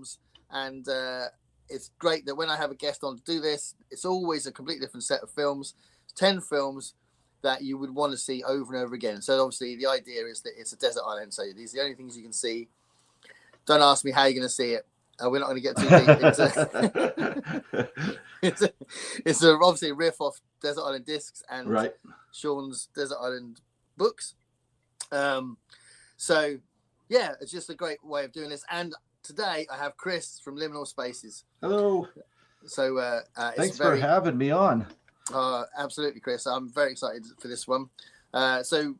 films, and it's great that when I have a guest on to do this, it's always a completely different set of films. 10 films that you would want to see over and over again. So obviously the idea is that it's a desert island, so these are the only things you can see. Don't ask me how you're going to see it. We're not going to get too deep into it's obviously a riff off Desert Island Discs and right. Sean's Desert Island books. So yeah, it's just a great way of doing this. And today I have Chris from Liminal Spaces. Hello. So thanks for having me on. Absolutely, Chris. I'm very excited for this one. So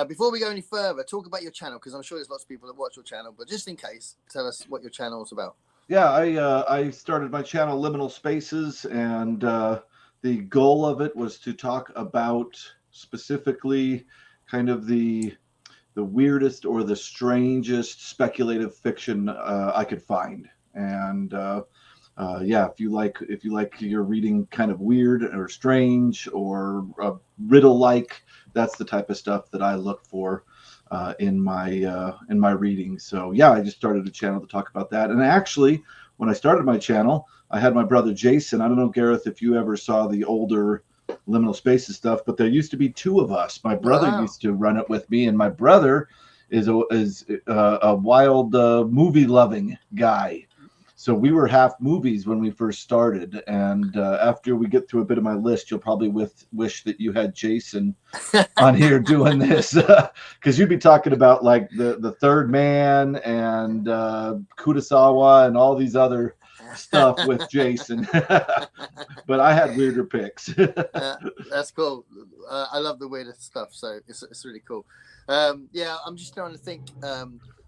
before we go any further, talk about your channel, because I'm sure there's lots of people that watch your channel, but just in case, tell us what your channel is about. Yeah, I started my channel Liminal Spaces, and the goal of it was to talk about specifically kind of the weirdest or the strangest speculative fiction I could find. And yeah, if you like your reading kind of weird or strange or riddle like, that's the type of stuff that I look for in my reading. So yeah, I just started a channel to talk about that. And actually, when I started my channel, I had my brother Jason. I don't know, Gareth, if you ever saw the older Liminal Spaces stuff, but there used to be two of us. My brother used to run it with me, and my brother is a wild movie loving guy. So we were half movies when we first started, and after we get through a bit of my list, you'll probably wish that you had Jason on here doing this, because you'd be talking about like the Third Man and Kurosawa and all these other stuff with Jason. But I had weirder picks. That's cool. I love the weirdest stuff, so it's really cool. Yeah, I'm just trying to think.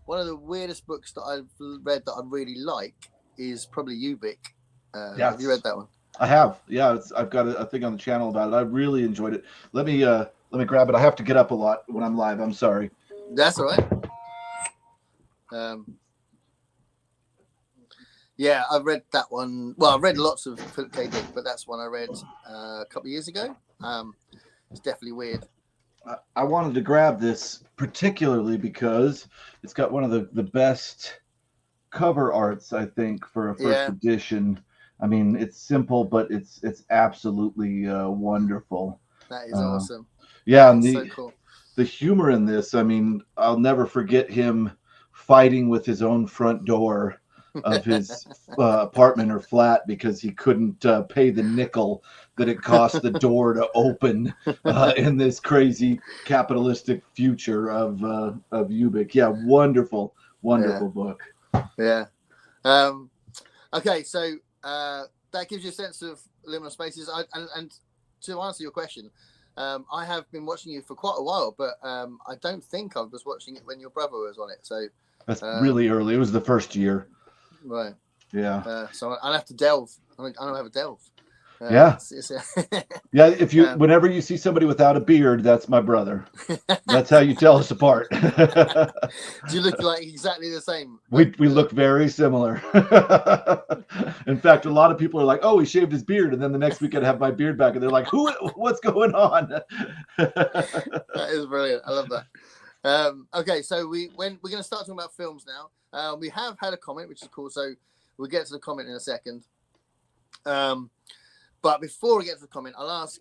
One of the weirdest books that I've read that I really like is probably Ubik. Yes. Have you read that one? I have. Yeah, I've got a thing on the channel about it. I really enjoyed it. Let me grab it. I have to get up a lot when I'm live. I'm sorry. That's all right. Yeah, I've read that one. Well, I've read lots of Philip K. Dick, but that's one I read a couple of years ago. It's definitely weird. I wanted to grab this particularly because it's got one of the best cover arts, I think, for a first edition. I mean, it's simple, but it's absolutely wonderful. That is awesome. Yeah, and so cool. The humor in this, I mean, I'll never forget him fighting with his own front door of his apartment or flat because he couldn't pay the nickel that it cost the door to open in this crazy capitalistic future of Ubik. Yeah, wonderful book. Yeah. Okay, so that gives you a sense of Liminal Spaces. And to answer your question, I have been watching you for quite a while, but I don't think I was watching it when your brother was on it. So that's really early. It was the first year. Right. Yeah. So I'll have to delve. I don't have a delve. Yeah. Yeah. If you, whenever you see somebody without a beard, that's my brother. That's how you tell us apart. Do you look like exactly the same? We look very similar. In fact, a lot of people are like, "Oh, he shaved his beard," and then the next week I'd have my beard back, and they're like, What's going on?" That is brilliant. I love that. Okay, so we're going to start talking about films now. We have had a comment, which is cool. So we'll get to the comment in a second. But before we get to the comment, I'll ask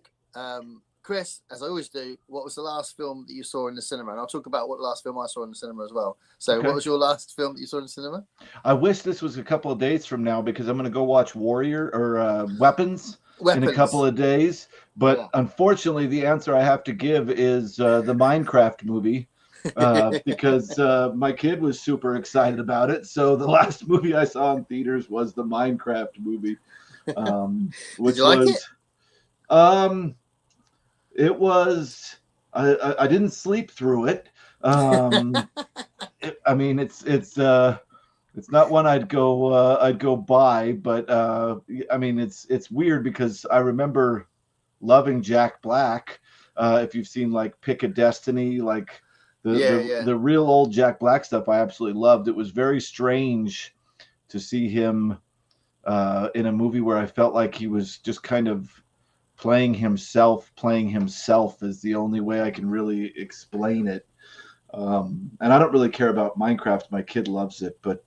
Chris, as I always do, what was the last film that you saw in the cinema? And I'll talk about what the last film I saw in the cinema as well. So What was your last film that you saw in the cinema? I wish this was a couple of days from now because I'm going to go watch Weapons in a couple of days. But unfortunately, the answer I have to give is the Minecraft movie. Because my kid was super excited about it. So the last movie I saw in theaters was the Minecraft movie. Which Did you like it? It was. I didn't sleep through it. I mean, it's not one I'd go buy, but I mean, it's weird because I remember loving Jack Black. If you've seen like Pick a Destiny, like the real old Jack Black stuff, I absolutely loved. It was very strange to see him in a movie where I felt like he was just kind of playing himself is the only way I can really explain it. And I don't really care about Minecraft. My kid loves it, but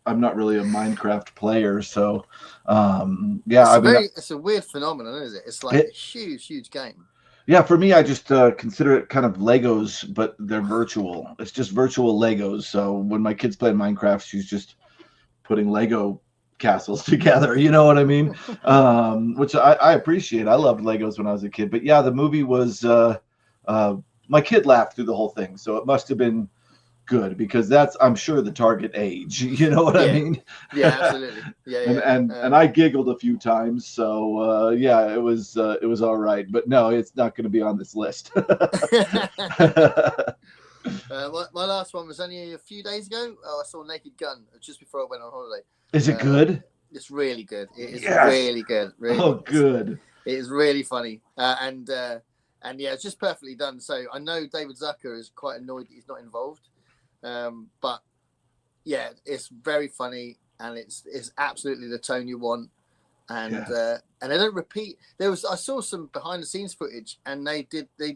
I'm I'm not really a Minecraft player, so yeah, it's a weird phenomenon, isn't it? It's like a huge game. Yeah, for me, I just consider it kind of Legos, but they're virtual. It's just virtual Legos. So when my kid's playing Minecraft, she's just putting Lego castles together. You know what I mean? Which I appreciate. I loved Legos when I was a kid. But yeah, the movie was my kid laughed through the whole thing, so it must have been good because that's, I'm sure, the target age. You know what I mean? Yeah, absolutely. Yeah, and I giggled a few times, so yeah, it was all right. But no, it's not going to be on this list. My last one was only a few days ago. I saw Naked Gun just before I went on holiday. Is it good? It's really good. It is really good. Really, oh, good. It is really funny, and yeah, it's just perfectly done. So I know David Zucker is quite annoyed that he's not involved, but yeah, it's very funny, and it's absolutely the tone you want, and they don't repeat. I saw some behind the scenes footage, and they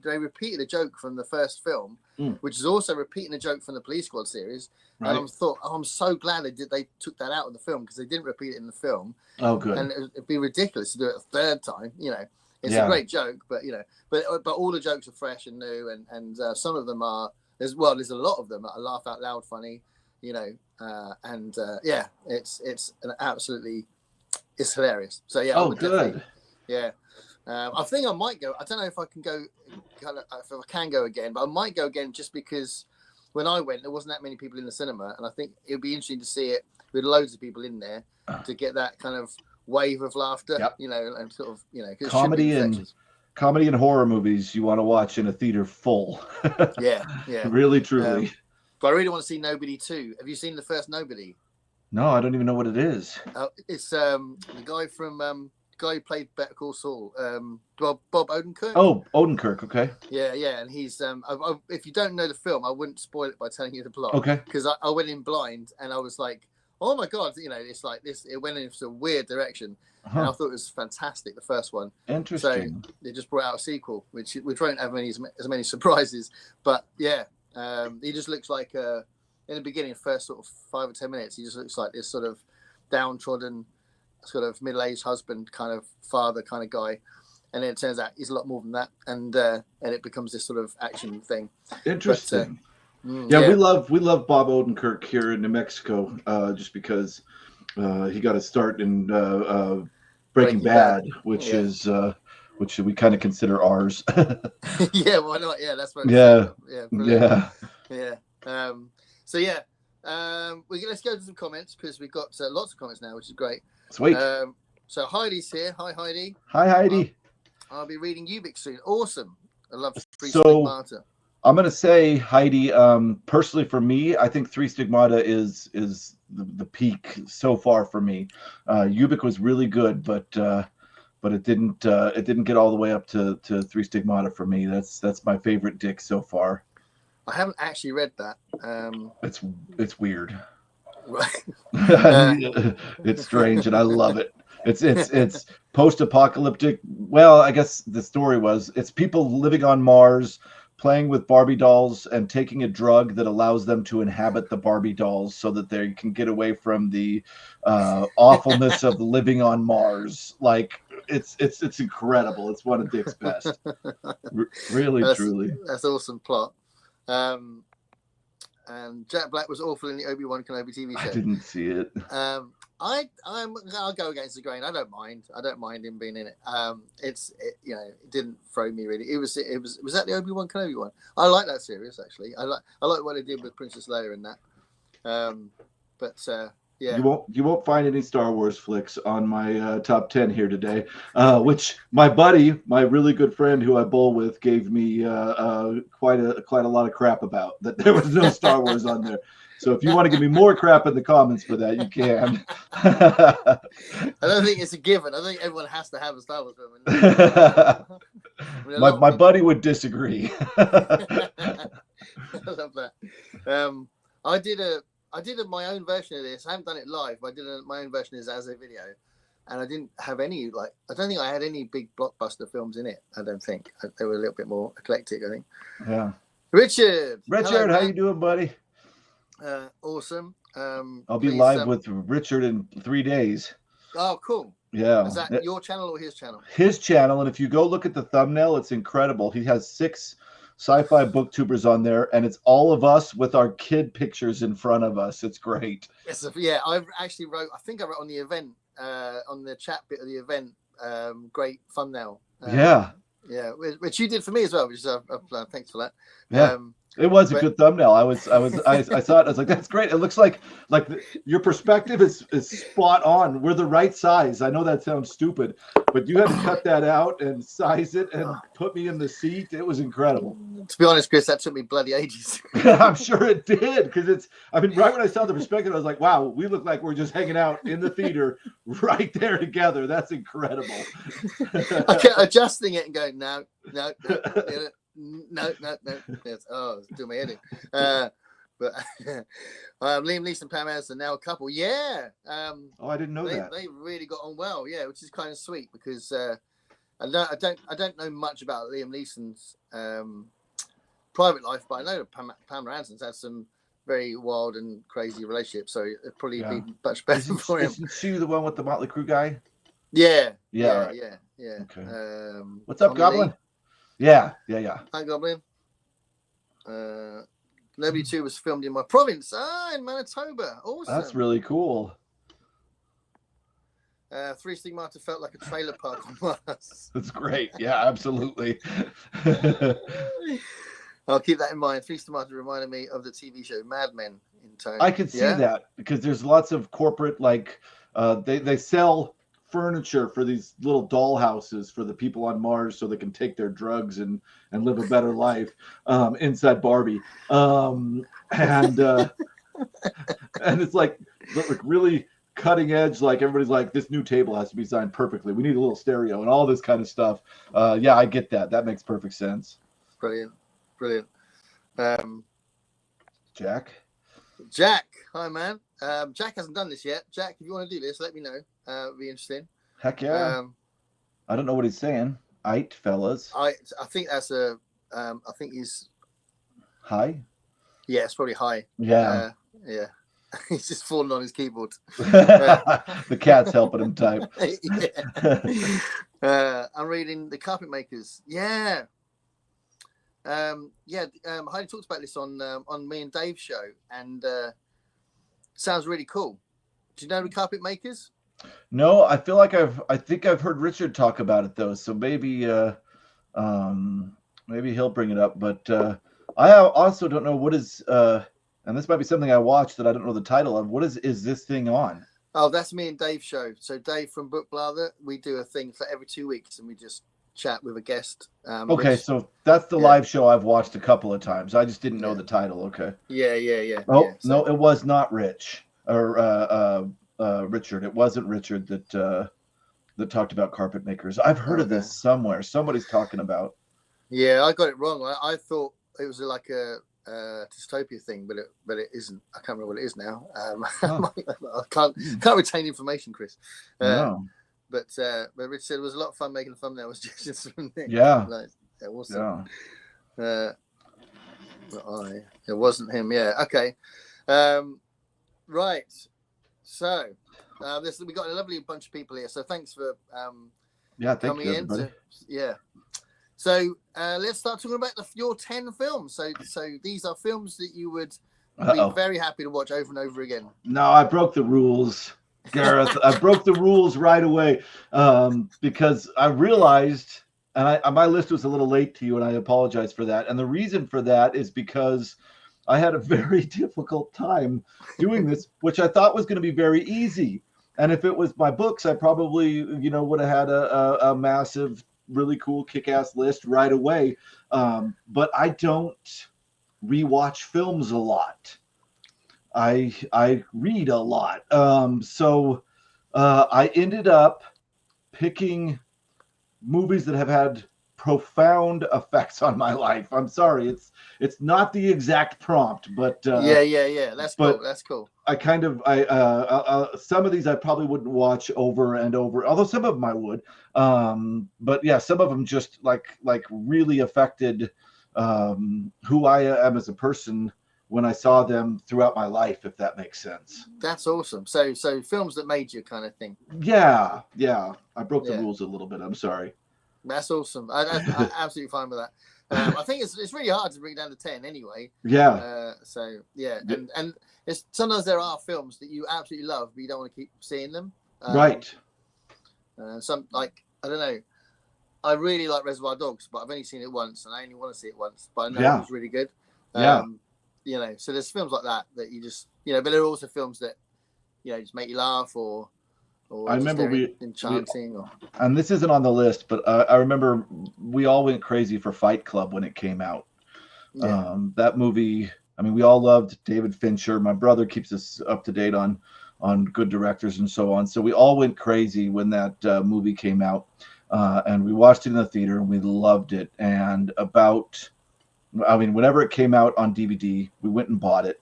repeated a joke from the first film, which is also repeating a joke from the Police Squad series. Right. And I thought, I'm so glad they took that out of the film because they didn't repeat it in the film. Oh, good. And it'd be ridiculous to do it a third time. You know, it's a great joke, but but all the jokes are fresh and new, and some of them are there's a lot of them that are laugh out loud funny. You know, yeah, it's an absolutely. It's hilarious. So yeah. Oh, good. Yeah. I think I might go. I don't know if I can go. If I can go again, but I might go again just because when I went, there wasn't that many people in the cinema, and I think it would be interesting to see it with loads of people in there to get that kind of wave of laughter. Yep. You know, and sort of comedy and horror movies you want to watch in a theater full. yeah. Really, truly. But I really want to see Nobody 2. Have you seen the first Nobody? No, I don't even know what it is. It's the guy from guy who played Better Call Saul, Bob Odenkirk. Oh, Odenkirk, okay. Yeah, and he's if you don't know the film, I wouldn't spoil it by telling you the plot. Okay. Because I went in blind and I was like, oh my god, it's like this. It went in a weird direction, and I thought it was fantastic. The first one. Interesting. So they just brought out a sequel, which won't have as many surprises, but yeah, he just looks like in the beginning, first sort of 5 or 10 minutes, he just looks like this sort of downtrodden, sort of middle-aged husband, kind of father, kind of guy, and then it turns out he's a lot more than that, and it becomes this sort of action thing. Interesting. But, we love Bob Odenkirk here in New Mexico, just because he got a start in Breaking Bad, which is which we kind of consider ours. Yeah, why not? Yeah, that's what. Yeah. So yeah, let's go to some comments because we've got lots of comments now, which is great. Sweet. So Heidi's here. Hi, Heidi. Hi, Heidi. I'll be reading Ubik soon. Awesome. I love Three Stigmata. I'm gonna say, Heidi. Personally, for me, I think Three Stigmata is the peak so far for me. Ubik was really good, but it didn't get all the way up to Three Stigmata for me. That's my favorite Dick so far. I haven't actually read that. It's weird. Right. It's strange, and I love it. It's post-apocalyptic. Well, I guess the story was it's people living on Mars, playing with Barbie dolls, and taking a drug that allows them to inhabit the Barbie dolls so that they can get away from the awfulness of living on Mars. Like it's incredible. It's one of Dick's best. Really, truly. That's an awesome plot. And Jack Black was awful in the Obi-Wan Kenobi TV show. I didn't see it. I'll go against the grain. I don't mind him being in it. It didn't throw me really. Was that the Obi-Wan Kenobi one? I like that series actually. I like what they did with Princess Leia in that. Yeah. You won't find any Star Wars flicks on my top 10 here today, which my buddy, my really good friend who I bowl with, gave me quite a lot of crap about that there was no Star Wars on there. So if you want to give me more crap in the comments for that, you can. I don't think it's a given. I think everyone has to have a Star Wars film. My buddy would disagree. I love that. I did my own version of this. I haven't done it live, but I did my own version as a video, and I didn't have any I don't think I had any big blockbuster films in it. I don't think they were a little bit more eclectic. I think. Yeah. Richard, hello, how you doing, buddy? Awesome. I'll be please, live with Richard in 3 days. Oh, cool. Yeah. Is that your channel or his channel? His channel, and if you go look at the thumbnail, it's incredible. He has 6 sci-fi booktubers on there, and it's all of us with our kid pictures in front of us. It's great. Yeah, I actually wrote, I think I wrote on the event, on the chat bit of the event, great thumbnail. Yeah, which you did for me as well, which is thanks for that. yeah. It was a good thumbnail. I saw it. I was like, that's great. It looks like your perspective is spot on. We're the right size. I know that sounds stupid, but you had to cut that out and size it and put me in the seat. It was incredible. To be honest, Chris, that took me bloody ages. I'm sure it did, because right when I saw the perspective, I was like, wow, we look like we're just hanging out in the theater right there together. That's incredible. I kept adjusting it and going, no. Yes. Oh, it's doing my head in. But Liam Neeson and Pam Anderson now a couple. Yeah. I didn't know that. They really got on well. Yeah, which is kind of sweet, because I don't know much about Liam Neeson's private life, but I know that Pamela Anderson's had some very wild and crazy relationships, so it'd probably be much better for him. Isn't she the one with the Motley Crue guy? Yeah. Okay. What's up, Tommy Goblin? Lee. Yeah. Hi, Goblin. Nobody 2 was filmed in my province. In Manitoba. Awesome. That's really cool. 3 Stigmata felt like a trailer park on Mars. That's great. Yeah, absolutely. I'll keep that in mind. 3 Stigmata reminded me of the TV show Mad Men in tone. I could see that, because there's lots of corporate, they sell furniture for these little doll houses for the people on Mars, so they can take their drugs and live a better life inside Barbie. And it's like really cutting edge, like everybody's like, this new table has to be designed perfectly. We need a little stereo and all this kind of stuff. Yeah, I get that. That makes perfect sense. Brilliant. Jack, hi man. Jack hasn't done this yet. Jack, if you want to do this, let me know. It'd be interesting. Heck yeah. I don't know what he's saying. Aight, fellas. I think that's I think he's hi. Yeah, it's probably hi. Yeah. Yeah. He's just falling on his keyboard. The cat's helping him type. I'm reading The Carpet Makers. Yeah. Heidi talks about this on me and Dave's show, and sounds really cool. Do you know The Carpet Makers? No, I feel like I think I've heard Richard talk about it though, so maybe maybe he'll bring it up. But I also don't know what is and this might be something I watched that I don't know the title of. What is this thing on? Oh, that's me and Dave's show. So Dave from Book Blather, we do a thing for every 2 weeks, and we just chat with a guest. Okay, so that's the live show I've watched a couple of times. I just didn't know the title. Okay. Yeah. Oh, no, it was not Rich or Richard. It wasn't Richard that talked about Carpet Makers. I've heard of this somewhere. Somebody's talking about. Yeah, I got it wrong. I thought it was like a dystopia thing, but it isn't. I can't remember what it is now. I can't retain information, Chris. No. But Rich said it was a lot of fun making the thumbnail. It was just from Nick. Yeah. Awesome. Yeah. It wasn't him. Yeah. Okay. Right. So we got a lovely bunch of people here. So thanks for coming in. So let's start talking about your 10 films. So these are films that you would be very happy to watch over and over again. No, I broke the rules, Gareth. I broke the rules right away because I realized, and my list was a little late to you, and I apologize for that. And the reason for that is because I had a very difficult time doing this, which I thought was going to be very easy. And if it was my books, I probably, would have had a massive, really cool, kick-ass list right away. But I don't rewatch films a lot. I read a lot. So I ended up picking movies that have had profound effects on my life. I'm sorry, it's not the exact prompt, but yeah. That's cool. I kind of some of these I probably wouldn't watch over and over, although some of them I would. But yeah, some of them just like really affected who I am as a person when I saw them throughout my life, if that makes sense. That's awesome. So films that made you kind of thing. Yeah. I broke the Yeah. rules a little bit. I'm sorry. That's awesome. I'm absolutely fine with that. I think it's really hard to bring it down to 10 anyway. Yeah. So yeah, and it's sometimes there are films that you absolutely love, but you don't want to keep seeing them. Right. Some, like, I don't know. I really like Reservoir Dogs, but I've only seen it once, and I only want to see it once. But I know it was really good. Yeah. You know, so there's films like that you just, you know, but there are also films that, you know, just make you laugh or I remember enchanting. And this isn't on the list, but I remember we all went crazy for Fight Club when it came out. Yeah. That movie, I mean, we all loved David Fincher. My brother keeps us up to date on good directors and so on. So we all went crazy when that movie came out. And we watched it in the theater and we loved it. And whenever it came out on DVD, we went and bought it.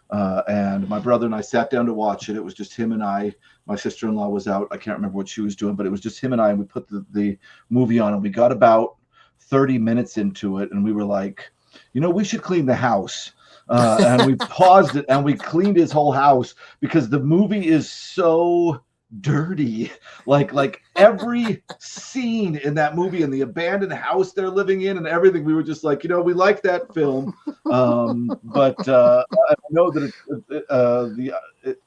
And my brother and I sat down to watch it. It was just him and I. My sister-in-law was out. I can't remember what she was doing, but it was just him and I. And we put the movie on, and we got about 30 minutes into it, and we were like, you know, we should clean the house. And we paused it, and we cleaned his whole house because the movie is so dirty. Like every scene in that movie and the abandoned house they're living in and everything, we were just like, you know, we like that film, but I know that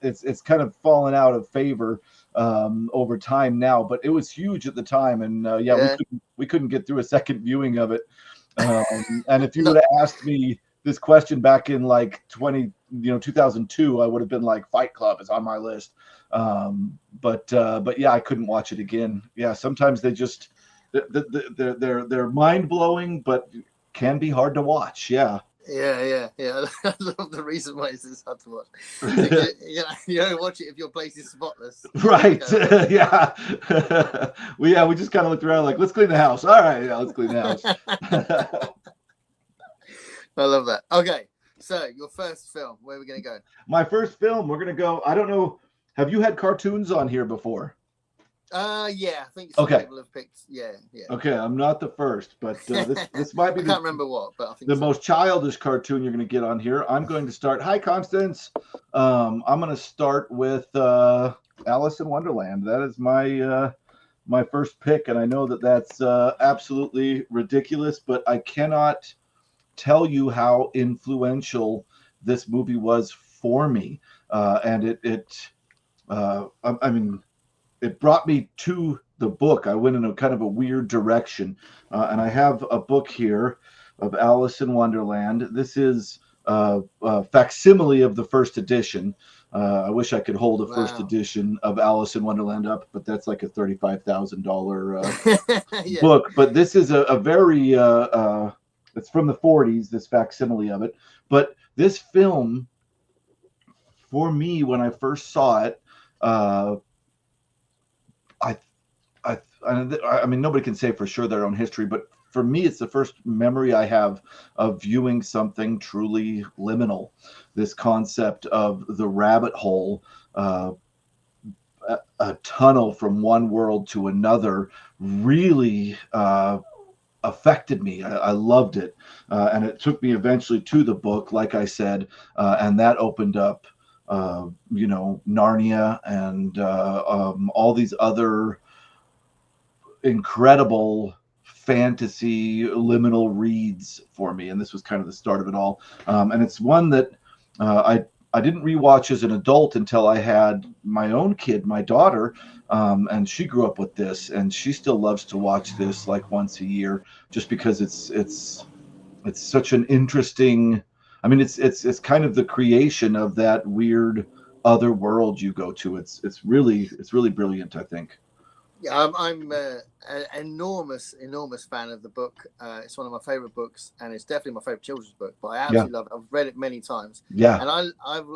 it's kind of fallen out of favor over time now, but it was huge at the time, and we couldn't get through a second viewing of it. And if you would have asked me this question back in like 2002, I would have been like, Fight Club is on my list. But yeah, I couldn't watch it again. Yeah, sometimes they just they're mind blowing, but can be hard to watch. Yeah. Yeah. I love the reason why it's hard to watch. You don't watch it if your place is spotless. Right. Yeah. We just kind of looked around like, let's clean the house. All right, yeah, let's clean the house. I love that. Okay, so your first film, where are we going to go? My first film, we're going to go, I don't know, have you had cartoons on here before? Yeah, I think some people have picked. Yeah. Okay, I'm not the first, but this might be I can't remember what, but I think the most childish cartoon you're going to get on here. I'm going to start. Hi, Constance. I'm going to start with Alice in Wonderland. That is my first pick, and I know that that's absolutely ridiculous, but I cannot tell you how influential this movie was for me, and it brought me to the book. I went in a kind of a weird direction, and I have a book here of Alice in Wonderland. This is a facsimile of the first edition. I wish I could hold a first edition of Alice in Wonderland up, but that's like a $35,000 book. But this is a very it's from the 40s, this facsimile of it. But this film, for me, when I first saw it, I mean, nobody can say for sure their own history, but for me, it's the first memory I have of viewing something truly liminal. This concept of the rabbit hole, a tunnel from one world to another, really affected me. I loved it, and it took me eventually to the book, like I said, and that opened up, Narnia and all these other incredible fantasy liminal reads for me, and this was kind of the start of it all. And it's one that I didn't rewatch as an adult until I had my own kid, my daughter, and she grew up with this, and she still loves to watch this like once a year, just because it's such an interesting. I mean, it's kind of the creation of that weird other world you go to. It's really brilliant, I think. Yeah, I'm an enormous fan of the book. It's one of my favorite books, and it's definitely my favorite children's book. But I absolutely love it. I've read it many times. Yeah, and I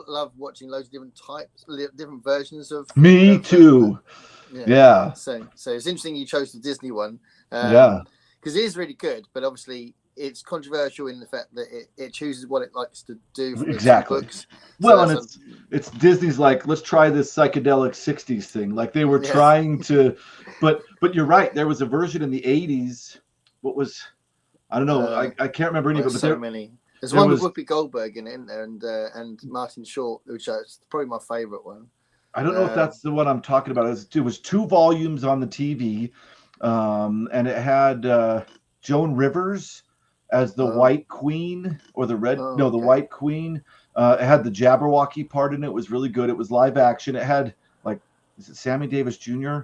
love watching loads of different types, different versions of. Me too. Yeah. So it's interesting you chose the Disney one. Because it is really good, but obviously it's controversial in the fact that it chooses what it likes to do for exactly. Books. Well, and it's Disney's like, let's try this psychedelic 60s thing. Like they were trying to, but you're right. There was a version in the 80s. What was, I don't know. I can't remember any of it. But so many. There's one with Whoopi Goldberg in it, isn't there? And Martin Short, which is probably my favorite one. I don't know if that's the one I'm talking about. It was 2 volumes on the TV, and it had Joan Rivers as the White Queen, or the Red, the White Queen. It had the Jabberwocky part in it. It was really good. It was live action. It had, like, is it Sammy Davis Jr.?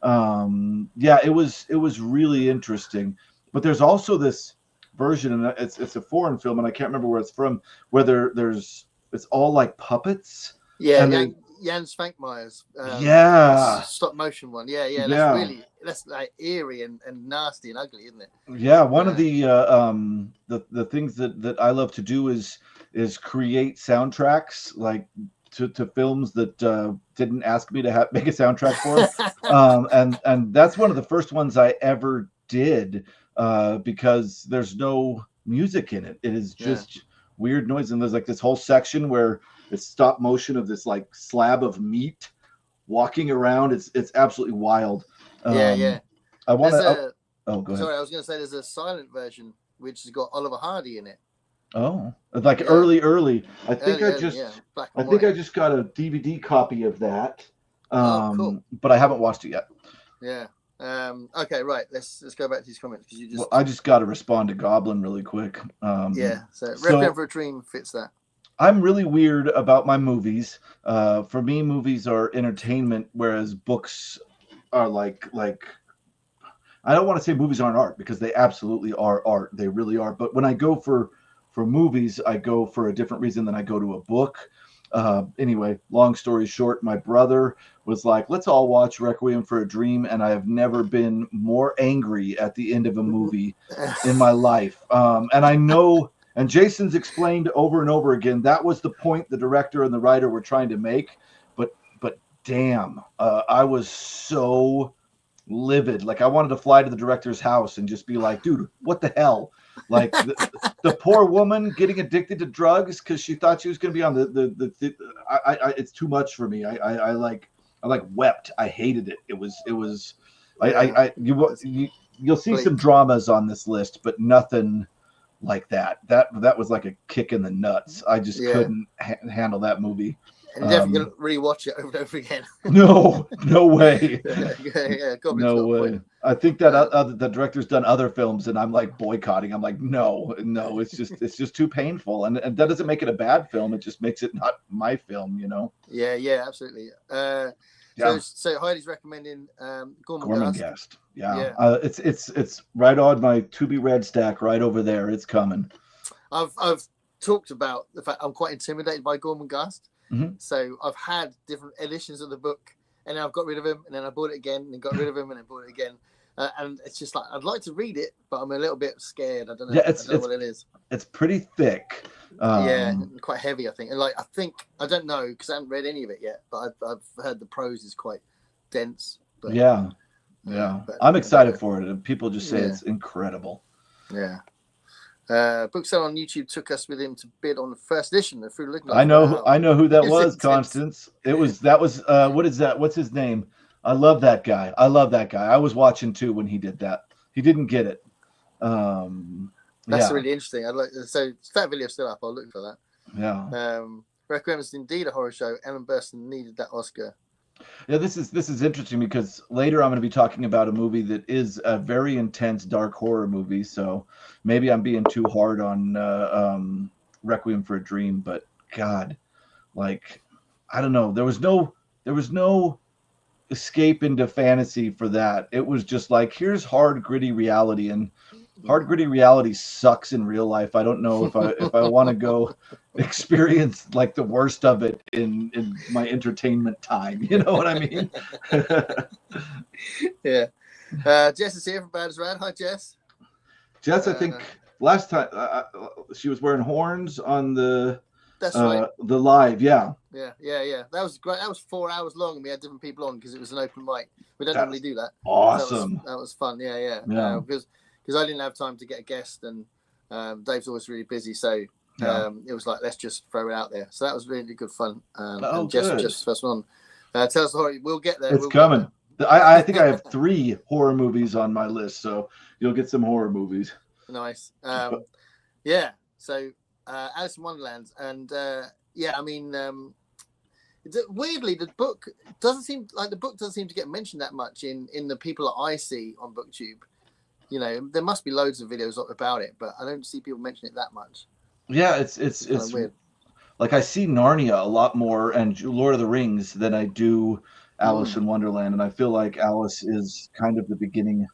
Yeah, it was really interesting. But there's also this version, and it's a foreign film, and I can't remember where it's from, where it's all like puppets. Yeah, and Jan Svankmeyer's stop motion one. Yeah. That's like eerie and nasty and ugly, isn't it? Yeah, one of the things that I love to do is create soundtracks, like to films that didn't ask me to make a soundtrack for. And that's one of the first ones I ever did, because there's no music in it. It is just weird noise, and there's like this whole section where it's stop motion of this like slab of meat walking around. It's absolutely wild. Yeah. I want to. Go ahead. Sorry, I was going to say there's a silent version which has got Oliver Hardy in it. Oh, like early. I think I just got a DVD copy of that. Cool. But I haven't watched it yet. Yeah. Okay, right. Let's go back to these comments, because I just got to respond to Goblin really quick. So Requiem for a Dream fits that. I'm really weird about my movies. For me, movies are entertainment, whereas books are like I don't want to say movies aren't art, because they absolutely are art. They really are. But when I go for movies, I go for a different reason than I go to a book. Anyway, long story short, my brother was like, let's all watch Requiem for a Dream, and I have never been more angry at the end of a movie in my life. And I know, and Jason's explained over and over again, that was the point the director and the writer were trying to make. But damn, I was so livid. Like, I wanted to fly to the director's house and just be like, dude, what the hell? Like, the poor woman getting addicted to drugs because she thought she was going to be on it's too much for me. I wept. I hated it. You'll see some dramas on this list, but nothing like that. That was like a kick in the nuts. I just couldn't handle that movie. And definitely gonna rewatch it over and over again. No way. No way. I think that the director's done other films, and I'm like boycotting. I'm like, no, it's just too painful, and that doesn't make it a bad film. It just makes it not my film, you know. Yeah, absolutely. So Heidi's recommending Gormenghast. Yeah. It's right on my to be read stack right over there. It's coming. I've talked about the fact I'm quite intimidated by Gormenghast. Mm-hmm. So I've had different editions of the book, and then I've got rid of him, and then I bought it again, and then got rid of him, and then bought it again. And it's just like, I'd like to read it, but I'm a little bit scared. I don't know. Yeah, I don't know what it is. It's pretty thick. Quite heavy, I think. And I don't know, because I haven't read any of it yet, but I've heard the prose is quite dense. But, but I'm excited for it. And people just say it's incredible. Yeah. Bookseller on YouTube took us with him to bid on the first edition of Through Looking. I know who that was, Constance. That was what is that? What's his name? I love that guy. I was watching too when he did that. He didn't get it. That's really interesting. So that video still up. I'll look for that. Yeah. Requiem is indeed a horror show. Ellen Burstyn needed that Oscar. Yeah, this is interesting, because later I'm going to be talking about a movie that is a very intense dark horror movie. So maybe I'm being too hard on Requiem for a Dream, but God, like, I don't know. There was no escape into fantasy for that. It was just like, here's hard, gritty reality, and hard, gritty reality sucks in real life. I don't know if I want to go experience like the worst of it in my entertainment time. You know what I mean? Yeah. Jess is here from Bad as Rad. Hi, Jess. Jess, I think last time she was wearing horns on the the live. Yeah. That was great. That was 4 hours long, and we had different people on because it was an open mic. We don't normally do that. Awesome. That was fun. Yeah. Because I didn't have time to get a guest, and Dave's always really busy, so it was like, let's just throw it out there. So that was really good fun. And Jess first one. Tell us the horror. We'll get there. It's coming. I think I have 3 horror movies on my list, so you'll get some horror movies. Nice. So Alice in Wonderland, and yeah, I mean, weirdly, the book doesn't seem to get mentioned that much in the people that I see on BookTube. You know, there must be loads of videos about it, but I don't see people mention it that much. Yeah, It's kind of weird. like I see Narnia a lot more and Lord of the Rings than I do Alice in Wonderland, and I feel like Alice is kind of the beginning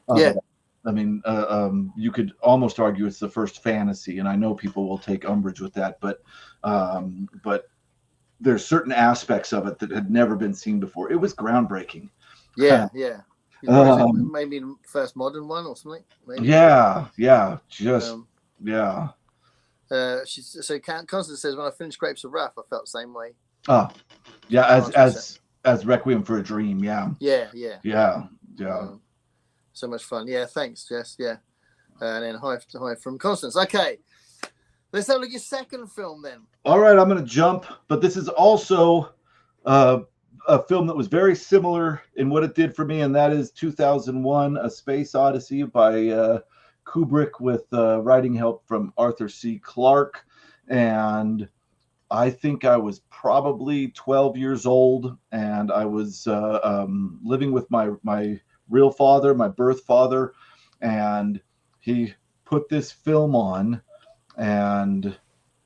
of Yeah. it. I mean, you could almost argue it's the first fantasy, and I know people will take umbrage with that, but there's certain aspects of it that had never been seen before. It was groundbreaking. Yeah, yeah. Maybe the first modern one or something. Maybe. Yeah, yeah, yeah. So Constance says, when I finished Grapes of Wrath, I felt the same way. Oh, yeah, as Requiem for a Dream. Yeah. So much fun. Yeah, thanks, Jess. Yeah, and then hi from Constance. Okay, let's have a look at your second film then. All right, I'm going to jump, but this is also a film that was very similar in what it did for me, and that is 2001: A Space Odyssey by Kubrick, with writing help from Arthur C. Clarke. And I think I was probably 12 years old, and I was living with my real father, my birth father, and he put this film on and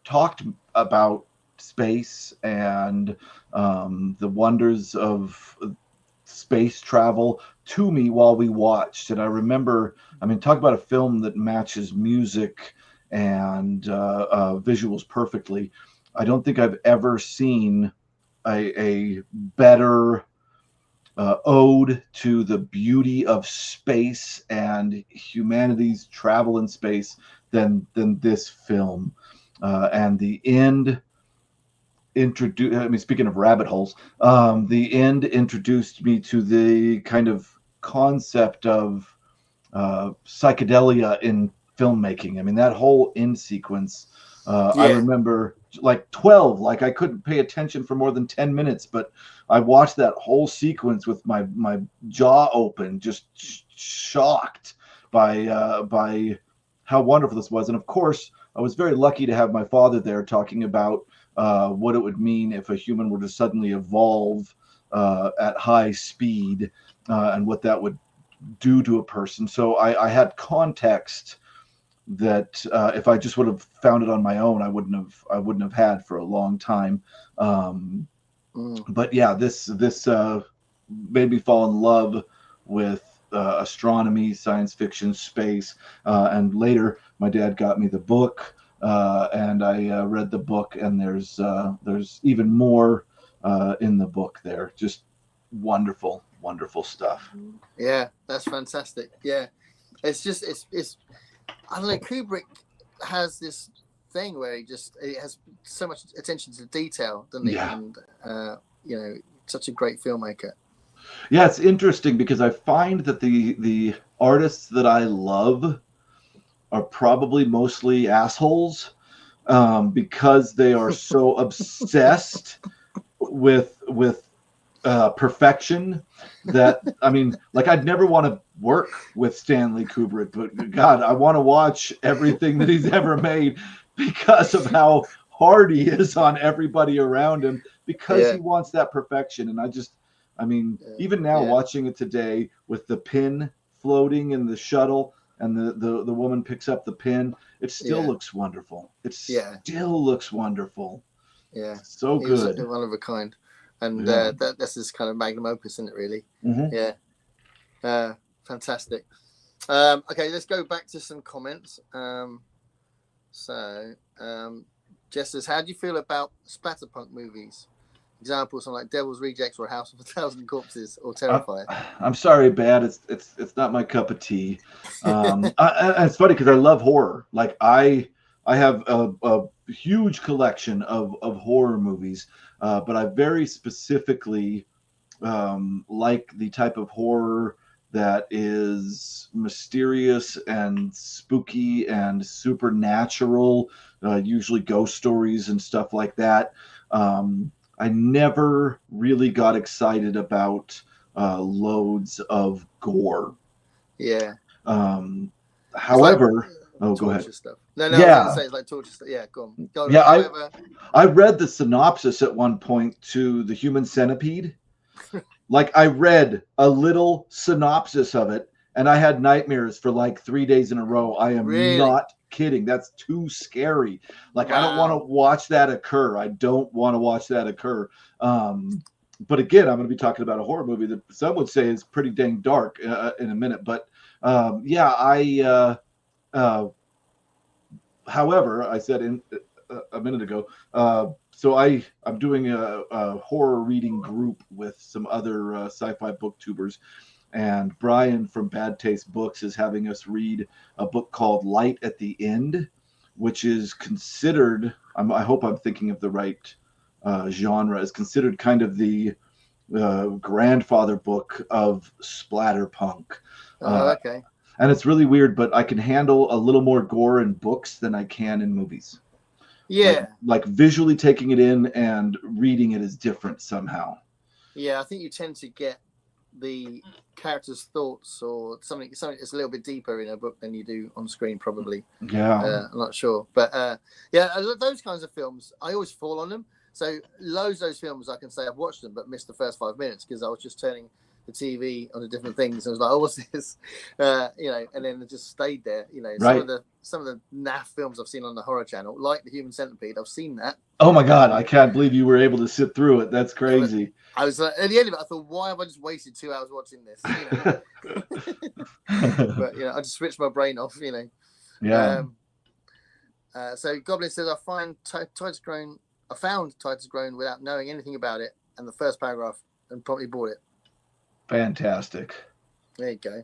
talked about space and the wonders of space travel to me while we watched. And I remember, I mean, talk about a film that matches music and visuals perfectly. I don't think I've ever seen a better ode to the beauty of space and humanity's travel in space than this film. And the end speaking of rabbit holes, the end introduced me to the kind of concept of psychedelia in filmmaking. I mean, that whole end sequence, I remember like 12, like I couldn't pay attention for more than 10 minutes, but I watched that whole sequence with my jaw open, just shocked by how wonderful this was. And of course, I was very lucky to have my father there talking about what it would mean if a human were to suddenly evolve at high speed and what that would do to a person. So I had context that if I just would have found it on my own, I wouldn't have had for a long time. But yeah, this made me fall in love with astronomy, science fiction, space, and later my dad got me the book, and I read the book, and there's even more in the book there. Just wonderful stuff. Yeah, that's fantastic. Yeah, it's I don't know, Kubrick has this thing where he has so much attention to detail, doesn't he? Yeah. And such a great filmmaker. Yeah, it's interesting because I find that the artists that I love are probably mostly assholes, because they are so obsessed with perfection that, I mean, like, I'd never want to work with Stanley Kubrick, but God, I want to watch everything that he's ever made because of how hard he is on everybody around him, because he wants that perfection. And even now watching it today with the pin floating in the shuttle and the woman picks up the pin, it still looks wonderful. It still looks wonderful. Yeah. So he good. Was one of a kind. And that's his kind of magnum opus, isn't it, really? Mm-hmm. Yeah. Fantastic. Okay, let's go back to some comments. Jess says, how do you feel about splatterpunk movies? Examples like Devil's Rejects or House of a Thousand Corpses or Terrifier. I'm sorry, Bad. It's not my cup of tea. It's funny because I love horror. Like I have a huge collection of horror movies, but I very specifically like the type of horror that is mysterious and spooky and supernatural, usually ghost stories and stuff like that. I never really got excited about loads of gore. Yeah. However, Oh, go torture ahead. stuff. No, I was Yeah. going to say it's like torture stuff. Yeah, go on. Go on. Yeah, However, I read the synopsis at one point to The Human Centipede. Like, I read a little synopsis of it, and I had nightmares for like 3 days in a row. I am really? not kidding. That's too scary. Like, I don't want to Wow. watch that occur. I don't want to watch that occur. But again, I'm going to be talking about a horror movie that some would say is pretty dang dark in a minute. But yeah, however, I said a minute ago, so I'm doing a horror reading group with some other sci-fi booktubers, and Brian from Bad Taste Books is having us read a book called Light at the End, which is considered, I hope I'm thinking of the right genre, is considered kind of the grandfather book of splatterpunk. Okay. And it's really weird, but I can handle a little more gore in books than I can in movies. Yeah. Like visually taking it in and reading it is different somehow. Yeah, I think you tend to get the character's thoughts or something that's a little bit deeper in a book than you do on screen, probably. Yeah. I'm not sure. But yeah, those kinds of films, I always fall on them. So loads of those films, I can say I've watched them, but missed the first 5 minutes because I was just turning the TV on the different things. And I was like, oh, what's this? And then it just stayed there. Right. Some of the naff films I've seen on the horror channel, like The Human Centipede, I've seen that. Oh my God, I can't believe you were able to sit through it. That's crazy. I was at the end of it, I thought, why have I just wasted 2 hours watching this? But I just switched my brain off. Yeah. So Goblin says, I found Titus Grown without knowing anything about it, and the first paragraph, and promptly bought it. Fantastic. There you go.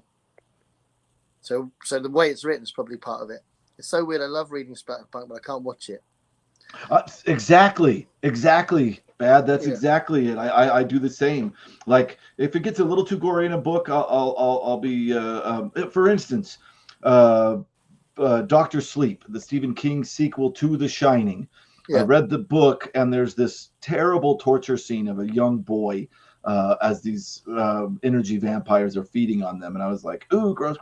So the way it's written is probably part of it. It's so weird. I love reading splatterpunk, but I can't watch it. Exactly. Bad. That's exactly it. I do the same. Like if it gets a little too gory in a book, I'll be. For instance, Doctor Sleep, the Stephen King sequel to The Shining. Yeah. I read the book, and there's this terrible torture scene of a young boy as these energy vampires are feeding on them. And I was like, ooh, gross.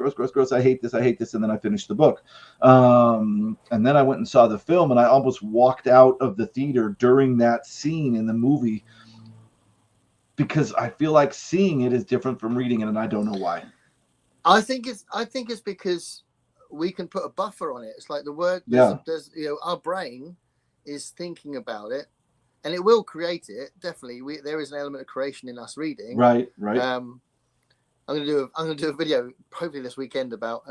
I hate this. And then I finished the book. And then I went and saw the film, and I almost walked out of the theater during that scene in the movie because I feel like seeing it is different from reading it, and I don't know why. I think it's because we can put a buffer on it. It's like the word, there's our brain is thinking about it, and it will create it. Definitely, there is an element of creation in us reading. Right. I'm gonna do a video hopefully this weekend about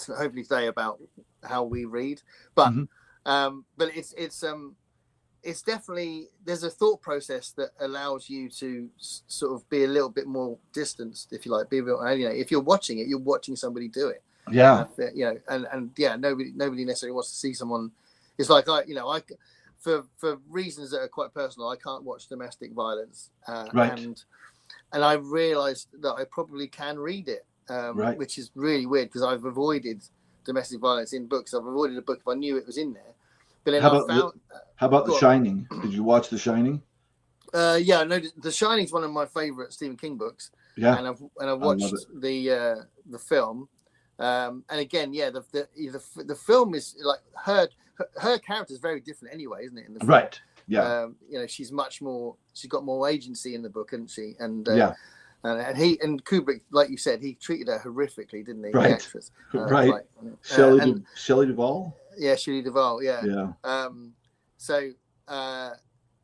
hopefully today about how we read. But but it's definitely, there's a thought process that allows you to sort of be a little bit more distanced, if you like. If you're watching it, you're watching somebody do it. Yeah. Nobody necessarily wants to see someone. It's like for reasons that are quite personal, I can't watch domestic violence, and I realised that I probably can read it, which is really weird because I've avoided domestic violence in books. I've avoided a book if I knew it was in there. But then how about The Shining? Did you watch The Shining? The Shining is one of my favourite Stephen King books. Yeah, and I've watched the film. And again, the film is like her character is very different anyway, isn't it? In the film? Right. Yeah. She's got more agency in the book, isn't she? And and Kubrick, like you said, he treated her horrifically, didn't he? Right. The actress. Right. Shelley Duvall. Yeah, Shelley Duvall. Yeah. Yeah.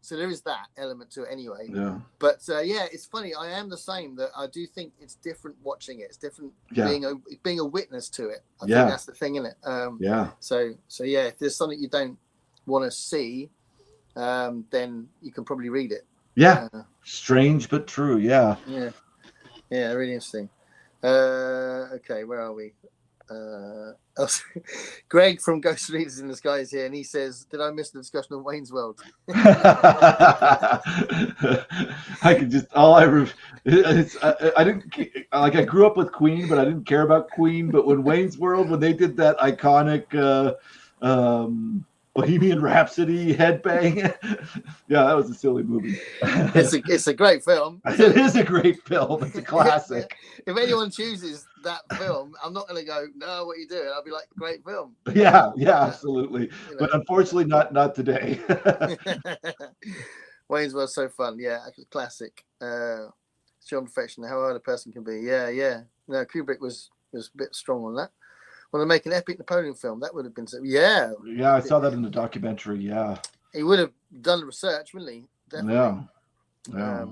So there is that element to it anyway. Yeah. But it's funny. I am the same. That I do think it's different watching it. It's different being a witness to it. I think that's the thing, isn't it? So if there's something you don't want to see, then you can probably read it. Yeah. Strange but true. Yeah. Yeah. Yeah. Really interesting. Okay, where are we? Greg from Ghost Readers in the Sky is here, and he says, did I miss the discussion of Wayne's World? I could just I didn't like, I grew up with Queen, but I didn't care about Queen. But when Wayne's World, when they did that iconic Bohemian Rhapsody headbang. Yeah, that was a silly movie. It's a great film. It is a great film. It's a classic. If anyone chooses that film, I'm not going to go, no, what are you doing? I'll be like, great film. Yeah, absolutely. But unfortunately, not today. Wayne's World so fun. Yeah, classic. John Perfection, how hard a person can be. Yeah. No, Kubrick was a bit strong on that. Want to make an epic Napoleon film? That would have been Yeah, I saw that in the documentary. Yeah, he would have done the research, wouldn't he? Definitely. Yeah.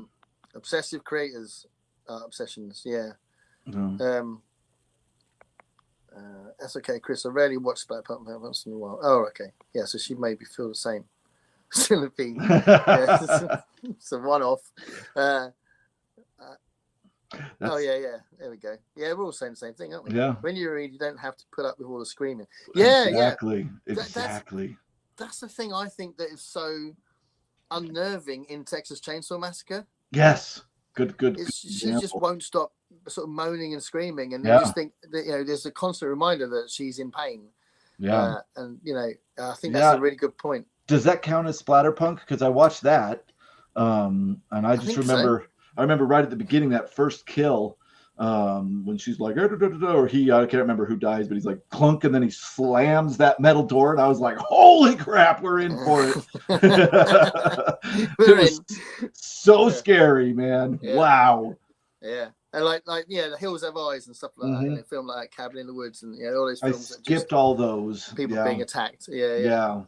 Obsessive creators, obsessions. Yeah. That's okay, Chris. I rarely watch Splat Pump once in a while. Oh, okay. Yeah, so she maybe feel the same. Syllabine. Yeah, it's a one-off. Oh yeah. There we go. Yeah, we're all saying the same thing, aren't we? Yeah. When you read, you don't have to put up with all the screaming. Yeah, exactly. Yeah. Exactly. That's the thing I think that is so unnerving in Texas Chainsaw Massacre. Yes. Good. She just won't stop sort of moaning and screaming, and you just think that there's a constant reminder that she's in pain. Yeah. And I think that's a really good point. Does that count as splatterpunk? Because I watched that, and I just remember. So. I remember right at the beginning, that first kill, when she's like, or he, I can't remember who dies, but he's like clunk, and then he slams that metal door, and I was like, holy crap, we're in for it. It was so scary, man. Yeah. Wow. Yeah. And like The Hills Have Eyes and stuff like that, and a film like Cabin in the Woods, and all those films. I skipped all those. People being attacked. Yeah.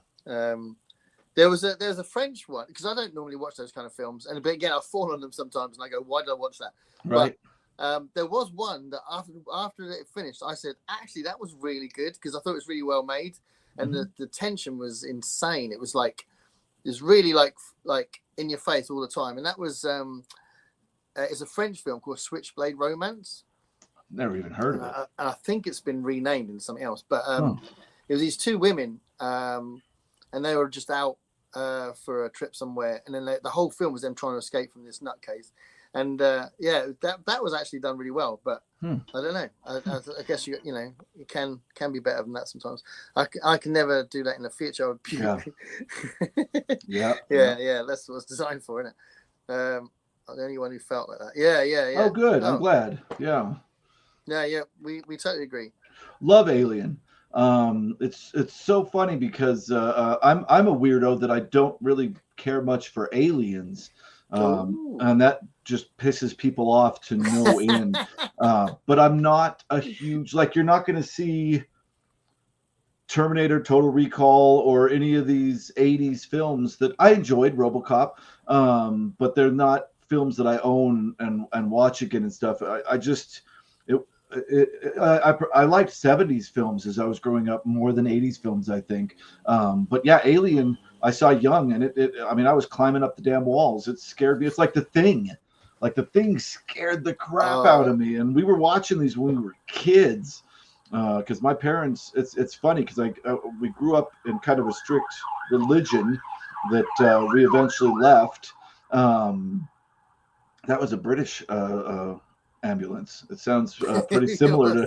There was a French one, because I don't normally watch those kind of films, but again, I fall on them sometimes, and I go, "Why did I watch that?" Right. But there was one that after it finished, I said, "Actually, that was really good," because I thought it was really well made, and the tension was insane. It was really like in your face all the time, and that was it's a French film called Switchblade Romance. Never even heard of it. And I think it's been renamed in something else, but it was these two women, and they were just out for a trip somewhere, and then the whole film was them trying to escape from this nutcase, and that was actually done really well. But I don't know. I guess you can be better than that sometimes. I can never do that in the future. I would puke. Yeah. That's what it's designed for, isn't it? I'm the only one who felt like that. Yeah. Oh, good. I'm glad. Yeah. Yeah. We totally agree. Love Alien. It's so funny because I'm a weirdo that I don't really care much for aliens, and that just pisses people off to no end. But I'm not a huge, you're not going to see Terminator, Total Recall, or any of these 80s films that I enjoyed, RoboCop, but they're not films that I own and watch again and stuff. I liked 70s films as I was growing up more than 80s films, I think. But yeah, Alien, I saw young, and I was climbing up the damn walls. It scared me. It's like The Thing. Like The Thing scared the crap out of me. And we were watching these when we were kids. Because my parents, it's funny because we grew up in kind of a strict religion that we eventually left. That was a British ambulance. It sounds pretty similar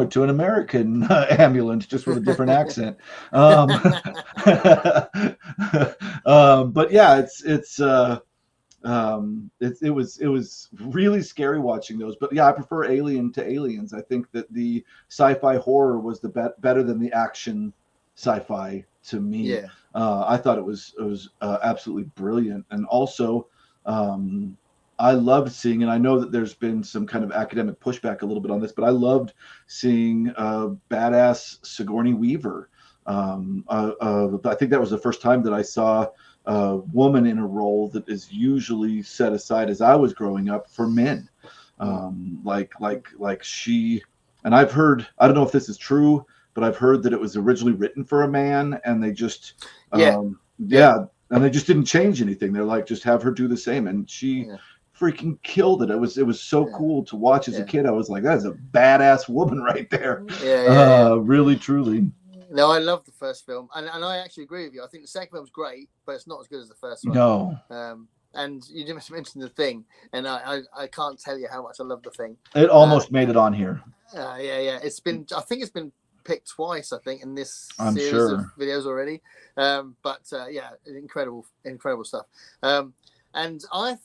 to an American ambulance, just with a different accent. But yeah, it was really scary watching those. But yeah, I prefer Alien to Aliens. I think that the sci-fi horror was better than the action sci-fi to me. Yeah. I thought it was absolutely brilliant, and also. I loved seeing, and I know that there's been some kind of academic pushback a little bit on this, but I loved seeing badass Sigourney Weaver. I think that was the first time that I saw a woman in a role that is usually set aside as I was growing up for men. Like she, and I've heard, I don't know if this is true, but I've heard that it was originally written for a man, and they just, and they just didn't change anything. They're like, just have her do the same, and she freaking killed it. It was so cool to watch as a kid. I was like, that's a badass woman right there. Really, truly. No, I love the first film, and I actually agree with you. I think the second film's great, but it's not as good as the first one. No. And you just mentioned The Thing, and I can't tell you how much I love The Thing. It almost made it on here. Yeah. I think it's been picked twice, I think, in this I'm series of sure. videos already. Yeah, incredible stuff. And I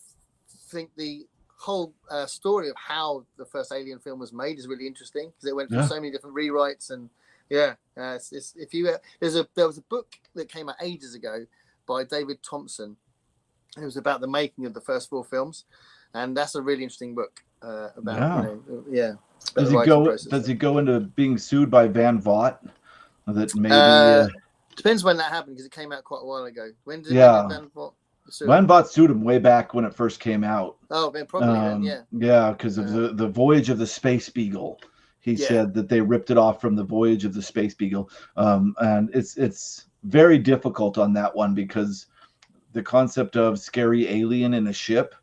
think the whole story of how the first Alien film was made is really interesting because it went through so many different rewrites. And there was a book that came out ages ago by David Thompson. It was about the making of the first 4 films, and that's a really interesting book about Does he go into being sued by Van Vogt? That maybe depends when that happened because it came out quite a while ago. When did Van Vogt sue him? Van Vogt sued him way back when it first came out. Oh, then probably then, yeah. Yeah, because of the Voyage of the Space Beagle. He said that they ripped it off from the Voyage of the Space Beagle. And it's very difficult on that one because the concept of scary alien in a ship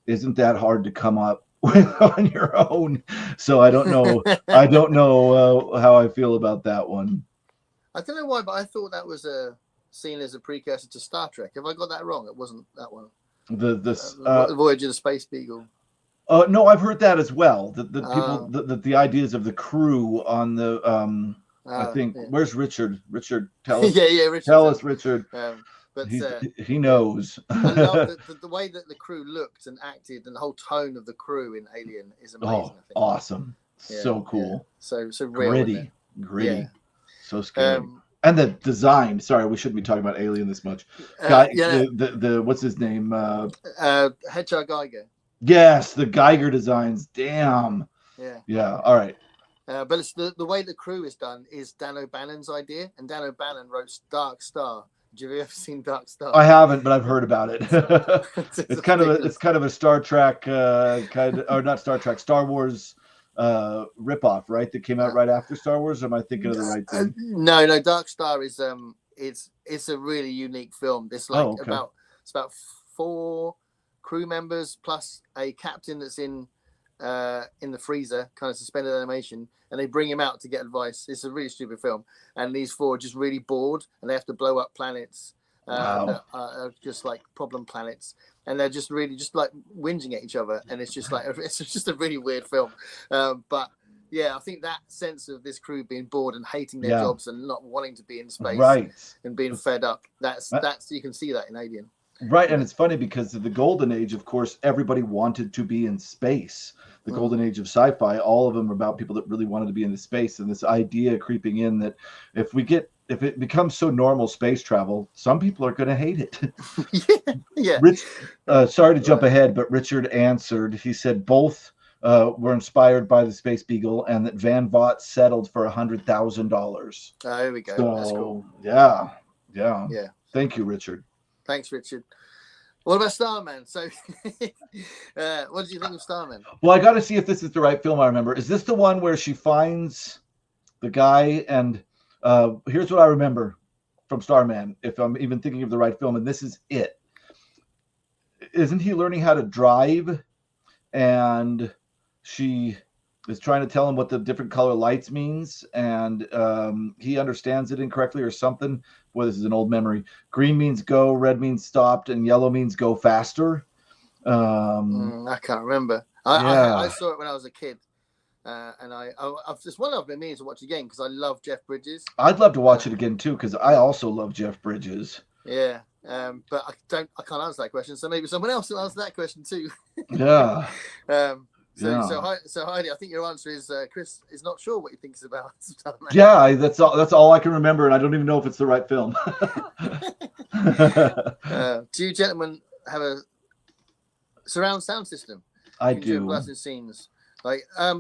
isn't that hard to come up with on your own. So I don't know. I don't know how I feel about that one. I don't know why, but I thought that was seen as a precursor to Star Trek. Have I got that wrong? It wasn't that one. The Voyage of the Space Beagle. No, I've heard that as well. The ideas of the crew on the I think where's Richard? Richard, tell us. Richard. Tell us, Richard. But he knows. I love the way that the crew looked and acted, and the whole tone of the crew in Alien is amazing. I think. Awesome! So cool. So real, gritty. So scary. And the design. Sorry, we shouldn't be talking about Alien this much. The what's his name? Hedgehog Geiger. Yes, the Geiger designs. Damn. Yeah. All right. But it's the way the crew is done is Dan O'Bannon's idea, and Dan O'Bannon wrote Dark Star. Have you ever seen Dark Star? I haven't, but I've heard about it. It's kind of a Star Trek not Star Trek, Star Wars ripoff, right? That came out right after Star Wars. Or am I thinking of the right thing? No. Dark Star is it's a really unique film. It's about 4 crew members plus a captain that's in the freezer, kind of suspended animation, and they bring him out to get advice. It's a really stupid film, and these 4 are just really bored, and they have to blow up planets that are just like problem planets, and they're just really just like whinging at each other, and it's just just a really weird film. But yeah, I think that sense of this crew being bored and hating their jobs and not wanting to be in space and being fed up, that's you can see that in Alien. Right, and it's funny because of the golden age, of course, everybody wanted to be in space. The golden age of sci-fi, all of them are about people that really wanted to be in the space, and this idea creeping in that if it becomes so normal space travel, some people are going to hate it. Yeah. Sorry to jump ahead, but Richard answered. He said both were inspired by the Space Beagle, and that Van Vogt settled for $100,000. There we go. So, that's cool. Yeah. Thank you, Richard. Thanks, Richard. What about Starman? So, what did you think of Starman? Well, I got to see if this is the right film I remember. Is this the one where she finds the guy? And here's what I remember from Starman, if I'm even thinking of the right film, and this is it. Isn't he learning how to drive? And she is trying to tell him what the different color lights means, and he understands it incorrectly or something. Boy, this is an old memory. Green means go, red means stopped, and yellow means go faster. I can't remember. I saw it when I was a kid, and I've just one of them means to watch again because I love Jeff Bridges. I'd love to watch it again too because I also love Jeff Bridges. Yeah, but I can't answer that question. So maybe someone else will answer that question too. Yeah. So Heidi, I think your answer is Chris is not sure what he thinks about Starman. Yeah, that's all I can remember, and I don't even know if it's the right film. Do you gentlemen have a surround sound system? I do. Blasting scenes. Like I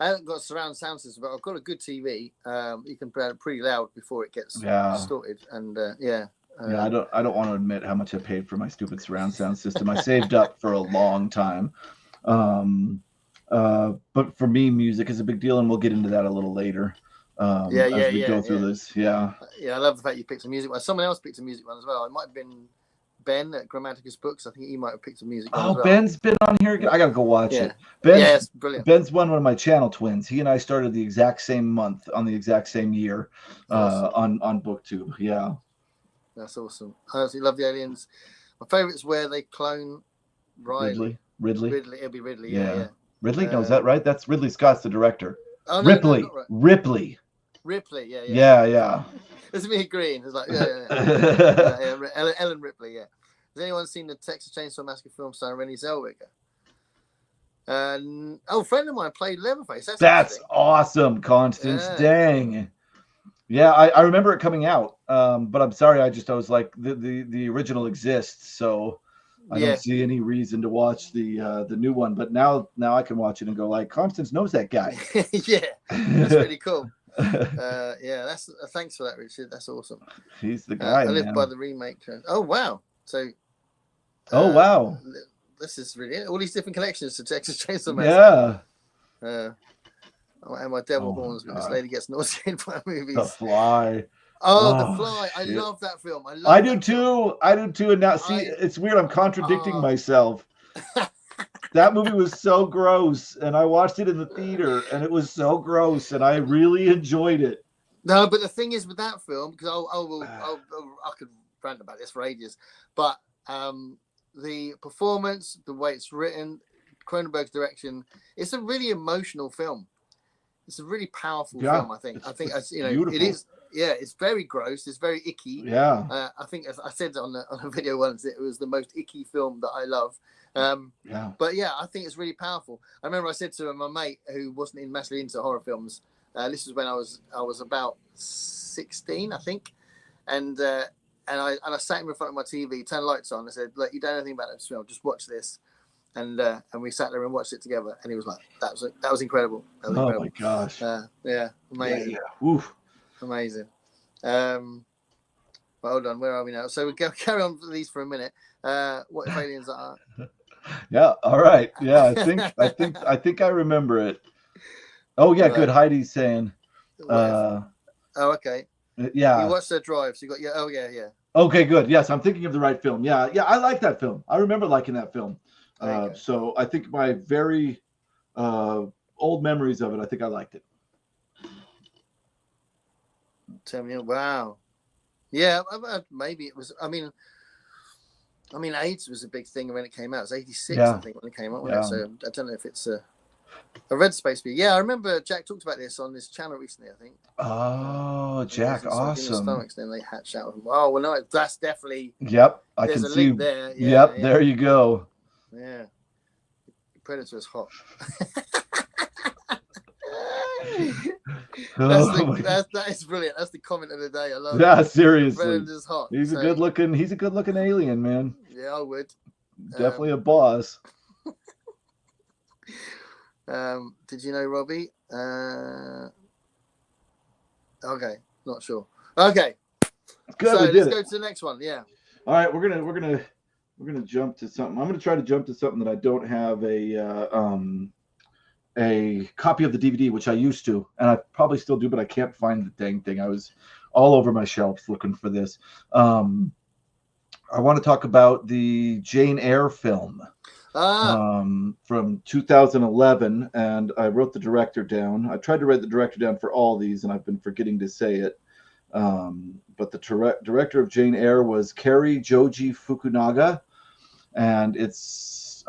haven't got a surround sound system, but I've got a good TV. You can play it pretty loud before it gets distorted, and I don't want to admit how much I paid for my stupid surround sound system. I saved up for a long time. But for me, music is a big deal, and we'll get into that a little later. As we go through this. Yeah, I love the fact you picked a music one. Someone else picked a music one as well. It might have been Ben at Grammaticus Books. I think he might have picked a music one as well. Ben's been on here. I gotta go watch it. It's brilliant. Ben's one of my channel twins. He and I started the exact same month on the exact same year on BookTube. Yeah, that's awesome. I absolutely love the aliens. My favorite is where they clone Ridley. It'll be Ridley. Yeah. Ridley? No, is that right? That's Ridley Scott's the director. Oh, no, Ripley. no, right. Ripley. Ripley, yeah. Yeah. It's me agreeing. It's like, yeah. Ellen Ripley, yeah. Has anyone seen the Texas Chainsaw Massacre film starring Renée Zellweger? A friend of mine played Leatherface. That's awesome, Constance. Yeah. Dang. Yeah, I remember it coming out, but I'm sorry. I was like, the original exists, so I don't see any reason to watch the new one. But now I can watch it and go like, Constance knows that guy. Yeah, that's really cool. Yeah, that's thanks for that, Richard. That's awesome. He's the guy. I live by the remake. Oh wow! So. Wow! This is really all these different collections to Texas Chainsaw Massacre. Yeah. And my devil horns, but this lady gets nauseated by movies. The Fly. The Fly. Shit. I love that film. I do too. I do too. And now, see, it's weird. I'm contradicting myself. That movie was so gross, and I watched it in the theater, and it was so gross, and I really enjoyed it. No, but the thing is with that film, because I could rant about this for ages, but the performance, the way it's written, Cronenberg's direction, it's a really emotional film. It's a really powerful film, I think. I think beautiful. It is. Yeah, it's very gross. It's very icky. Yeah. I think, as I said on a video once, it was the most icky film that I love. But yeah, I think it's really powerful. I remember I said to my mate who wasn't massively into horror films. This was when I was about 16, I think, and I sat him in front of my TV, turned the lights on, and said, "Look, you don't know anything about this film. Just watch this." And we sat there and watched it together, and he was like, "That was incredible." That was incredible. My gosh! Yeah, amazing. Yeah. Oof. Amazing. But hold on, where are we now? So we'll carry on with these for a minute. What if aliens are? Yeah. All right. Yeah. I think I remember it. Oh yeah. Good. Heidi's saying. Okay. Yeah. You watched The Drive, so you got yeah. Okay. Good. Yes, I'm thinking of the right film. Yeah. I like that film. I remember liking that film. So I think my very old memories of it, I think I liked it. Tell me, wow. Yeah, maybe it was. I mean, AIDS was a big thing when it came out. It was 86, I think, when it came out. Yeah. So I don't know if it's a Red Space. Yeah, I remember Jack talked about this on this channel recently, I think. Oh, Jack, awesome. Stomachs, then they hatch out of them. Oh, well, no, that's definitely. Yep, I can see. Link there. Yeah, yep, there you go. Yeah. Predator is hot. That is brilliant. That's the comment of the day. I love it. Yeah, seriously. Predator's hot. He's a good looking alien, man. Yeah, I would. Definitely a boss. Did you know Robbie? Okay, not sure. Okay. Good, so let's go to the next one. Yeah. All right, we're gonna jump to something. I'm gonna try to jump to something that I don't have a copy of the DVD, which I used to, and I probably still do, but I can't find the dang thing. I was all over my shelves looking for this. I want to talk about the Jane Eyre film from 2011, and I wrote the director down. I tried to write the director down for all these, and I've been forgetting to say it. But the director of Jane Eyre was Kari Joji Fukunaga, and it's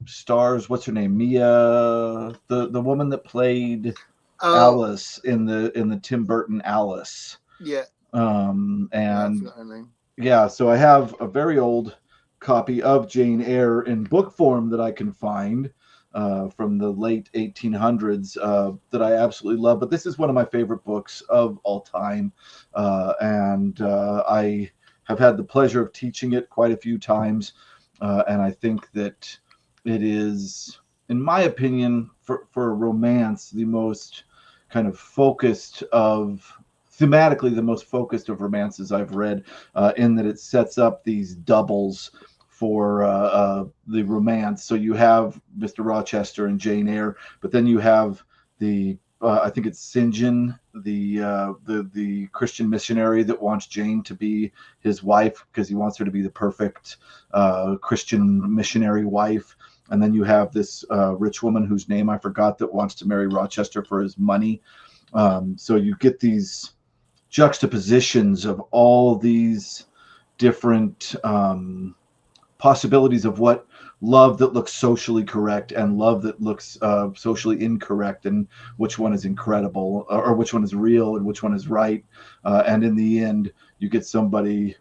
stars, what's her name, Mia, the woman that played Alice in the Tim Burton Alice. Yeah. And I forgot her name. Yeah, so I have a very old copy of Jane Eyre in book form that I can find from the late 1800s that I absolutely love. But this is one of my favorite books of all time, and I have had the pleasure of teaching it quite a few times, and I think that it is, in my opinion, for a romance, the most kind of focused of, thematically, the most focused of romances I've read, in that it sets up these doubles for the romance. So you have Mr. Rochester and Jane Eyre, but then you have the I think it's St. John, the Christian missionary that wants Jane to be his wife because he wants her to be the perfect Christian missionary wife. And then you have this rich woman whose name I forgot that wants to marry Rochester for his money. So you get these juxtapositions of all these different possibilities of what love that looks socially correct and love that looks socially incorrect, and which one is incredible, or which one is real and which one is right. And in the end, you get somebody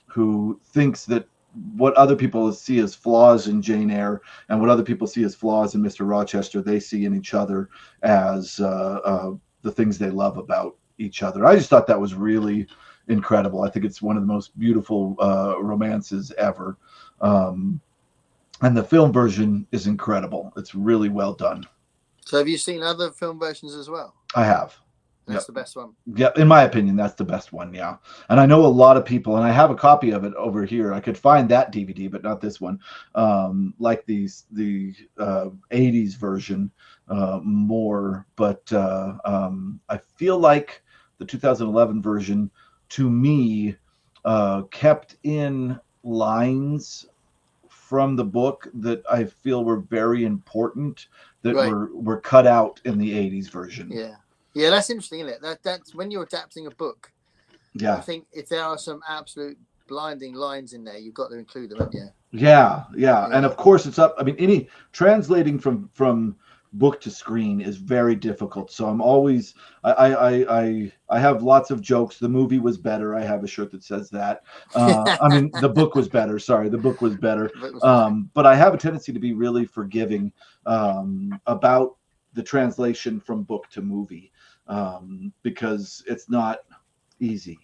who thinks that what other people see as flaws in Jane Eyre and what other people see as flaws in Mr. Rochester, they see in each other as the things they love about each other. I just thought that was really incredible. I think it's one of the most beautiful romances ever. And the film version is incredible. It's really well done. So have you seen other film versions as well? I have. That's the best one. Yeah, in my opinion, that's the best one. Yeah, and I know a lot of people, and I have a copy of it over here. I could find that DVD, but not this one. Like the '80s version more, but I feel like the 2011 version, to me, kept in lines from the book that I feel were very important that were cut out in the '80s version. Yeah, that's interesting, isn't it? That's when you're adapting a book. Yeah. I think if there are some absolute blinding lines in there, you've got to include them, haven't you? Yeah. And of course it's up. I mean, any translating from book to screen is very difficult. So I'm always I have lots of jokes. The movie was better. I have a shirt that says that. I mean, the book was better. Sorry, the book was better. But I have a tendency to be really forgiving about the translation from book to movie, because it's not easy.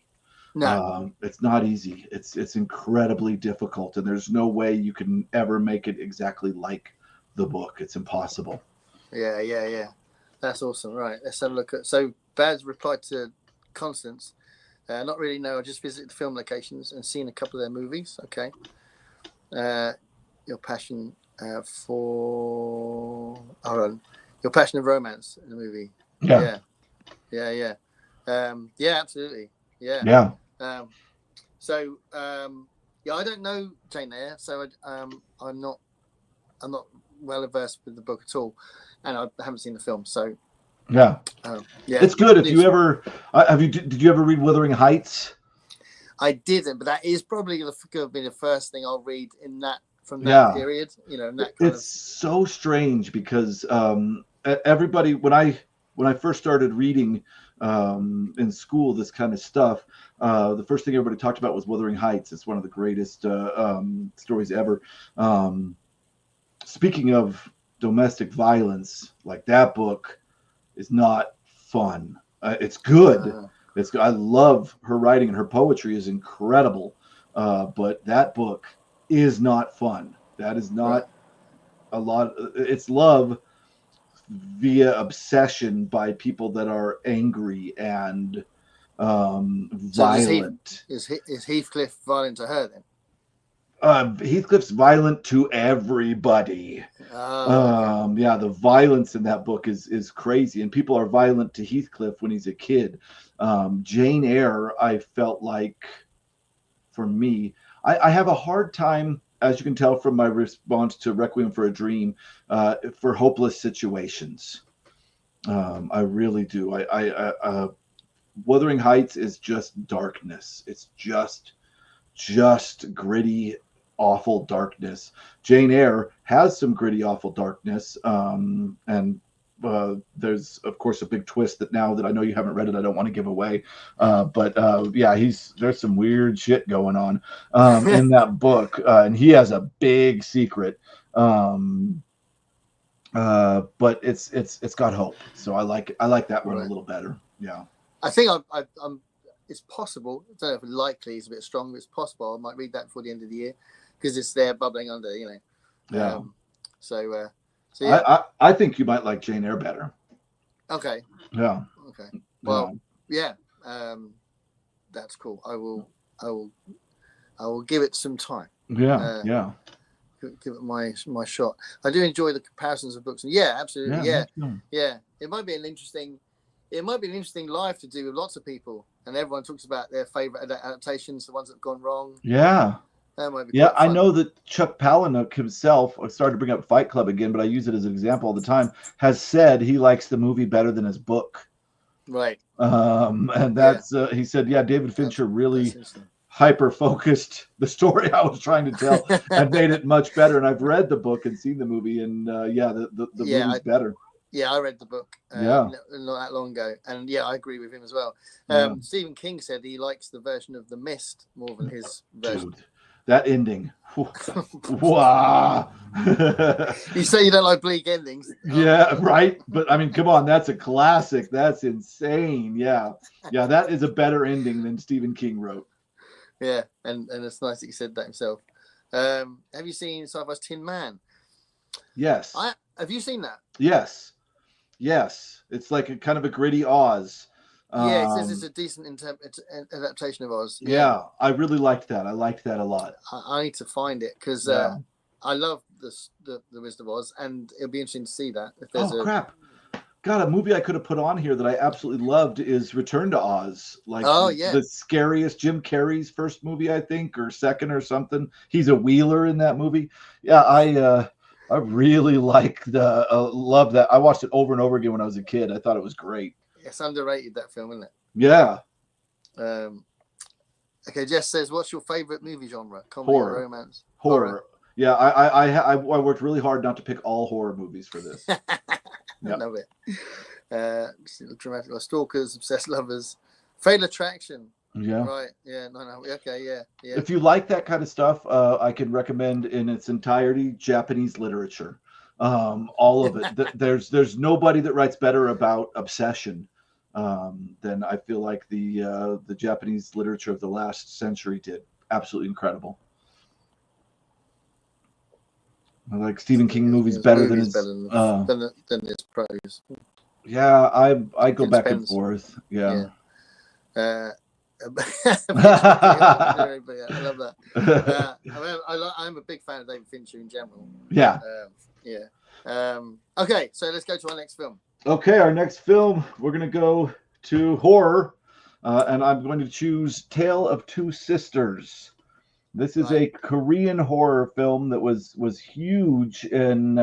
No, it's not easy. It's incredibly difficult, and there's no way you can ever make it exactly like the book. It's impossible. Yeah. That's awesome. Right, let's have a look at. So Bad's replied to Constance. Not really. No, I just visited the film locations and seen a couple of their movies. Okay. Your passion for. Hold on. Your passion of romance in the movie. Yeah. Yeah, absolutely. Yeah. So I don't know Jane Eyre, so I'm not well versed with the book at all, and I haven't seen the film. So yeah, it's good. If you ever did you ever read Wuthering Heights? I didn't, but that is probably going to be the first thing I'll read from that period. It's so strange because everybody when I first started reading in school this kind of stuff, the first thing everybody talked about was Wuthering Heights. It's one of the greatest stories ever. Speaking of domestic violence, like that book is not fun. It's good. I love her writing, and her poetry is incredible. But that book is not fun. That is not a lot. It's love via obsession by people that are angry and violent. Is Heathcliff violent to her then? Heathcliff's violent to everybody. Yeah, the violence in that book is crazy, and people are violent to Heathcliff when he's a kid. Jane Eyre, I felt like, for me, I have a hard time, as you can tell from my response to Requiem for a Dream, for hopeless situations. I really do. Wuthering Heights is just darkness. It's just gritty, awful darkness. Jane Eyre has some gritty, awful darkness, and there's of course a big twist that now that I know you haven't read it, I don't want to give away. But there's some weird shit going on in that book, and he has a big secret. But it's got hope, so I like that one a little better. Yeah, I think I'm. It's possible. I don't know if likely is a bit strong, but it's possible I might read that before the end of the year because it's there bubbling under, Yeah. So yeah. I think you might like Jane Eyre better. Okay. Yeah. Okay. Well, yeah. That's cool. I will give it some time. Yeah. Give it my shot. I do enjoy the comparisons of books. Yeah, absolutely. Yeah. It might be an interesting life to do with lots of people, and everyone talks about their favorite adaptations, the ones that have gone wrong. Yeah. That might be I know that Chuck Palahniuk himself, I started to bring up Fight Club again, but I use it as an example all the time, has said he likes the movie better than his book. Right. And that's he said, David Fincher really hyper focused the story I was trying to tell and made it much better. And I've read the book and seen the movie, and the movie's better. Yeah, I read the book not that long ago, and yeah, I agree with him as well. Stephen King said he likes the version of The Mist more than his version. Dude, that ending. Wow. You say you don't like bleak endings. Yeah, right. But I mean, come on, that's a classic. That's insane. Yeah. Yeah, that is a better ending than Stephen King wrote. Yeah, and it's nice that he said that himself. Have you seen Sci-Fi's Tin Man? Yes. Have you seen that? Yes. It's like a kind of a gritty Oz. Yeah, it says it's a decent adaptation of Oz. Yeah, I really liked that. I liked that a lot. I need to find it because I love the Wizard of Oz, and it'll be interesting to see that. If there's crap. God, a movie I could have put on here that I absolutely loved is Return to Oz. Like, the scariest Jim Carrey's first movie, I think, or second or something. He's a Wheeler in that movie. Yeah, I really love that. I watched it over and over again when I was a kid. I thought it was great. It's underrated, that film, isn't it? Yeah. Okay, Jess says, what's your favorite movie genre? Comedy or romance? Horror. Yeah, I worked really hard not to pick all horror movies for this. I love it. Dramatic, like Stalkers, Obsessed Lovers, Fatal Attraction. Yeah. Right. Yeah. No. Okay. Yeah. If you like that kind of stuff, I can recommend in its entirety Japanese literature. All of it. There's nobody that writes better about obsession than I feel like the Japanese literature of the last century did. Absolutely incredible. I like Stephen King movies better than his prose. Yeah, I go back and forth. Yeah. I love that. I'm a big fan of David Fincher in general. Yeah. Okay, so let's go to our next film. Okay, our next film, we're going to go to horror, and I'm going to choose Tale of Two Sisters. This is a Korean horror film that was huge in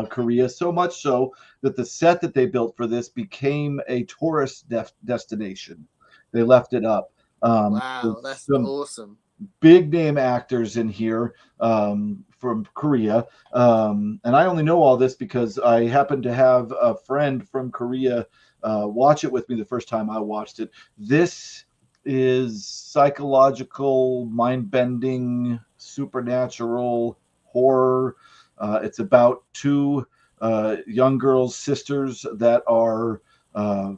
Korea, so much so that the set that they built for this became a tourist destination. They left it up. Wow, that's awesome. Big name actors in here from Korea. And I only know all this because I happened to have a friend from Korea watch it with me the first time I watched it. This is psychological, mind-bending, supernatural horror. It's about two young girls, sisters, that are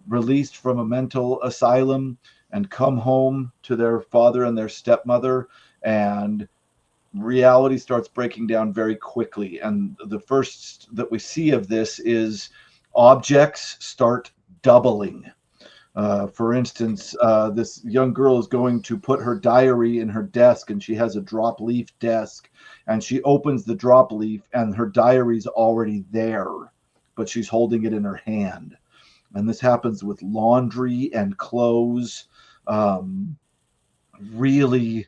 released from a mental asylum and come home to their father and their stepmother, and reality starts breaking down very quickly. And the first that we see of this is objects start doubling. For instance, this young girl is going to put her diary in her desk, and she has a drop leaf desk, and she opens the drop leaf and her diary's already there, but she's holding it in her hand. And this happens with laundry and clothes. Really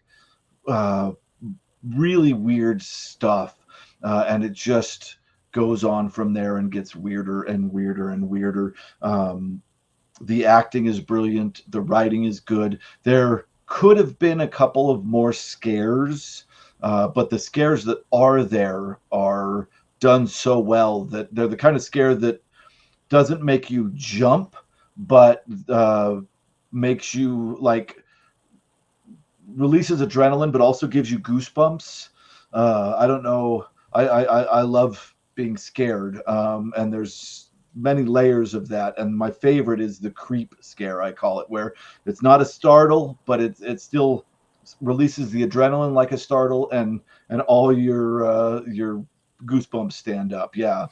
weird stuff. And it just goes on from there and gets weirder and weirder and weirder. The acting is brilliant. The writing is good. There could have been a couple of more scares, but the scares that are there are done so well that they're the kind of scare that doesn't make you jump, but makes you releases adrenaline, but also gives you goosebumps. I don't know. I love being scared, and there's many layers of that, and my favorite is the creep scare, I call it, where it's not a startle, but it still releases the adrenaline like a startle, and all your goosebumps stand up. Yeah.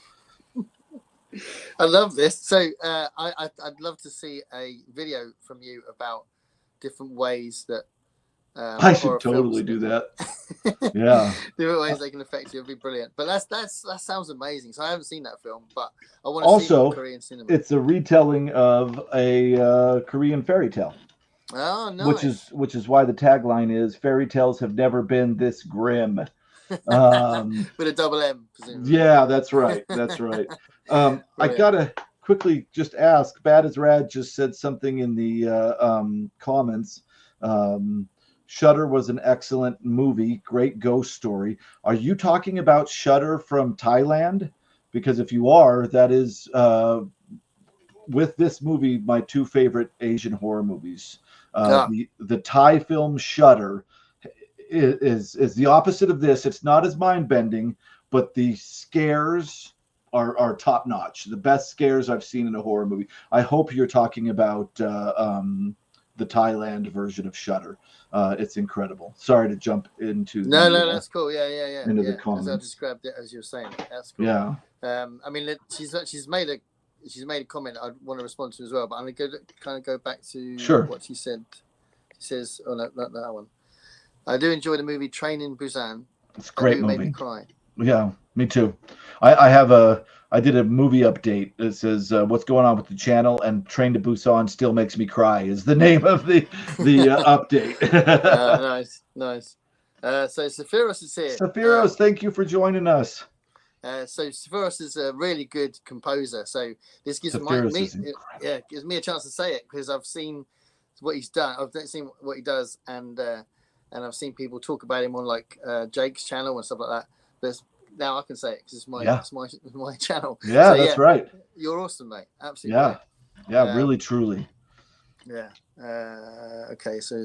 I love this. So I'd love to see a video from you about different ways that I should totally do that. Yeah. Different ways they can affect you would be brilliant. But that sounds amazing. So I haven't seen that film, but I want to see it in Korean cinema. It's a retelling of a Korean fairy tale. Oh, nice. Which is why the tagline is "Fairy tales have never been this grim." With a double M, presumably. Yeah, that's right. That's right. I gotta quickly just ask. Bad as Rad just said something in the comments. Shudder was an excellent movie, great ghost story. Are you talking about Shudder from Thailand? Because if you are, that is with this movie my two favorite Asian horror movies. Ah, The Thai film Shudder is the opposite of this. It's not as mind bending, but the scares are top notch. The best scares I've seen in a horror movie. I hope you're talking about the Thailand version of Shudder. It's incredible. Sorry to jump into no, that's cool. Yeah. into the As I comments. described it, as you were saying, that's cool. Yeah. I mean, she's made a comment I want to respond to as well, but I'm gonna go back to Sure. what she said. She says, "Oh no, not that one." I do enjoy the movie Train in Busan. It's a great Made movie. me cry. Yeah, me too. I did a movie update that says what's going on with the channel, and Train to Busan still makes me cry is the name of the update. Nice. So Sephiros is here. Sephiros, thank you for joining us. So Sephiros is a really good composer. So this gives gives me a chance to say it because I've seen what he's done. I've seen what he does, and I've seen people talk about him on like Jake's channel and stuff like that. But now I can say it because it's my channel. Yeah, so, that's right. You're awesome, mate. Absolutely. Yeah, great. Yeah, really, truly. Yeah. Okay. So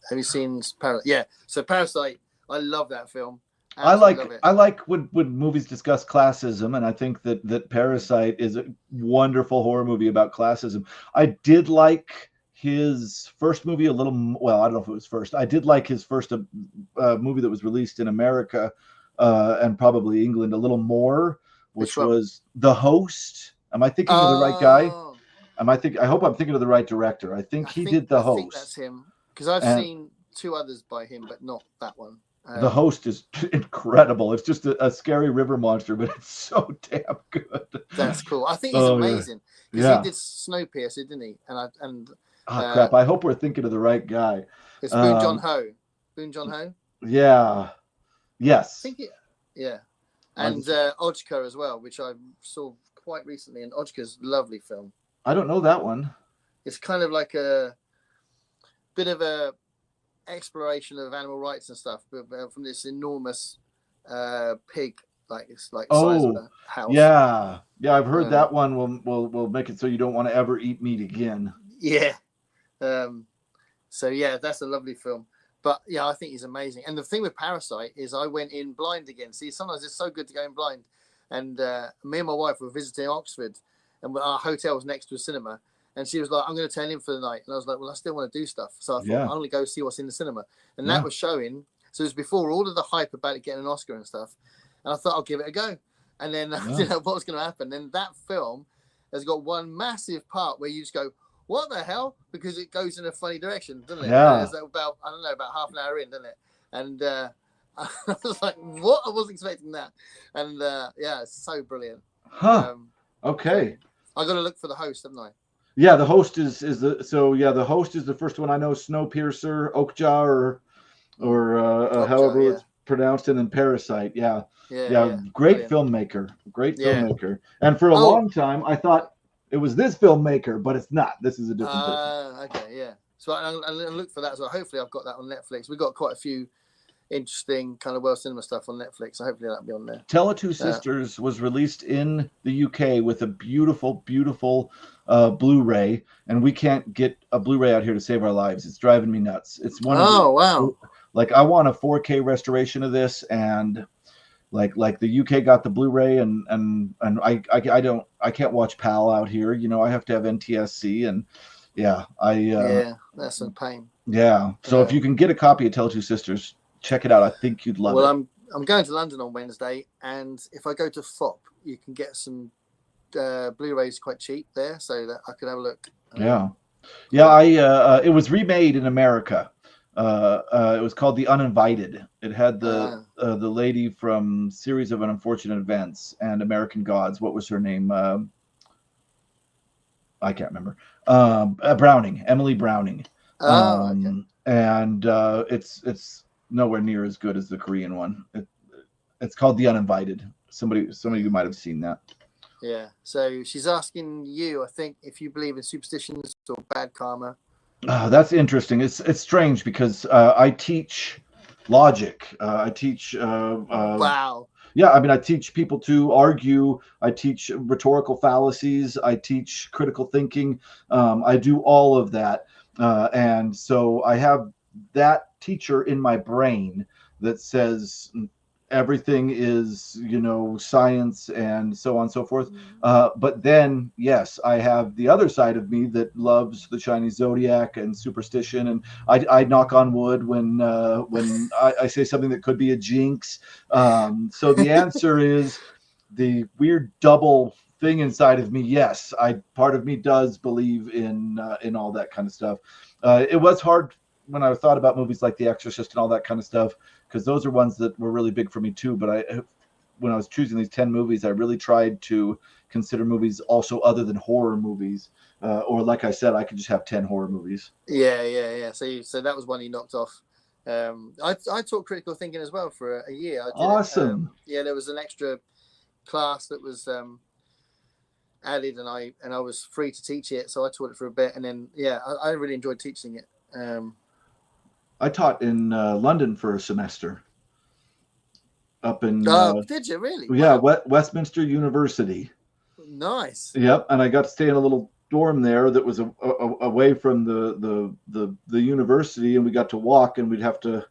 have you seen Parasite? Yeah. So Parasite, I love that film. I like when movies discuss classism, and I think that Parasite is a wonderful horror movie about classism. I did like his first movie a little. Well, I don't know if it was first. I did like his first movie that was released in America and probably England a little more, which was The Host. Am I thinking of the right guy? I hope I'm thinking of the right director. I think he did The Host. I think that's him because I've seen two others by him, but not that one. The Host is incredible. It's just a scary river monster, but it's so damn good. That's cool. I think he's amazing. Because he did Snowpiercer, didn't he? Crap. I hope we're thinking of the right guy. It's Boon Joon-ho. Boon Joon-ho? Yeah. Yes. Yeah. And Ojka as well, which I saw quite recently. And Ojka's a lovely film. I don't know that one. It's kind of like a bit of a exploration of animal rights and stuff, but from this enormous pig, like it's like size of a house. Yeah, I've heard that one will make it so you don't want to ever eat meat again. Yeah. So yeah, that's a lovely film. But yeah, I think he's amazing. And the thing with Parasite is I went in blind again. See, sometimes it's so good to go in blind. And me and my wife were visiting Oxford, and our hotel was next to a cinema. And she was like, I'm going to turn in for the night. And I was like, well, I still want to do stuff. So I thought, I'm going to go see what's in the cinema. And that was showing. So it was before all of the hype about it getting an Oscar and stuff. And I thought, I'll give it a go. And then I didn't know what was going to happen. And that film has got one massive part where you just go, what the hell? Because it goes in a funny direction, doesn't it? Yeah. It's about, I don't know, about half an hour in, doesn't it? And I was like, what? I wasn't expecting that. And it's so brilliant. Okay. So I got to look for The Host, haven't I? Yeah, The Host is The Host is the first one I know. Snowpiercer, Okja, or however it's pronounced, and then Parasite. Yeah. Great filmmaker, and for a long time I thought it was this filmmaker, but it's not. This is a different person. Okay, yeah. So I'll look for that as well. Hopefully, I've got that on Netflix. We've got quite a few interesting kind of world cinema stuff on Netflix. So hopefully that'll be on there. Two Sisters was released in the UK with a beautiful Blu-ray, and we can't get a Blu-ray out here to save our lives. It's driving me nuts. It's one of wow. Like I want a 4K restoration of this, and like the UK got the Blu-ray, and I can't watch PAL out here. You know, I have to have NTSC, and that's a pain. Yeah. So if you can get a copy of Tell Two Sisters, check it out. I think you'd love it. Well, I'm going to London on Wednesday, and if I go to FOP, you can get some Blu-rays quite cheap there, so that I could have a look. It was remade in America. It was called The Uninvited. It had the lady from Series of Unfortunate Events and American Gods. What was her name? I can't remember. Browning, Emily Browning. Okay. And it's nowhere near as good as the Korean one. It's called The Uninvited. Somebody who might have seen that. Yeah. So she's asking you, I think, if you believe in superstitions or bad karma. That's interesting. It's strange because I teach logic. I teach Wow. yeah, I mean, I teach people to argue. I teach rhetorical fallacies. I teach critical thinking. I do all of that. And so I have that teacher in my brain that says everything is, science and so on and so forth. But then, yes, I have the other side of me that loves the Chinese zodiac and superstition. And I knock on wood when I say something that could be a jinx. So the answer is the weird double thing inside of me. Yes, part of me does believe in all that kind of stuff. It was hard when I thought about movies like The Exorcist and all that kind of stuff, because those are ones that were really big for me too. But when I was choosing these 10 movies, I really tried to consider movies also other than horror movies. Or like I said, I could just have 10 horror movies. Yeah. So that was one you knocked off. I taught critical thinking as well for a year. I did Awesome. Yeah, there was an extra class that was added, and I was free to teach it, so I taught it for a bit, and then I really enjoyed teaching it. I taught in London for a semester. Up in did you really? Yeah, Wow. Westminster University. Nice. Yep, and I got to stay in a little dorm there that was away from the university, and we got to walk, and we'd have to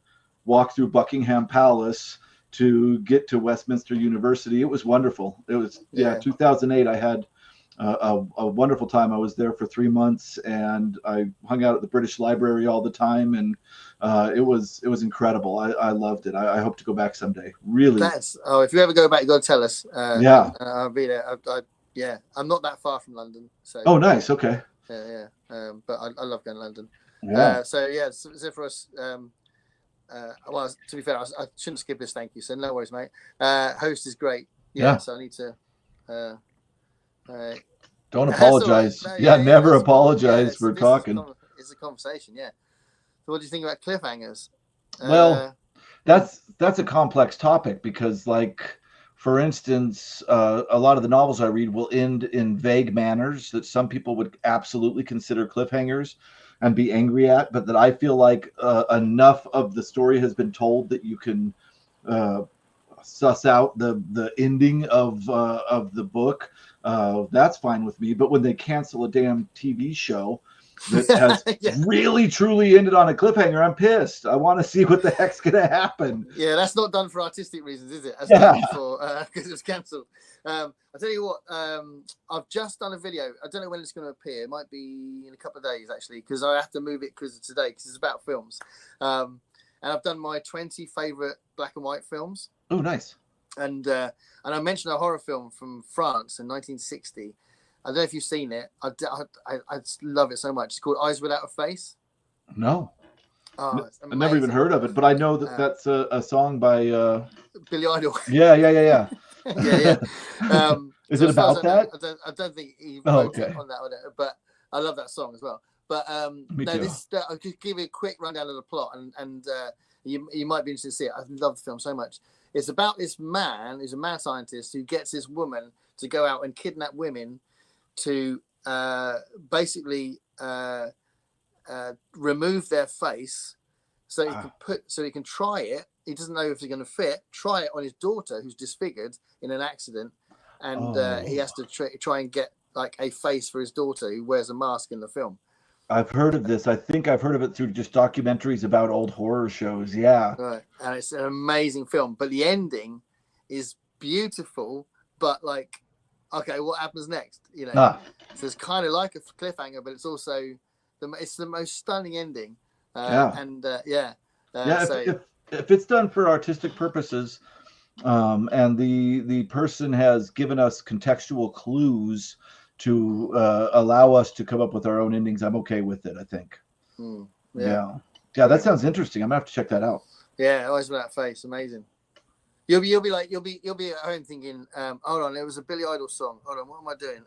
walk through Buckingham Palace to get to Westminster University. It was wonderful. It was 2008. I had a wonderful time. I was there for 3 months, and I hung out at the British Library all the time, and it was incredible. I loved it. I hope to go back someday. Really. If you ever go back, you got to tell us. Yeah. I'll be there. I'm not that far from London. So. Oh, nice. Okay. Yeah. But I love going to London. Yeah. So for us, well, to be fair, I shouldn't skip this. Thank you. So no worries, mate. Host is great. Yeah. So I need to. Don't apologize. Right. No, never apologize for talking. It's a conversation. Yeah. So what do you think about cliffhangers? Well, that's a complex topic because, like, for instance, a lot of the novels I read will end in vague manners that some people would absolutely consider cliffhangers and be angry at, but that I feel like enough of the story has been told that you can suss out the ending of the book. That's fine with me. But when they cancel a damn TV show that has really truly ended on a cliffhanger, I'm pissed. I want to see what the heck's gonna happen. Yeah, that's not done for artistic reasons, is it? That's done for because it was cancelled. I'll tell you what, I've just done a video. I don't know when it's going to appear. It might be in a couple of days, actually, because I have to move it because of today, because it's about films. And I've done my 20 favorite black and white films. Oh, nice. And I mentioned a horror film from France in 1960. I don't know if you've seen it. I just love it so much. It's called Eyes Without a Face. No. Oh, I've never even heard of it, but I know that that's a song by Billy Idol. Yeah. yeah. Is it about that? I don't think he wrote it on that, but I love that song as well. But Me too. I'll just give you a quick rundown of the plot, and you might be interested to see it. I love the film so much. It's about this man who's a mad scientist who gets this woman to go out and kidnap women to basically remove their face so he can try it. He doesn't know if it's going to fit. Try it on his daughter who's disfigured in an accident, and he has to try and get like a face for his daughter who wears a mask in the film. I've heard of this. I think I've heard of it through just documentaries about old horror shows. Yeah. Right. And it's an amazing film, but the ending is beautiful, but like, okay, what happens next? You know, so it's kind of like a cliffhanger, but it's also it's the most stunning ending. If it's done for artistic purposes, and the person has given us contextual clues to allow us to come up with our own endings, I'm okay with it, I think. Yeah, that sounds interesting. I'm gonna have to check that out. Yeah, Eyes Without Face, amazing. You'll be at home thinking, hold on, it was a Billy Idol song. Hold on, what am I doing?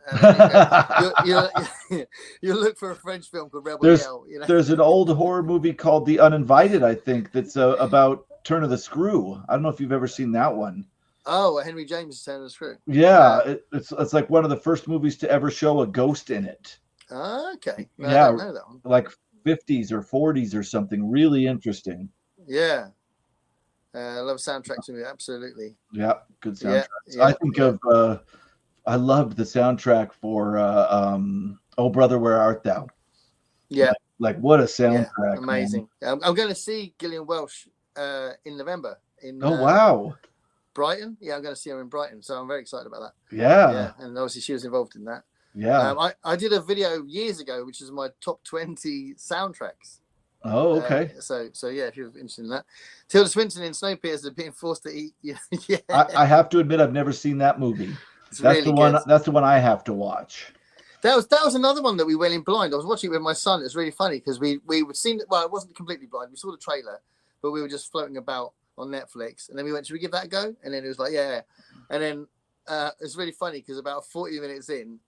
You'll look for a French film called Rebel Yell. You know? There's an old horror movie called The Uninvited, I think, that's about Turn of the Screw. I don't know if you've ever seen that one. Oh, Henry James' Turn of the Screw. Yeah, it's like one of the first movies to ever show a ghost in it. Okay. I don't know that one. Like 50s or 40s or something. Really interesting. Yeah. I love soundtrack to me. Absolutely. Yeah, good Yeah. soundtracks. I Yeah. think Yeah. of I loved the soundtrack for Oh Brother, Where Art Thou? Yeah. Like what a Yeah. soundtrack, man. Amazing. I'm going to see Gillian Welsh in November in Oh wow. Brighton. Yeah, I'm going to see her in Brighton. So I'm very excited about that. Yeah. Yeah. And obviously she was involved in that. Yeah. I did a video years ago, which is my top 20 soundtracks. Oh, okay. So yeah, if you're interested in that, Tilda Swinton in Snowpiercer are being forced to eat. Yeah, I have to admit I've never seen that movie. it's That's really the one. good. That's the one I have to watch. That was another one that we went in blind. I was watching it with my son. It was really funny because we would seen it. Well, it wasn't completely blind. We saw the trailer, but we were just floating about on Netflix, and then we went, "Should we give that a go?" And then it was like, "Yeah." And then it's really funny because about 40 minutes in,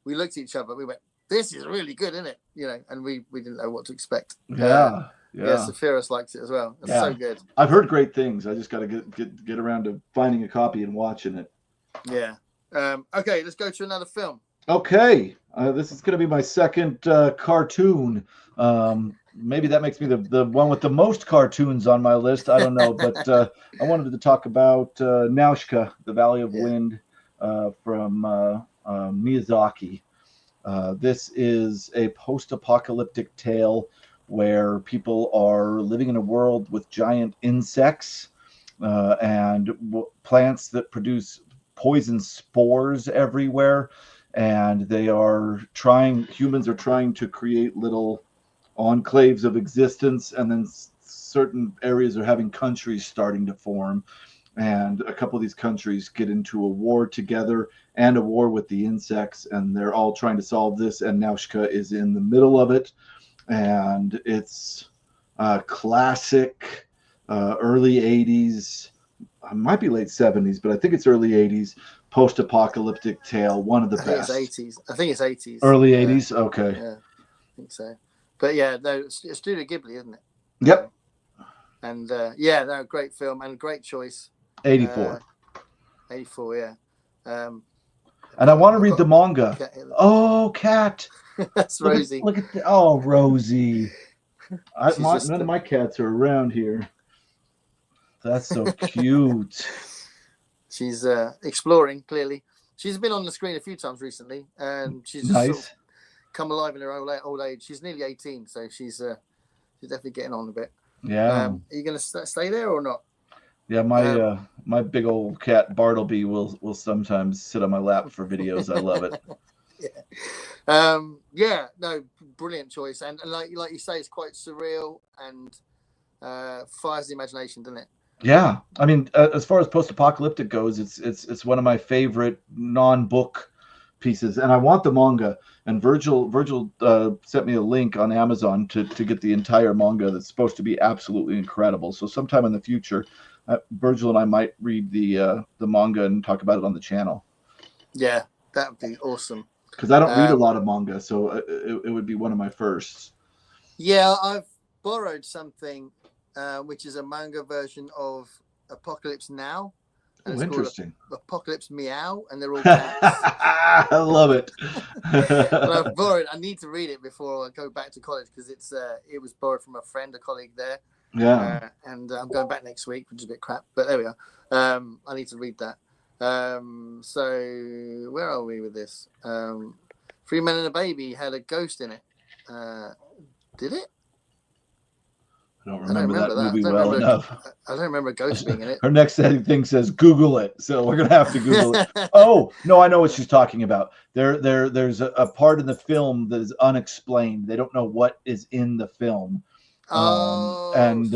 we looked at each other. We went, "This is really good, isn't it?" You know, and we didn't know what to expect. Yeah. Yeah, Sephiroth likes it as well. It's so good. I've heard great things. I just got to get around to finding a copy and watching it. Yeah. Okay, let's go to another film. Okay, this is going to be my second cartoon. Maybe that makes me the one with the most cartoons on my list. I don't know, but I wanted to talk about Nausicaa, The Valley of Wind, from Miyazaki. This is a post-apocalyptic tale where people are living in a world with giant insects and plants that produce poison spores everywhere. And humans are trying to create little enclaves of existence. And then certain areas are having countries starting to form. And a couple of these countries get into a war together and a war with the insects. And they're all trying to solve this. And Nausicaa is in the middle of it. And it's a classic early 80s, might be late 70s, but I think it's early 80s post-apocalyptic tale, one of the best. I think it's 80s. Early 80s? Okay. Yeah, I think so. But yeah, no, it's Studio Ghibli, isn't it? Yep. And yeah, no, great film and great choice. 84. 84, yeah. And I want to read the manga. Oh, cat. That's Rosie. Look at oh, Rosie. None of my cats are around here. That's so cute. She's exploring, clearly. She's been on the screen a few times recently, and she's just sort of come alive in her old age. She's nearly 18, so she's definitely getting on a bit. Yeah. Are you going to stay there or not? Yeah, my big old cat Bartleby will sometimes sit on my lap for videos. I love it. Yeah, no, brilliant choice, and like you say, it's quite surreal and fires the imagination, doesn't it? Yeah, I mean, as far as post-apocalyptic goes, it's one of my favorite non-book pieces, and I want the manga. And Virgil sent me a link on Amazon to get the entire manga. That's supposed to be absolutely incredible. So sometime in the future, Virgil and I might read the manga and talk about it on the channel. Yeah, that would be awesome. Because I don't read a lot of manga, so it would be one of my firsts. Yeah, I've borrowed something, which is a manga version of Apocalypse Now. And it's interesting. Apocalypse Meow, and they're all cats. I love it. But I've borrowed. I need to read it before I go back to college because it was borrowed from a friend, a colleague there. Yeah. And I'm going back next week, which is a bit crap, but there we are. I need to read that. So where are we with this? Three Men and a Baby had a ghost in it. Did it? I don't remember that movie well enough. I don't remember a ghost being in it. Her next thing says Google it, so we're gonna have to Google it. Oh no, I know what she's talking about. There's a part in the film that is unexplained. They don't know what is in the film. It's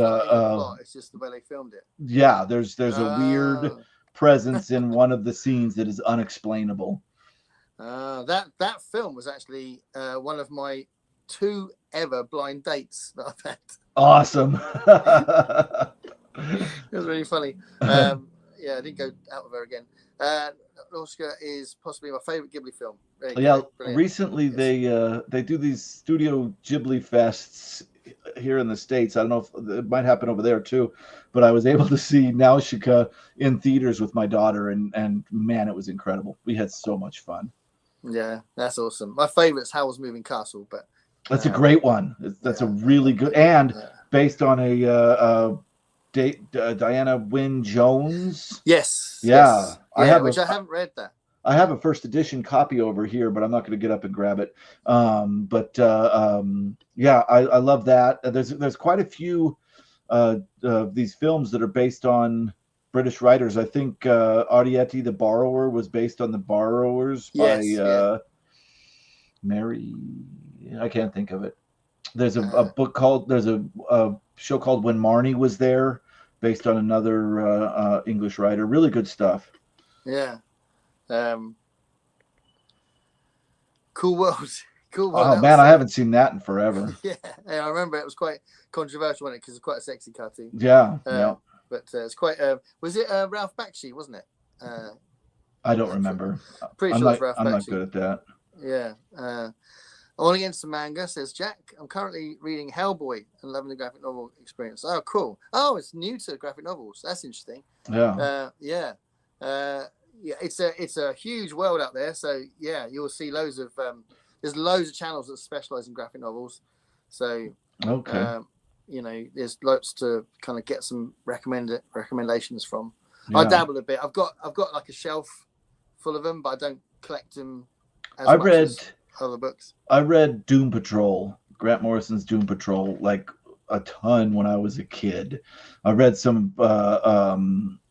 just the way they filmed it. Yeah, there's a weird presence in one of the scenes that is unexplainable. That film was actually one of my 2 ever blind dates that I've had. Awesome. It was really funny. Yeah, I didn't go out with her again. Nausicaa is possibly my favorite Ghibli film. Yeah, recently they do these Studio Ghibli fests here in the States. I don't know if it might happen over there too, but I was able to see Nausicaa in theaters with my daughter, and man, it was incredible. We had so much fun. Yeah, that's awesome. My favorite is Howl's Moving Castle, but That's a great one. That's a really good, and based on a Diana Wynne Jones. Yes. Yeah, Yeah, which I haven't read that. I have a first edition copy over here, but I'm not going to get up and grab it. Yeah, I love that. There's quite a few these films that are based on British writers. I think Arrietty the Borrower was based on The Borrowers by Mary. I can't think of it. There's a book called. There's a show called When Marnie Was There, based on another English writer. Really good stuff. Yeah. Cool World. Cool World. Oh man, I haven't seen that in forever. Yeah, I remember it was quite controversial, wasn't it? Because it's quite a sexy cartoon. Yeah. But it's quite. Was it Ralph Bakshi? Wasn't it? I don't remember. Pretty sure it's Ralph Bakshi. I'm not good at that. Yeah. All Against the Manga, says Jack. I'm currently reading Hellboy and loving the graphic novel experience. Oh, cool. Oh, it's new to graphic novels. That's interesting. Yeah. It's a huge world out there. So yeah, you'll see loads of there's loads of channels that specialize in graphic novels. So okay. There's lots to kind of get some recommendations from. Yeah. I dabble a bit. I've got like a shelf full of them, but I don't collect them as much as other books. I read Doom Patrol, Grant Morrison's Doom Patrol, like a ton when I was a kid. I read some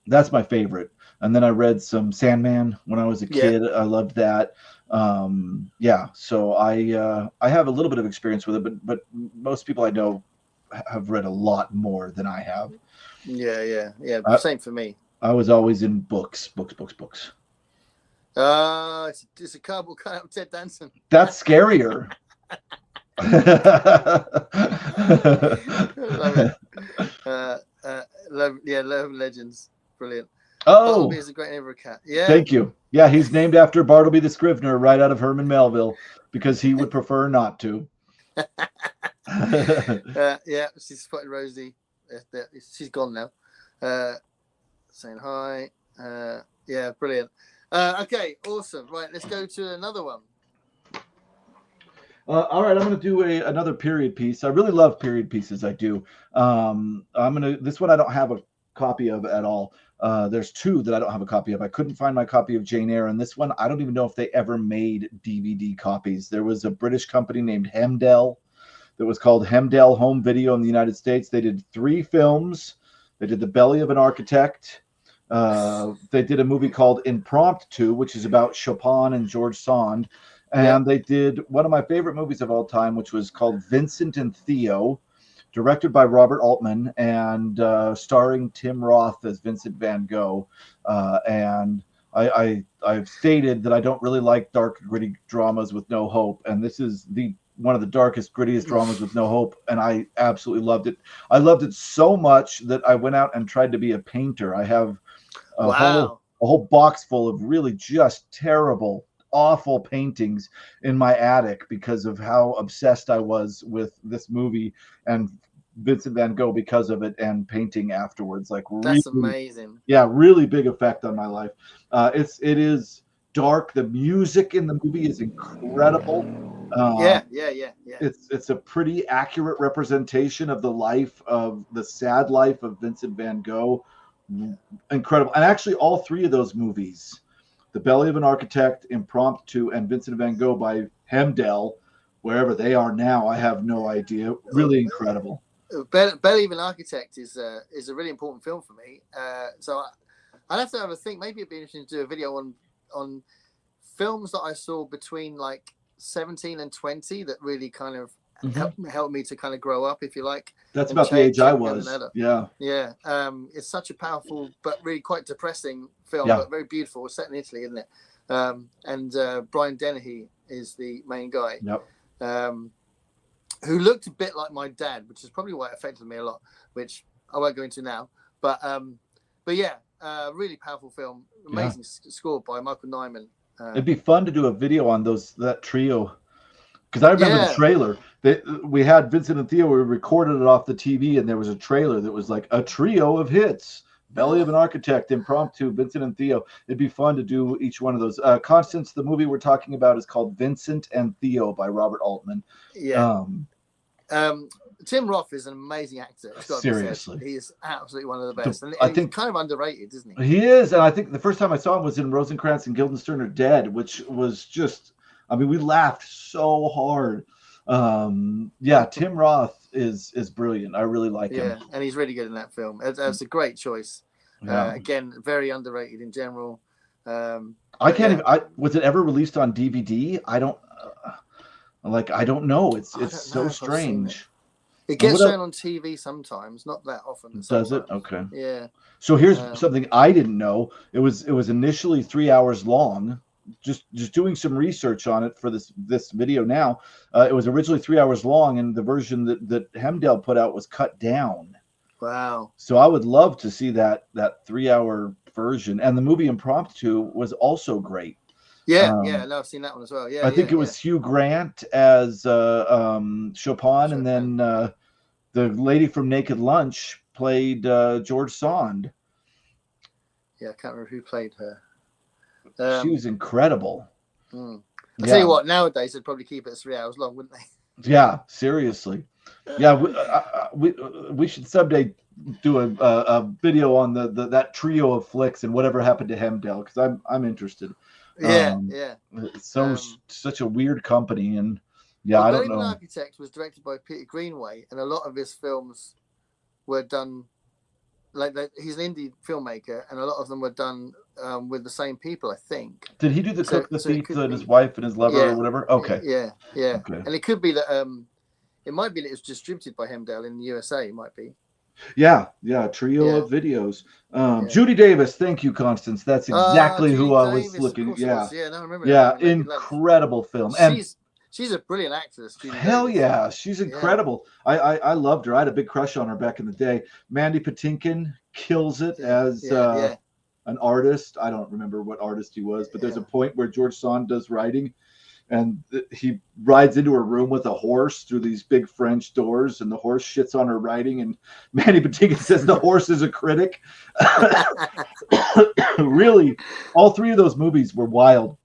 that's my favorite. And then I read some Sandman when I was a kid. I loved that. So I have a little bit of experience with it, but most people I know have read a lot more than I have. Yeah. Same for me. I was always in books. It's a cardboard cutout of Ted Danson. That's scarier. Love Legends. Brilliant. Oh, Bartleby is a great name for a cat. Yeah. Thank you. Yeah, he's named after Bartleby the Scrivener, right out of Herman Melville, because he would prefer not to. She's spotted Rosie. She's gone now. Saying hi. Brilliant. Okay, awesome. Right, let's go to another one. All right, I'm going to do another period piece. I really love period pieces. I do. This one I don't have a copy of at all. There's two that I don't have a copy of. I couldn't find my copy of Jane Eyre, and this one I don't even know if they ever made DVD copies. There was a British company named Hemdell that was called Hemdell Home Video in the United States. They did 3 films. They did The Belly of an Architect. They did a movie called Impromptu, which is about Chopin and George Sand. And they did one of my favorite movies of all time, which was called Vincent and Theo, directed by Robert Altman and starring Tim Roth as Vincent van Gogh. And I've stated that I don't really like dark, gritty dramas with no hope. And this is one of the darkest, grittiest dramas with no hope. And I absolutely loved it. I loved it so much that I went out and tried to be a painter. I have a whole box full of really just terrible, awful paintings in my attic because of how obsessed I was with this movie and Vincent van Gogh because of it, and painting afterwards. Like, that's really amazing. Yeah, really big effect on my life. It is dark. The music in the movie is incredible. It's a pretty accurate representation of the sad life of Vincent van Gogh. Incredible. And actually all 3 of those movies, The Belly of an Architect, Impromptu, and Vincent van Gogh by Hemdell, wherever they are now, I have no idea. Really incredible. Belly of an Architect is a really important film for me. So I'd have to have a think. Maybe it'd be interesting to do a video on films that I saw between like 17 and 20 that really kind of helped me to kind of grow up, if you like. That's about the age I was. Yeah. It's such a powerful but really quite depressing film, but very beautiful. It's set in Italy, isn't it? And Brian Dennehy is the main guy. Who looked a bit like my dad, which is probably why it affected me a lot, which I won't go into now. But really powerful film. Amazing score by Michael Nyman. It'd be fun to do a video on that trio, because I remember the trailer. We had Vincent and Theo. We recorded it off the TV, and there was a trailer that was like a trio of hits. Belly of an Architect, Impromptu, Vincent and Theo. It'd be fun to do each one of those. Constance, the movie we're talking about is called Vincent and Theo by Robert Altman. Yeah. Tim Roth is an amazing actor. Seriously. He is absolutely one of the best. And I think he's kind of underrated, isn't he? He is. And I think the first time I saw him was in Rosencrantz and Guildenstern Are Dead, which was just, I mean, we laughed so hard. Tim Roth is brilliant. I really like him. Yeah, and he's really good in that film. That's a great choice. Again, very underrated in general. I can't even. Was it ever released on DVD? I don't know. It's so strange. It gets shown on TV sometimes, not that often. Does it? Okay. Yeah. So here's something I didn't know. It was initially 3 hours long. Just doing some research on it for this video now. It was originally 3 hours long, and the version that Hemdale put out was cut down. Wow. So I would love to see that 3 hour version. And the movie Impromptu was also great. Yeah, no, I've seen that one as well. Yeah, I think it was Hugh Grant as Chopin, and then the lady from Naked Lunch played George Sand. Yeah, I can't remember who played her. She was incredible. I'll tell you what, nowadays they'd probably keep it as 3 hours long, wouldn't they? Yeah, seriously. Yeah, we should someday do a video on that trio of flicks and whatever happened to Hemdale, because I'm interested. Yeah. It's such a weird company, and I don't know. Liminal Architect was directed by Peter Greenaway, and a lot of his films were done he's an indie filmmaker, and a lot of them were done with the same people, I think. Did he do the Cook, the Thief, and his wife and his lover or whatever? Okay. Yeah. Okay. And it could be that it might be that it's distributed by Hemdale in the USA. It might be. Yeah, trio of videos. Judy Davis, thank you, Constance. That's exactly who I was looking. Yeah, I remember. Yeah, incredible film. And she's a brilliant actress. Hell Davis. Yeah, she's incredible. I loved her. I had a big crush on her back in the day. Mandy Patinkin kills it as an artist. I don't remember what artist he was, but there's a point where George Sand does writing, and he rides into her room with a horse through these big French doors, and the horse shits on her writing, and Mandy Patinkin says the horse is a critic. Really, all three of those movies were wild.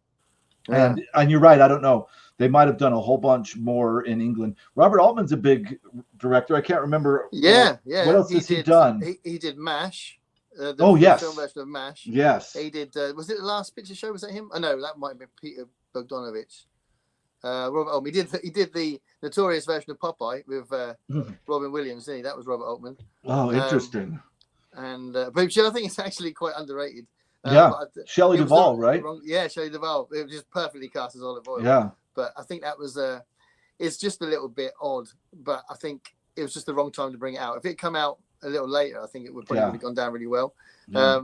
And you're right, I don't know. They might have done a whole bunch more in England. Robert Altman's a big director. I can't remember. Yeah. What else has he done? He did MASH. Yes. Film version of MASH. Yes. He did. Was it The Last Picture Show? Was that him? Oh no, that might have been Peter Bogdanovich. Robert Altman. He did the notorious version of Popeye with Robin Williams. Didn't he? That was Robert Altman. Oh, interesting. But I think it's actually quite underrated. Shelley Duvall, right? Shelley Duvall. It was just perfectly cast as Olive Oyl. Yeah. But I think that was it's just a little bit odd. But I think it was just the wrong time to bring it out. If it come out a little later, I think it would probably have gone down really well. Yeah.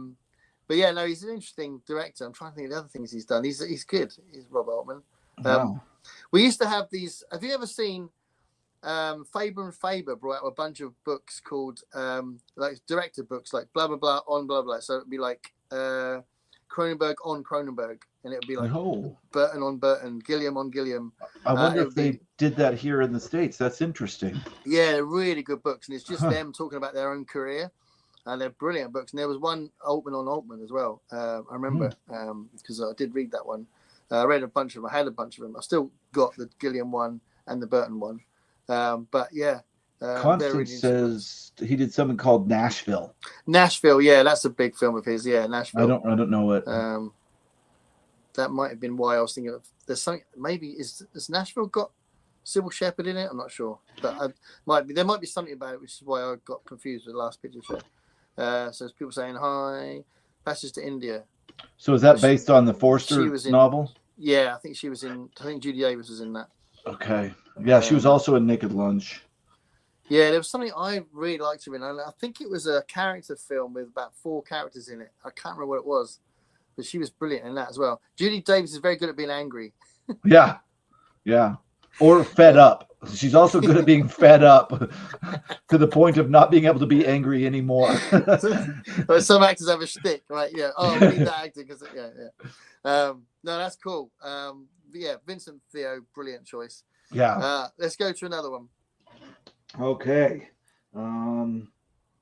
But he's an interesting director. I'm trying to think of the other things he's done. He's good. He's Robert Altman. We used to have these. Have you ever seen Faber and Faber brought out a bunch of books called like director books, like blah blah blah on blah blah. So it'd be like Cronenberg on Cronenberg, and it would be like Burton on Burton, Gilliam on Gilliam. I wonder if they did that here in the States. That's interesting. Yeah, they're really good books, and it's just them talking about their own career, and they're brilliant books. And there was one Altman on Altman as well. I remember because I did read that one. I read a bunch of them. I had a bunch of them. I still got the Gilliam one and the Burton one. Constance says he did something called Nashville. Nashville, yeah, that's a big film of his. Yeah, Nashville. I don't know it. That might have been why I was thinking of. There's something. Maybe has Nashville got Sybil Shepherd in it? I'm not sure, but there might be something about it, which is why I got confused with the Last Picture Show. So there's people saying hi. Passage to India. So is that based on the Forster novel? Yeah, I think she was in. I think Judy Davis was in that. Okay. Yeah, she was also in Naked Lunch. Yeah, there was something I really liked her in. I think it was a character film with about 4 characters in it. I can't remember what it was, but she was brilliant in that as well. Judy Davis is very good at being angry. Yeah. Or fed up. She's also good at being fed up to the point of not being able to be angry anymore. Some actors have a shtick, right? Yeah. Oh, we need that actor because no, that's cool. Vincent Theo, brilliant choice. Yeah. Let's go to another one. Okay.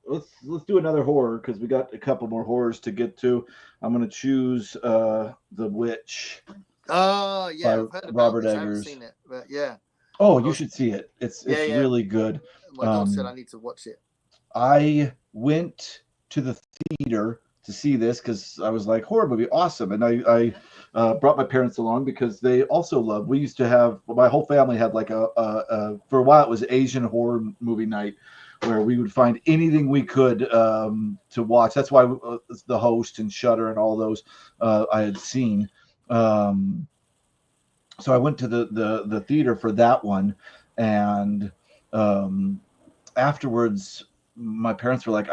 let's do another horror because we got a couple more horrors to get to. I'm gonna choose The Witch Oh yeah, by I've heard about Robert this. I haven't Eggers. seen it, but yeah. Oh, I you was, should see it. It's yeah, it's yeah. really good. My daughter said I need to watch it. I went to the theater to see this because I was like, horror movie, awesome. And I brought my parents along because they also love. We used to have my whole family had like for a while it was Asian horror movie night where we would find anything we could to watch. That's why The Host and Shudder and all those I had seen. So I went to the theater for that one, and um, afterwards my parents were like,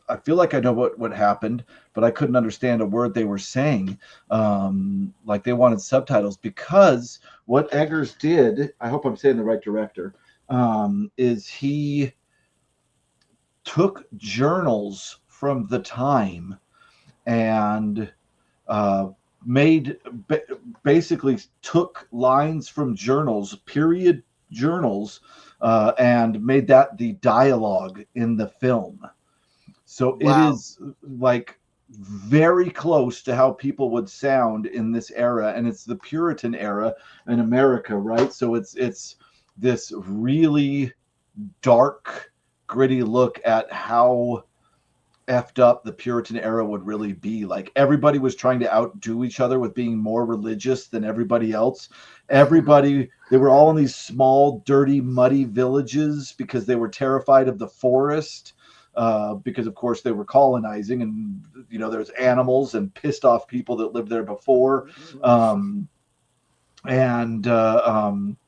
I feel like I know what happened, but I couldn't understand a word they were saying. Like they wanted subtitles because what Eggers did, I hope I'm saying the right director, is he took journals from the time and uh, made basically took lines from journals, period journals, and made that the dialogue in the film. So it Wow. is like very close to how people would sound in this era, and it's the Puritan era in America, right? So it's this really dark, gritty look at how effed up the Puritan era would really be. Like everybody was trying to outdo each other with being more religious than everybody else. Everybody, they were all in these small, dirty, muddy villages because they were terrified of the forest. Because of course they were colonizing, and there's animals and pissed off people that lived there before. And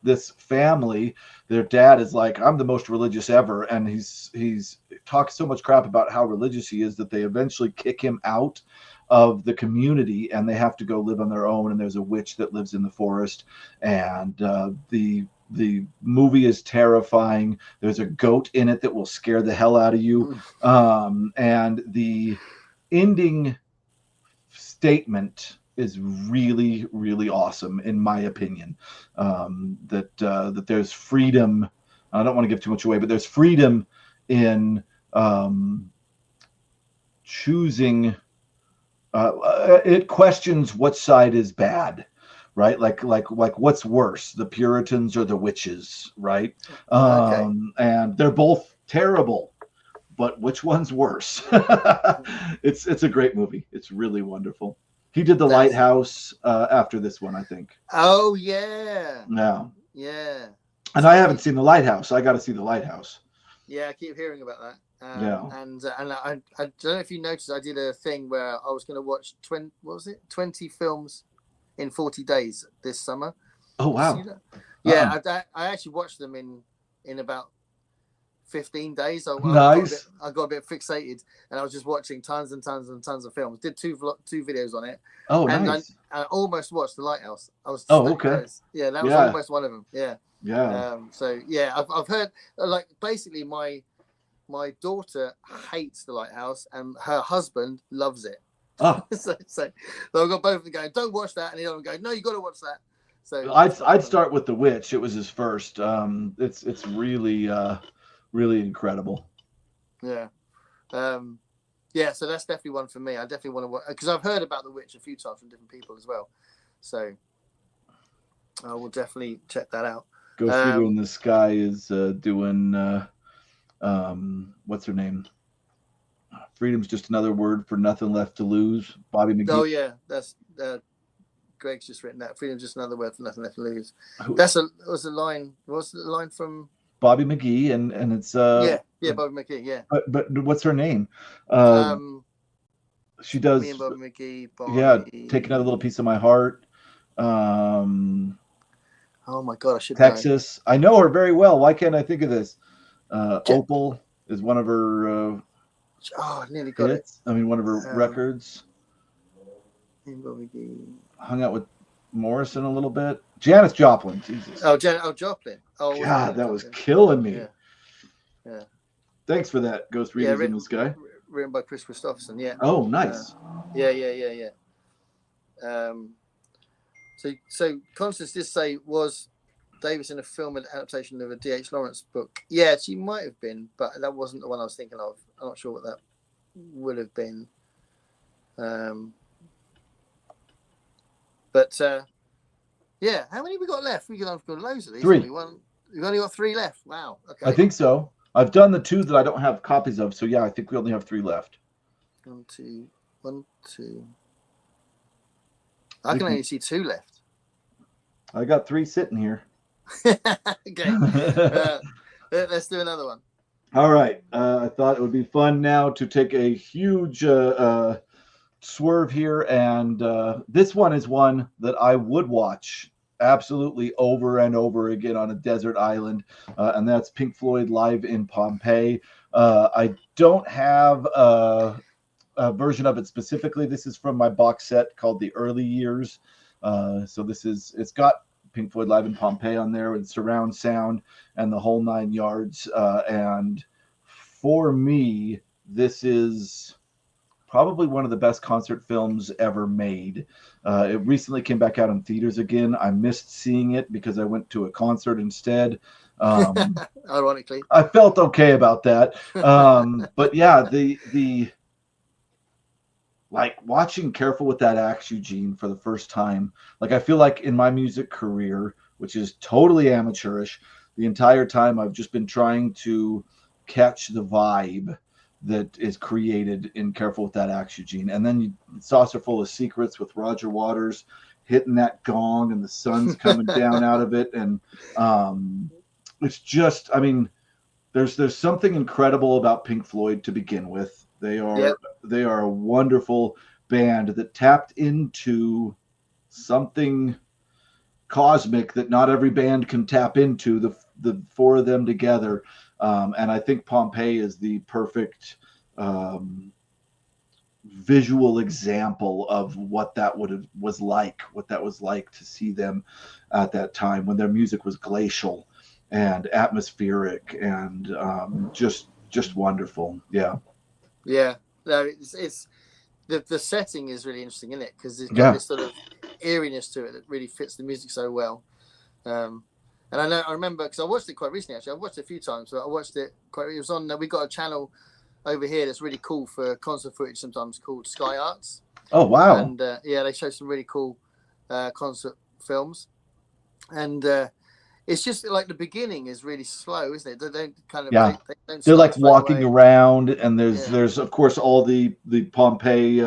this family, their dad is like, I'm the most religious ever, and he's talks so much crap about how religious he is that they eventually kick him out of the community and they have to go live on their own, and there's a witch that lives in the forest, and the movie is terrifying. There's a goat in it that will scare the hell out of you, and the ending statement is really, really awesome, in my opinion. That there's freedom. I don't want to give too much away, but there's freedom in choosing. It questions what side is bad, right? Like what's worse, the Puritans or the witches, right? Okay. And they're both terrible, but which one's worse? It's a great movie. It's really wonderful. He did The That's Lighthouse after this one, I think. Oh yeah. Yeah. Yeah. And I haven't seen The Lighthouse. I got to see The Lighthouse. Yeah, I keep hearing about that. Yeah. And I don't know if you noticed, I did a thing where I was going to watch 20 films in 40 days this summer. Oh wow. See that? Yeah, I actually watched them in about 15 days. Nice. I got a bit fixated, and I was just watching tons and tons and tons of films. Did two videos on it. Oh, and nice. I almost watched The Lighthouse. I was okay. close. Yeah, that was almost one of them. Yeah. Yeah. So yeah, I've heard, like, basically my daughter hates The Lighthouse and her husband loves it. Oh. so I've got both of them going, don't watch that, and the other one going, no, you got to watch that. So I'd start with The Witch. It was his first. It's really really incredible. Yeah. Yeah, so that's definitely one for me. I definitely want to watch, because I've heard about The Witch a few times from different people as well. So I will definitely check that out. Ghost Reader in the Sky is doing what's her name? Freedom's just another word for nothing left to lose. Bobby McGee. Oh yeah, that's Greg's just written that. Freedom's just another word for nothing left to lose. What's the line from Bobby McGee, and it's Bobby McGee, yeah. But what's her name? She does. Me and Bobby McGee. Yeah, Take Another Little Piece of My Heart. Oh my God, I should Texas. Know. I know her very well. Why can't I think of this? Opal is one of her. I nearly got hits. it. I mean, one of her records. Bobby McGee. Hung out with Morrison a little bit. Janis Joplin. Jesus. Joplin. Oh, God, that was killing me. Yeah. Thanks for that, Ghost Readers in the Sky. Written by Chris Christopherson. Yeah. Oh, nice. Yeah. So Constance did say was Davis in a film adaptation of a D.H. Lawrence book. Yeah, she might have been, but that wasn't the one I was thinking of. I'm not sure what that would have been. But yeah, how many we got left? We've got loads of these. 3. We've only got 3 left. Wow. Okay. I think so. I've done the 2 that I don't have copies of, so yeah, I think we only have 3 left. 1, 2. I can only see 2 left. I got 3 sitting here. Okay. Let's do another one. All right. I thought it would be fun now to take a huge swerve here, and this one is one that I would watch absolutely over and over again on a desert island, and that's Pink Floyd live in Pompeii. I don't have a version of it specifically. This is from my box set called The Early Years. So it's got Pink Floyd live in Pompeii on there with surround sound and the whole 9 yards. And for me, this is probably one of the best concert films ever made. It recently came back out in theaters again. I missed seeing it because I went to a concert instead. Ironically, I felt okay about that. But yeah, the like watching Careful with That Axe, Eugene, for the first time, like I feel like in my music career, which is totally amateurish, the entire time I've just been trying to catch the vibe that is created in Careful with That Axe, Eugene. And then Saucer Full of Secrets with Roger Waters hitting that gong and the sun's coming down out of it. And it's just, I mean, there's something incredible about Pink Floyd to begin with. They are a wonderful band that tapped into something cosmic that not every band can tap into, the 4 of them together. And I think Pompeii is the perfect visual example of what that was like to see them at that time when their music was glacial and atmospheric and just wonderful. Yeah, no, it's the setting is really interesting, isn't it? Because it's got this sort of eeriness to it that really fits the music so well. And I remember because I watched it quite recently. Actually, I've watched it a few times, but I watched it quite. It was on. We got a channel over here that's really cool for concert footage, sometimes called Sky Arts. Oh wow! And they show some really cool concert films, and it's just like the beginning is really slow, isn't it? They don't kind of they're like walking around, and there's of course all the Pompeii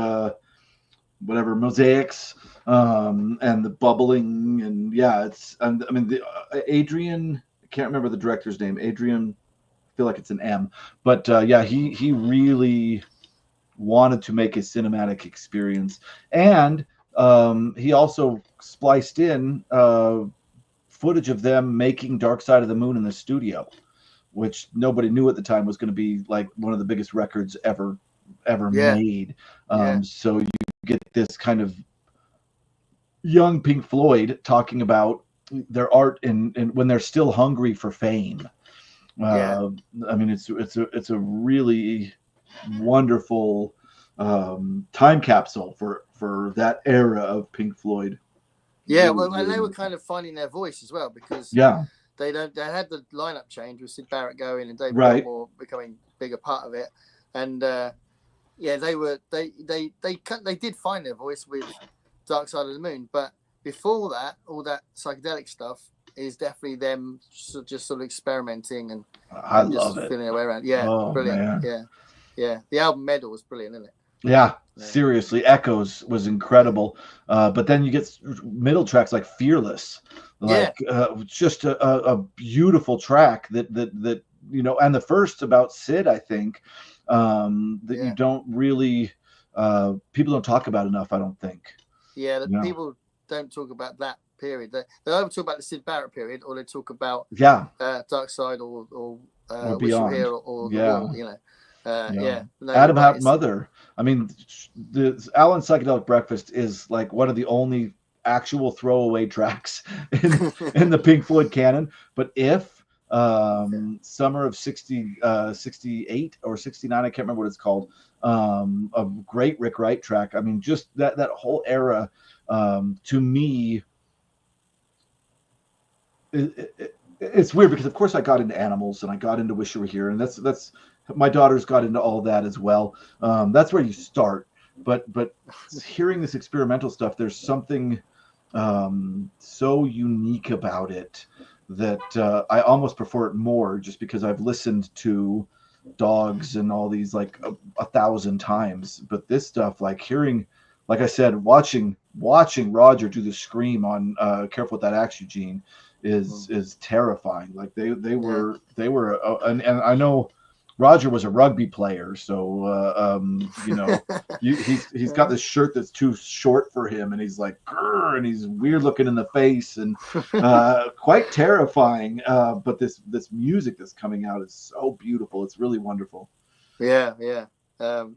whatever mosaics and the bubbling, and I mean Adrian, I can't remember the director's name. Adrian, I feel like it's an M, but he really wanted to make a cinematic experience, and he also spliced in footage of them making Dark Side of the Moon in the studio, which nobody knew at the time was going to be like one of the biggest records ever made. So you get this kind of young Pink Floyd talking about their art and when they're still hungry for fame. I mean, it's a really wonderful time capsule for that era of Pink Floyd. Yeah, well, and they were kind of finding their voice as well because they had the lineup change with Sid Barrett going and David Gilmour becoming a bigger part of it, and they did find their voice with Dark Side of the Moon, but before that, all that psychedelic stuff is definitely them just sort of experimenting and love it, feeling their way around. Brilliant. Man. Yeah. The album Medal was brilliant, isn't it? Yeah, seriously, Echoes was incredible, but then you get middle tracks like Fearless, just a beautiful track that you know, and the first about Sid, I think, you don't really people don't talk about enough, I don't think. Yeah, people don't talk about that period. They either talk about the Sid Barrett period, or they talk about Dark Side or Wish You Were Here or The Wall, you know. Adam Hat Mother. I mean, the Alan Psychedelic Breakfast is like one of the only actual throwaway tracks in the Pink Floyd canon. But if summer of 68 or 69, I can't remember what it's called, a great Rick Wright track. I mean, just that whole era, to me, it's weird because of course I got into animals and I got into Wish You Were Here, and that's my daughters got into all that as well. That's where you start, but hearing this experimental stuff, there's something so unique about it that I almost prefer it more, just because I've listened to dogs and all these like a thousand times. But this stuff, like hearing, like I said, watching Roger do the scream on "Careful With That Axe, Eugene" is terrifying. Like they were and I know Roger was a rugby player, so he's got this shirt that's too short for him, and he's like, grr, and he's weird looking in the face, and quite terrifying. But this music that's coming out is so beautiful. It's really wonderful. Yeah. Yeah. Have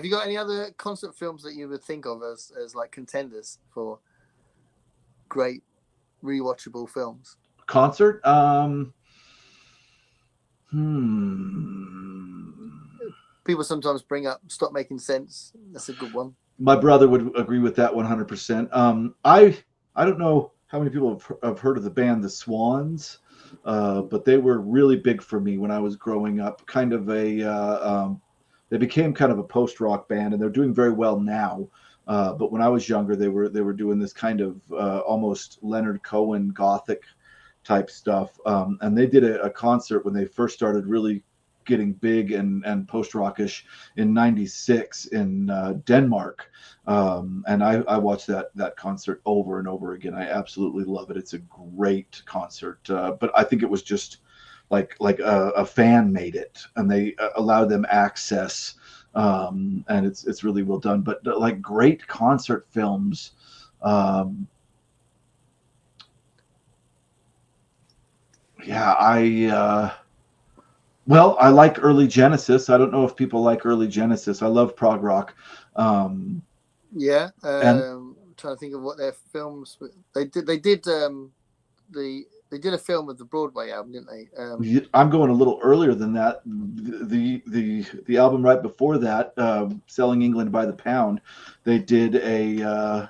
you got any other concert films that you would think of as like contenders for great rewatchable films? Concert? People sometimes bring up Stop Making Sense. That's a good one. My brother would agree with that 100%. I don't know how many people have heard of the band The Swans, but they were really big for me when I was growing up. Kind of they became kind of a post-rock band, and they're doing very well now. But when I was younger, they were doing this kind of almost Leonard Cohen gothic type stuff. And they did a concert when they first started really getting big and post-rockish in '96 in Denmark. And I watched that concert over and over again. I absolutely love it. It's a great concert. But I think it was just like a fan made it, and they allowed them access. And it's really well done. But like great concert films. Yeah, I like early Genesis. I don't know if people like early Genesis. I love prog rock. And I'm trying to think of what their films they did. They did a film of the Broadway album, didn't they? I'm going a little earlier than that. The album right before that, "Selling England by the Pound," they did a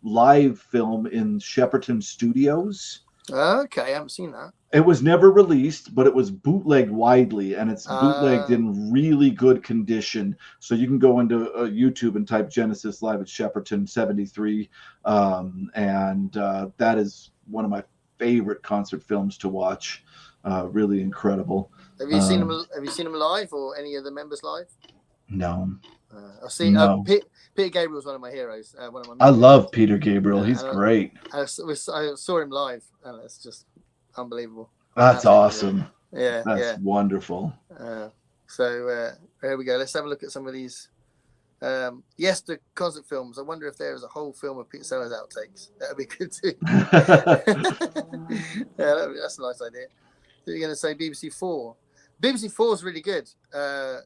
live film in Shepperton Studios. Okay, I haven't seen that. It was never released, but it was bootlegged widely, and it's bootlegged in really good condition. So you can go into YouTube and type Genesis Live at Shepperton '73, and that is one of my favorite concert films to watch. Really incredible. Have you seen them? Have you seen them live, or any of the members live? No. I've seen Peter Gabriel's one of my heroes. I love Peter Gabriel. He's great. I saw him live, and it's just unbelievable. That's awesome. Yeah, that's wonderful. So here we go. Let's have a look at some of these. Yes, the concert films. I wonder if there is a whole film of Peter Sellers outtakes. That would be good too. Yeah, that's a nice idea. So you're going to say BBC 4. BBC 4 is really good. That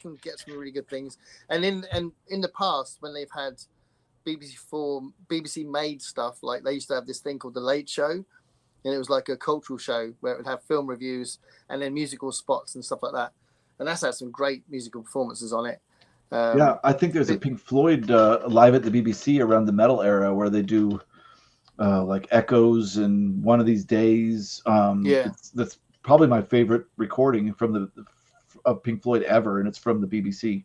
can get some really good things. And in the past, when they've had BBC made stuff, like they used to have this thing called The Late Show, and it was like a cultural show where it would have film reviews and then musical spots and stuff like that. And that's had some great musical performances on it. I think there's a Pink Floyd live at the BBC around the metal era where they do like Echoes and One of These Days. That's probably my favorite recording of Pink Floyd ever, and it's from the BBC.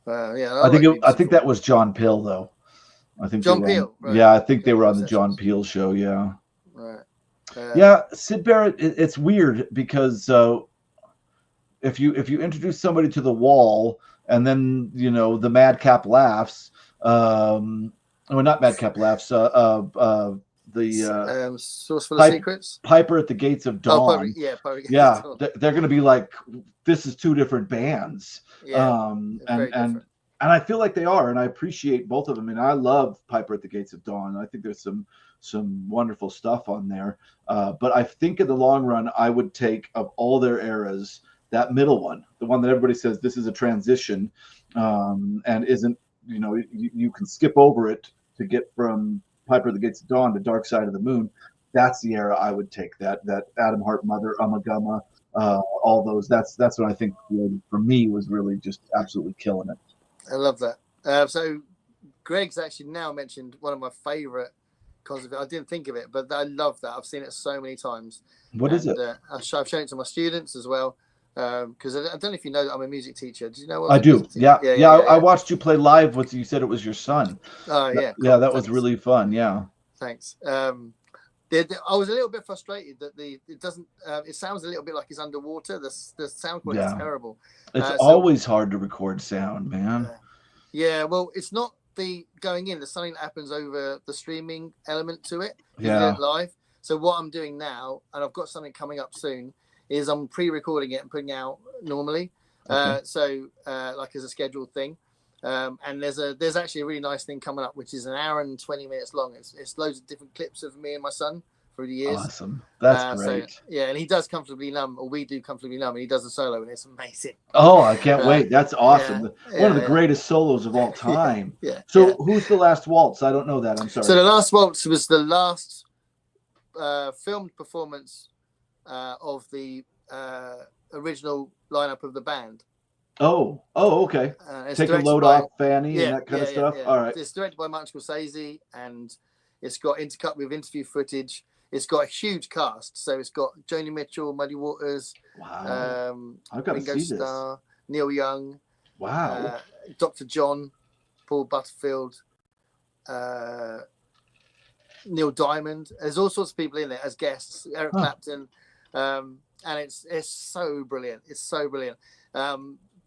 I think that was John Peel though. I think John Peel. Right. Yeah, I think they were on the John Peel show. Yeah. Right. Syd Barrett. It's weird because if you introduce somebody to the Wall and then the Madcap Laughs, not Madcap Laughs. Source Full of Secrets, Piper at the Gates of Dawn. They're going to be like, this is two different bands. And I feel like they are, and I appreciate both of them. And I love Piper at the Gates of Dawn. I think there's some wonderful stuff on there. But I think in the long run, I would take, of all their eras, that middle one, the one that everybody says this is a transition, and isn't. You can skip over it to get from Piper at the Gates of Dawn to Dark Side of the Moon. That's the era I would take. That Adam Hart, Mother, Ummagumma, all those. That's what I think for me was really just absolutely killing it. I love that. So Greg's actually now mentioned one of my favorite because of it. I didn't think of it, but I love that. I've seen it so many times. What is it? I've shown it to my students as well. Because I don't know if you know that I'm a music teacher. Do you know what I do. Yeah. I watched you play live with. You said it was your son. Oh yeah. Cool. Yeah, that was really fun. Yeah. Thanks. I was a little bit frustrated that it doesn't. It sounds a little bit like it's underwater. The sound quality is terrible. It's always hard to record sound, man. Yeah. Well, it's not the going in. There's something that happens over the streaming element to it. Yeah. Live. So what I'm doing now, and I've got something coming up soon, is I'm pre-recording it and putting it out normally. Okay. Like as a scheduled thing. And there's actually a really nice thing coming up, which is an hour and 20 minutes long. It's loads of different clips of me and my son through the years. Awesome. That's great. So, yeah, and he does Comfortably Numb, or we do Comfortably Numb, and he does a solo, and it's amazing. Oh, I can't wait. That's awesome. One of the greatest solos of all time. Who's the last waltz? I don't know that. I'm sorry. So the last waltz was the last filmed performance of the original lineup of the band. Oh, okay. Take a load off Fanny and that kind of stuff. Yeah. All right. It's directed by Martin Scorsese, and it's got intercut with interview footage. It's got a huge cast, so it's got Joni Mitchell, Muddy Waters, I've got Ringo to see Starr, Neil Young, Dr. John, Paul Butterfield, Neil Diamond. There's all sorts of people in there as guests. Eric Clapton, and it's so brilliant. It's so brilliant.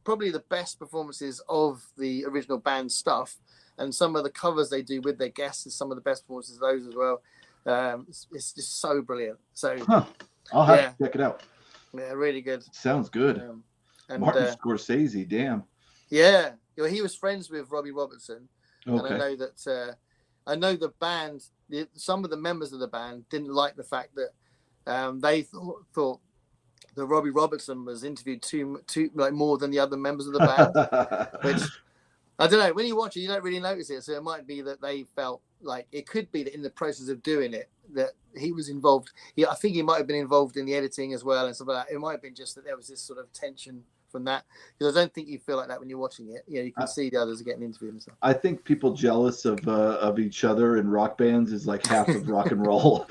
Probably the best performances of the original band stuff, and some of the covers they do with their guests is some of the best performances of those as well. It's just so brilliant. So I'll have to check it out. Yeah, really good. Sounds good. Martin Scorsese, damn. Yeah, he was friends with Robbie Robertson, okay. And I know that I know the band. Some of the members of the band didn't like the fact that they thought that Robbie Robertson was interviewed too like more than the other members of the band, which I don't know. When you watch it, you don't really notice it. So it might be that they felt like it could be that in the process of doing it that he was involved. Yeah, I think he might have been involved in the editing as well and stuff like that. It might have been just that there was this sort of tension from that, because I don't think you feel like that when you're watching it. You can see the others are getting interviewed and stuff. I think people jealous of each other in rock bands is like half of rock and roll.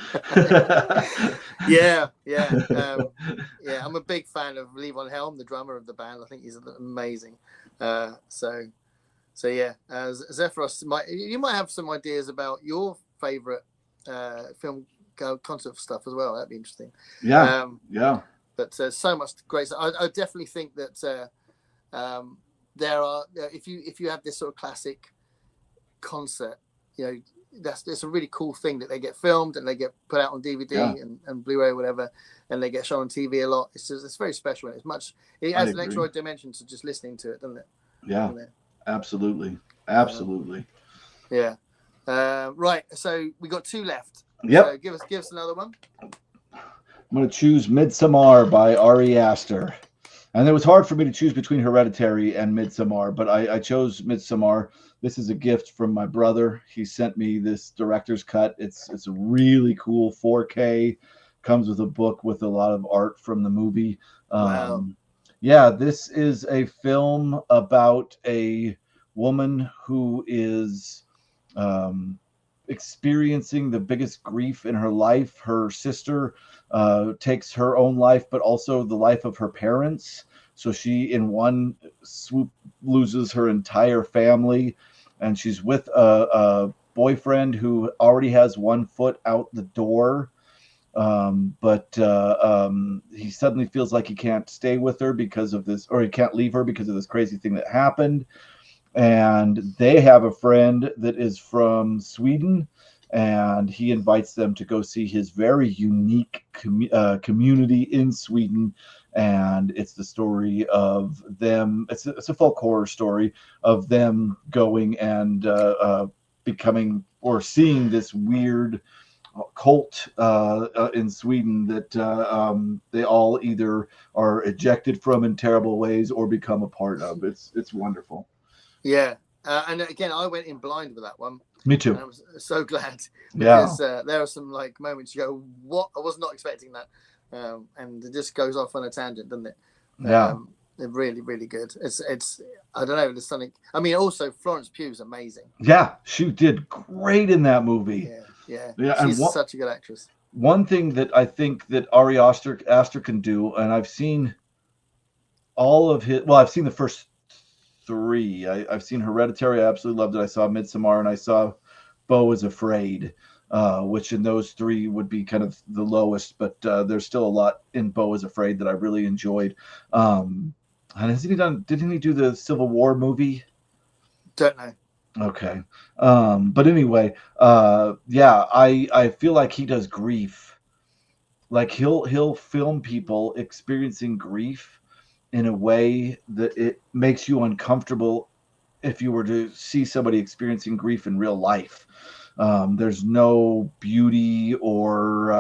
Yeah. I'm a big fan of Levon Helm, the drummer of the band. I think he's amazing. So yeah, Zephyros, you might have some ideas about your favorite film concert stuff as well. That'd be interesting. Yeah. But so much great stuff. I definitely think that there are, if you have this sort of classic concert, that's a really cool thing that they get filmed and they get put out on DVD and Blu-ray or whatever, and they get shown on TV a lot. It's very special. And it adds an extra dimension to just listening to it, doesn't it? Yeah, absolutely. Yeah. Right. So we got 2 left. Yep. So give us another one. I'm going to choose Midsommar by Ari Aster. And it was hard for me to choose between Hereditary and Midsommar, but I chose Midsommar. This is a gift from my brother. He sent me this director's cut. It's a really cool 4K. Comes with a book with a lot of art from the movie. Wow. Yeah, this is a film about a woman who is experiencing the biggest grief in her life. Her sister takes her own life, but also the life of her parents. So she, in one swoop, loses her entire family, and she's with a boyfriend who already has one foot out the door. But he suddenly feels like he can't stay with her because of this, or he can't leave her because of this crazy thing that happened. And they have a friend that is from Sweden, and he invites them to go see his very unique community in Sweden. And it's the story of them. It's a folk horror story of them going and becoming or seeing this weird cult in Sweden that they all either are ejected from in terrible ways or become a part of. It's wonderful. Yeah, and again, I went in blind with that one. Me too. I was so glad because there are some like moments you go, "What? I was not expecting that," and it just goes off on a tangent, doesn't it? Yeah, they're really, really good. It's I don't know. There's something. I mean, also Florence Pugh's amazing. Yeah, she did great in that movie. Yeah, Yeah, and she's such a good actress. one thing that I think that Ari Aster can do, and I've seen all of his. Well, I've seen the first three. I've seen Hereditary. I absolutely loved it. I saw Midsommar, and I saw Beau is Afraid, which in those three would be kind of the lowest. But there's still a lot in Beau is Afraid that I really enjoyed. And has he done? Didn't he do the Civil War movie? Don't know. Okay. But anyway, yeah, I feel like he does grief. Like he'll film people experiencing grief in a way that it makes you uncomfortable if you were to see somebody experiencing grief in real life. There's no beauty or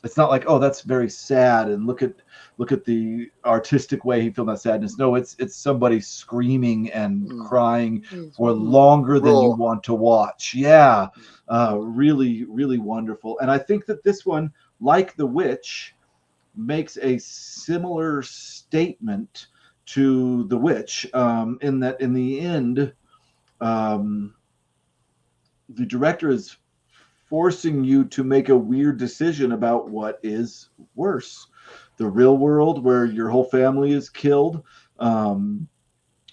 it's not like, oh, that's very sad and look at the artistic way he filmed that sadness. No, it's somebody screaming and crying for longer than you want to watch. Yeah, really, really wonderful. And I think that this one, like The Witch, makes a similar statement to The Witch, in that in the end, the director is forcing you to make a weird decision about what is worse: the real world where your whole family is killed, and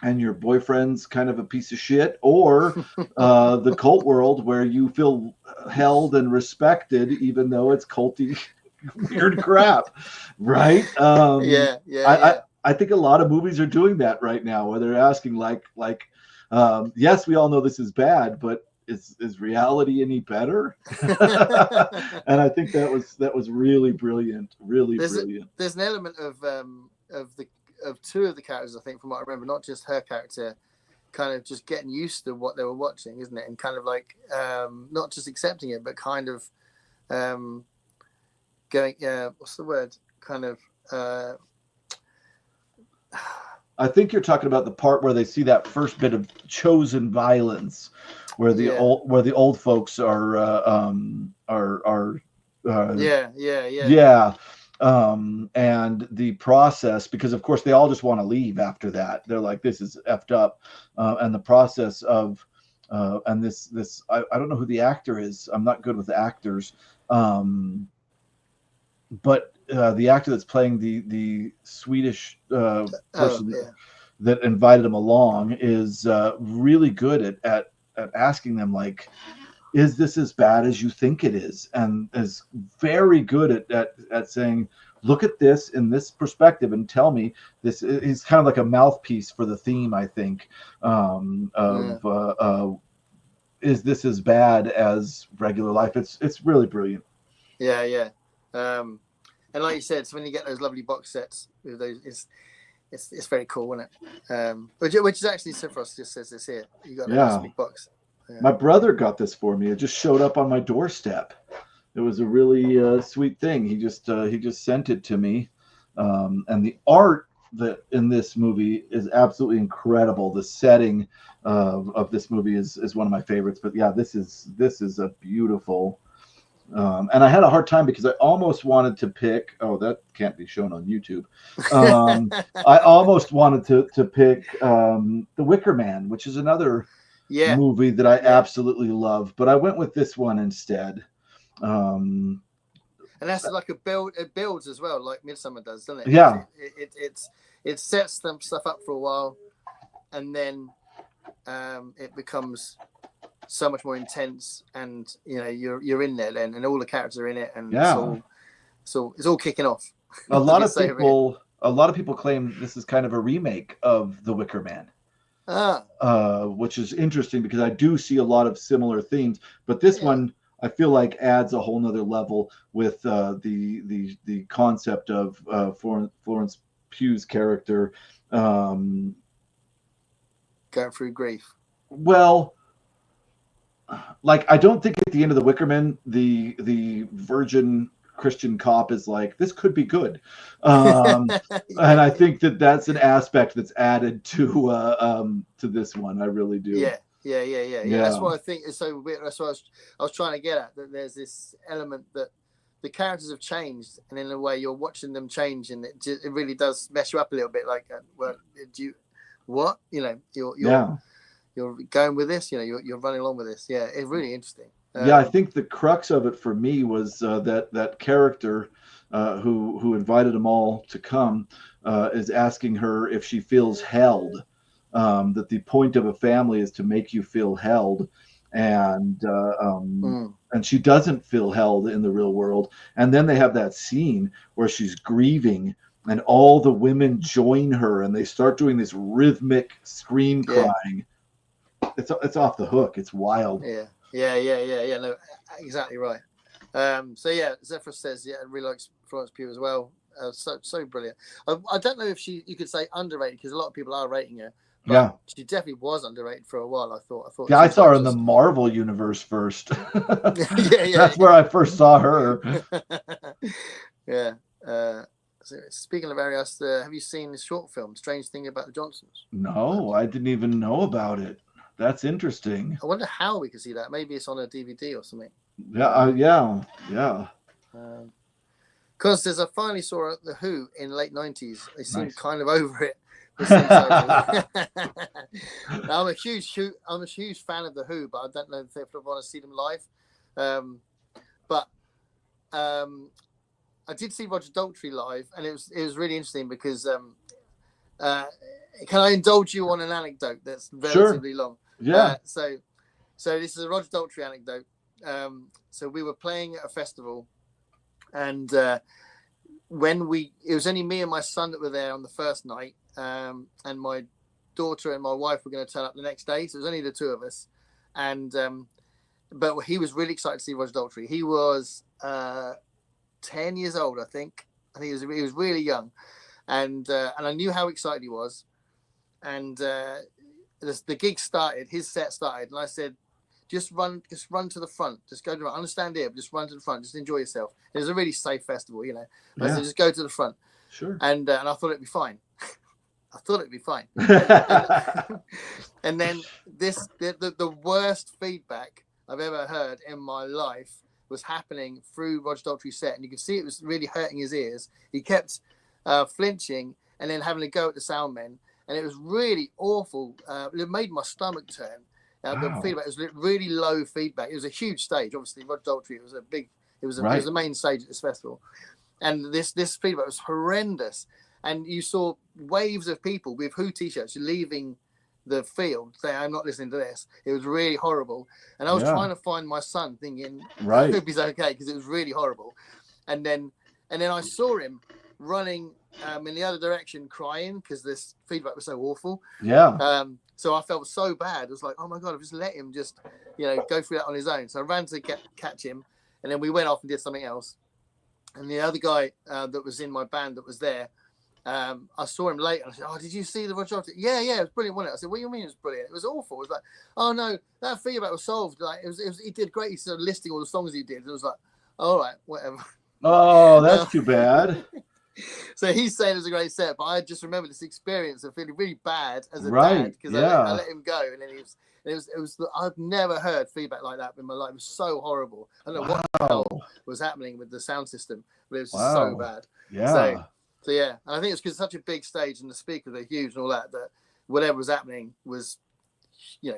your boyfriend's kind of a piece of shit, or the cult world where you feel held and respected even though it's culty weird crap, right? I think a lot of movies are doing that right now, where they're asking yes, we all know this is bad, but is reality any better? And I think that was really brilliant, brilliant. There's an element of two of the characters, I think, from what I remember, not just her character, kind of just getting used to what they were watching, isn't it? And kind of like not just accepting it, but kind of going, what's the word? Kind of. I think you're talking about the part where they see that first bit of chosen violence, where the old folks are. And the process, because of course they all just want to leave after that. They're like, this is effed up, and the process of and this I don't know who the actor is. I'm not good with the actors, but the actor that's playing the Swedish person that invited him along is really good at asking them, like, is this as bad as you think it is? And is very good at saying, look at this in this perspective and tell me this. He's kind of like a mouthpiece for the theme, I think, is this as bad as regular life? It's really brilliant. Yeah. And like you said, so when you get those lovely box sets with those, it's very cool, isn't it? Which is actually Sephiroth just says this here. You got a big box. Yeah. My brother got this for me. It just showed up on my doorstep. It was a really sweet thing. He just sent it to me, and the art that in this movie is absolutely incredible. The setting of this movie is one of my favorites. But yeah, this is a beautiful. And I had a hard time because I almost wanted to pick. Oh, that can't be shown on YouTube. I almost wanted to pick The Wicker Man, which is another movie that I absolutely love, but I went with this one instead. And that's like a build. It builds as well, like Midsommar does, doesn't it? Yeah. It sets them stuff up for a while, and then it becomes so much more intense, and you're in there then, and all the characters are in it, and it's all kicking off. A lot of people claim this is kind of a remake of The Wicker Man. Which is interesting because I do see a lot of similar themes, but this one I feel like adds a whole nother level with the concept of Florence Pugh's character going through grief. Well, like, I don't think at the end of The Wicker Man the virgin Christian cop is like, this could be good, and I think that's an aspect that's added to this one. I really do. Yeah. That's what I think is so weird. That's what I was trying to get at. That there's this element that the characters have changed, and in a way you're watching them change, and it really does mess you up a little bit. Like, well, you're going with this. You're running along with this. Yeah, it's really interesting. Yeah, I think the crux of it for me was that character who invited them all to come is asking her if she feels held. That the point of a family is to make you feel held, and and she doesn't feel held in the real world. And then they have that scene where she's grieving, and all the women join her, and they start doing this rhythmic scream crying. It's off the hook. It's wild. Yeah. No, exactly right. So yeah, Zephyr says, yeah, I really likes Florence Pugh as well. So brilliant. I don't know if you could say underrated, because a lot of people are rating her. But she definitely was underrated for a while. I thought. Yeah, I saw her in the Marvel universe first. That's where I first saw her. Yeah. So speaking of Arias, have you seen the short film "Strange Thing About the Johnsons"? No, I didn't even know about it. That's interesting. I wonder how we can see that. Maybe it's on a DVD or something. Yeah. Because I finally saw The Who in the late 90s. They seemed kind of over it. I'm a huge fan of The Who, but I don't know if I want to see them live. But I did see Roger Daltrey live, and it was really interesting because can I indulge you on an anecdote that's relatively long? Yeah. So this is a Roger Daltrey anecdote. So we were playing at a festival, and it was only me and my son that were there on the first night, and my daughter and my wife were going to turn up the next day. So it was only the two of us, and but he was really excited to see Roger Daltrey. He was 10 years old, I think. He was really young, and I knew how excited he was. And the gig started, his set started, and I said, just run to the front, just go to the front. Understand here, but just run to the front, just enjoy yourself. It was a really safe festival, you know. I said, just go to the front. Sure. And I thought it'd be fine. And then the worst feedback I've ever heard in my life was happening through Roger Daltrey's set, and you could see it was really hurting his ears. He kept flinching and then having to go at the sound men, and it was really awful. It made my stomach turn. The feedback was really low feedback. It was a huge stage. Obviously, Roger Daltrey, it was the main stage at this festival, and this feedback was horrendous. And you saw waves of people with Who t-shirts leaving the field saying, "I'm not listening to this." It was really horrible. And I was trying to find my son, thinking, I hope he's okay, because it was really horrible. And then I saw him running in the other direction, crying because this feedback was so awful. Yeah. So I felt so bad. I was like, oh my God, I've just let him just, go through that on his own. So I ran to catch him, and then we went off and did something else. And the other guy that was in my band that was there, I saw him later. I said, "Oh, did you see the Roger Daltrey?" Yeah, it was brilliant, wasn't it? I said, "What do you mean it was brilliant? It was awful." It was like, "Oh no, that feedback was solved." Like it was he did great. He started listing all the songs he did. And it was like, all right, whatever. Oh, that's too bad. So he's saying it was a great set, but I just remember this experience of feeling really bad as a dad, because I let him go, and then it was I've never heard feedback like that in my life. It was so horrible. I don't know what the hell was happening with the sound system, but it was just so bad. Yeah. So yeah, and I think it's because it's such a big stage and the speakers are huge and all that whatever was happening was,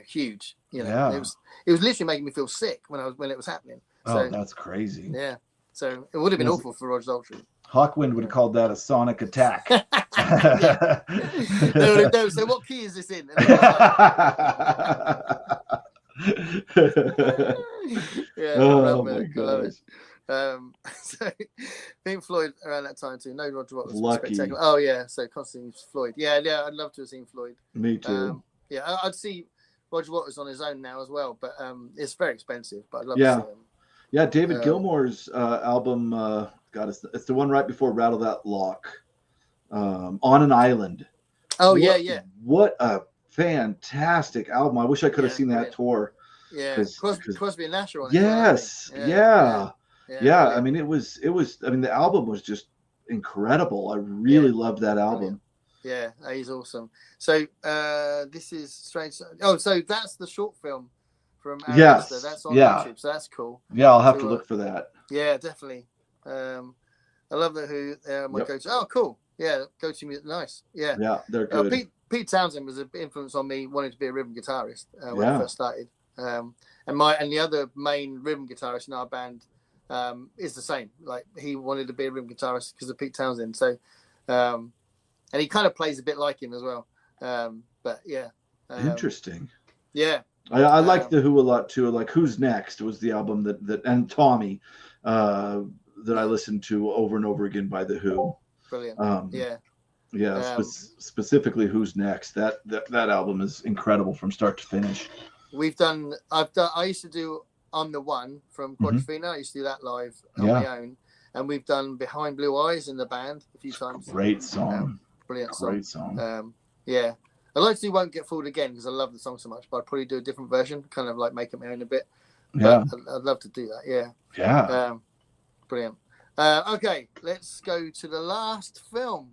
huge. It was literally making me feel sick when it was happening. So, that's crazy. Yeah. So it would have been awful for Roger Daltrey. Hawkwind would have called that a sonic attack. No, so what key is this in? Oh my gosh. So Pink Floyd around that time too. No Roger Waters. Lucky. Spectacular. Oh yeah, so constantly Floyd. Yeah, I'd love to have seen Floyd. Me too. I'd see Roger Waters on his own now as well, but it's very expensive. But I'd love to see him. Yeah, David Gilmour's album, it's the one right before Rattle That Lock, On an Island. Oh, yeah. What a fantastic album. I wish I could have seen that tour. Yeah, Crosby and Nash on it. Yes, yeah. I mean, it was. I mean, the album was just incredible. I really loved that album. Yeah, he's awesome. So this is strange. Oh, so that's the short film from Ariasta. That's on YouTube, so that's cool. Yeah, I'll have to look for that. Yeah, definitely. I love the Who. My go-to. Oh, cool. Yeah, go-to music. Nice. Yeah, they're good. Pete Townsend was an influence on me wanting to be a rhythm guitarist when I first started. And the other main rhythm guitarist in our band is the same. Like he wanted to be a rhythm guitarist because of Pete Townsend. So, and he kind of plays a bit like him as well. But yeah, interesting. Yeah, I like the Who a lot too. Like Who's Next was the album that and Tommy that I listened to over and over again by the Who. Brilliant. Specifically Who's Next. That album is incredible from start to finish. I used to do I'm the One from Quadrophenia. I used to do that live on my own, and we've done Behind Blue Eyes in the band a few times. Great song. Brilliant song. Great song. I'd like to do Won't Get Fooled again because I love the song so much, but I'd probably do a different version, kind of like make it my own a bit. But I'd love to do that. Yeah. Brilliant. Okay, let's go to the last film.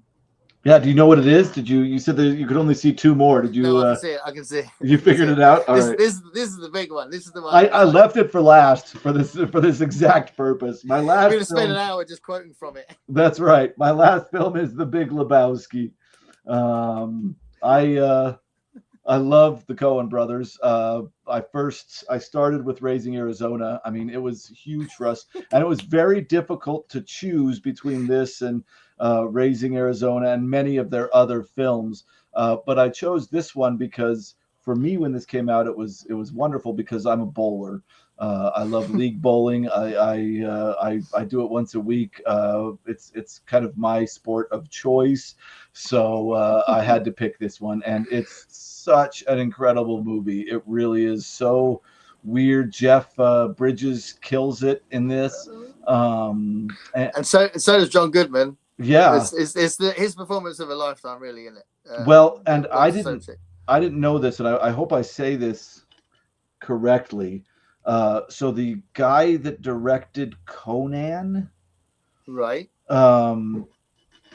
Yeah, do you know what it is? You said that you could only see two more. Did you? No, I can see it. You figured it out? All right. This is the big one. This is the one. I left it for last for this exact purpose. My last. We're gonna spend an hour just quoting from it. That's right. My last film is The Big Lebowski. I love the Coen brothers. I started with Raising Arizona. I mean, it was huge for us, and it was very difficult to choose between this and Raising Arizona and many of their other films. But I chose this one because for me, when this came out, it was wonderful because I'm a bowler. I love league bowling. I do it once a week. It's kind of my sport of choice. So I had to pick this one, and it's such an incredible movie. It really is so weird. Jeff Bridges kills it in this. And so does John Goodman. Yeah, it's his performance of a lifetime, really, isn't it? Well, and I didn't know this, and I hope I say this correctly. So the guy that directed Conan, right?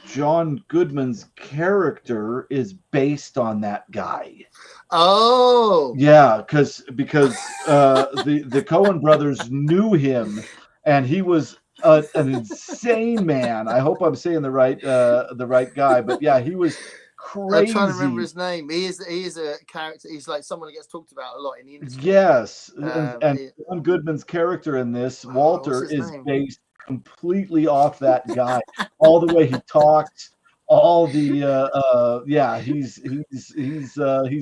John Goodman's character is based on that guy. Oh, yeah, because the Coen brothers knew him, and he was an insane man. I hope I'm saying the right guy, but yeah, he was crazy. I'm trying to remember his name. He is a character. He's like someone that gets talked about a lot in the industry. Yes, and John Goodman's character in this, Walter, is based completely off that guy. All the way he talks, all the he's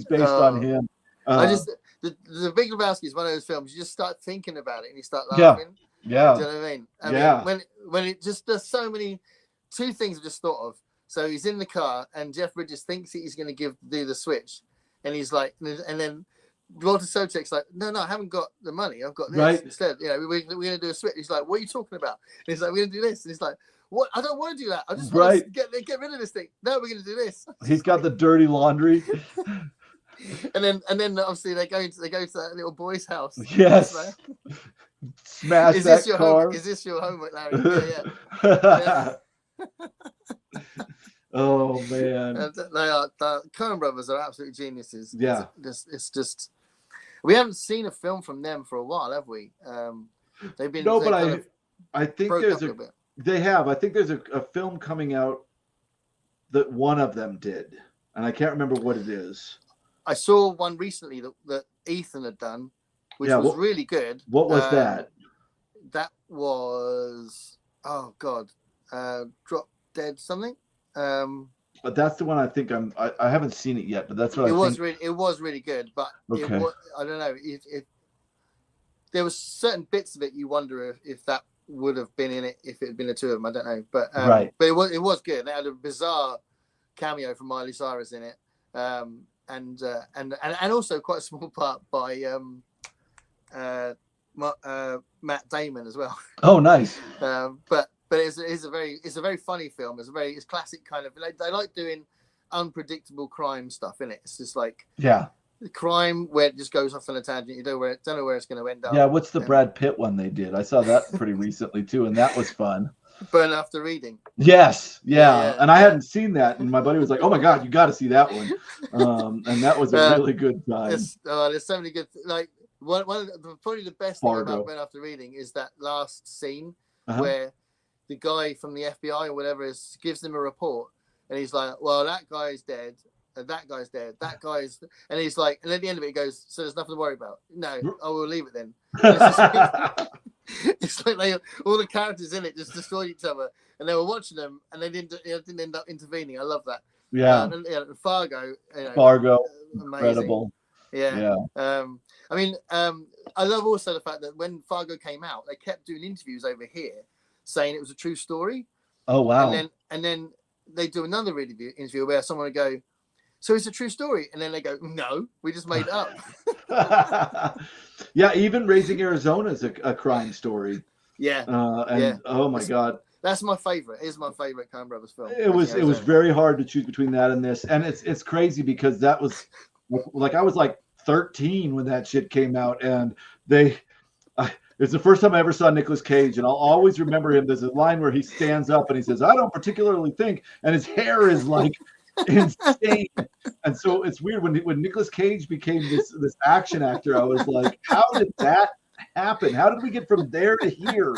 based on him. The Big Lebowski is one of those films you just start thinking about it and you start laughing. Yeah. Do you know what I mean? When it just does so many. Two things I've just thought of. So he's in the car and Jeff Bridges thinks he's going to do the switch, and he's like, and then Walter Sobchak's like, no, I haven't got the money. I've got this instead. You know, we're going to do a switch. He's like, what are you talking about? And he's like, we're going to do this. And he's like, what? I don't want to do that. I just want to get rid of this thing. No, we're going to do this. He's got the dirty laundry. and then obviously they go to that little boy's house. Yes. Smash that car. Is this your homework, Larry? Yeah. Oh man, the Coen brothers are absolute geniuses. Yeah, it's just we haven't seen a film from them for a while, have we? They've been I think there's a film coming out that one of them did, and I can't remember what it is. I saw one recently that Ethan had done, which was really good. What was that? That was Drop Dead something. But that's the one I think I haven't seen it yet, but that's what it was really good. But I don't know if there was certain bits of it you wonder if that would have been in it if it had been the two of them. I don't know, but but it was good. They had a bizarre cameo from Miley Cyrus in it, and also quite a small part by Matt Damon as well. Oh, nice. But it's a very funny film. It's classic kind of. They like doing unpredictable crime stuff in it. It's just like crime where it just goes off on a tangent. You don't know where it's going to end up. Yeah, what's the Brad Pitt one they did? I saw that pretty recently too, and that was fun. Burn After Reading. Yes, yeah. And I hadn't seen that, and my buddy was like, "Oh my god, you got to see that one," and that was a really good time. There's so many good one of probably the best thing about Burn After Reading is that last scene where the guy from the FBI or whatever gives them a report, and he's like, "Well, that guy's dead, that guy's dead, that guy's, and he's like, and at the end of it, he goes, so there's nothing to worry about. No, I will leave it then. It's like all the characters in it just destroyed each other, and they were watching them, and they didn't end up intervening. I love that. Yeah. Fargo. Fargo, amazing. incredible. Yeah. I mean, I love also the fact that when Fargo came out, they kept doing interviews over here saying it was a true story. Oh wow. And then they do another interview where someone would go, so it's a true story, and then they go, no, we just made it up. Yeah, even Raising Arizona is a crime story. Yeah. Oh my God. That's my favorite. It is my favorite Coen Brothers film. It was very hard to choose between that and this, and it's crazy because that was like I was like 13 when that shit came out, and it's the first time I ever saw Nicolas Cage, and I'll always remember him. There's a line where he stands up and he says, "I don't particularly think," and his hair is like insane. And so it's weird when Nicolas Cage became this action actor. I was like, how did that happen? How did we get from there to here?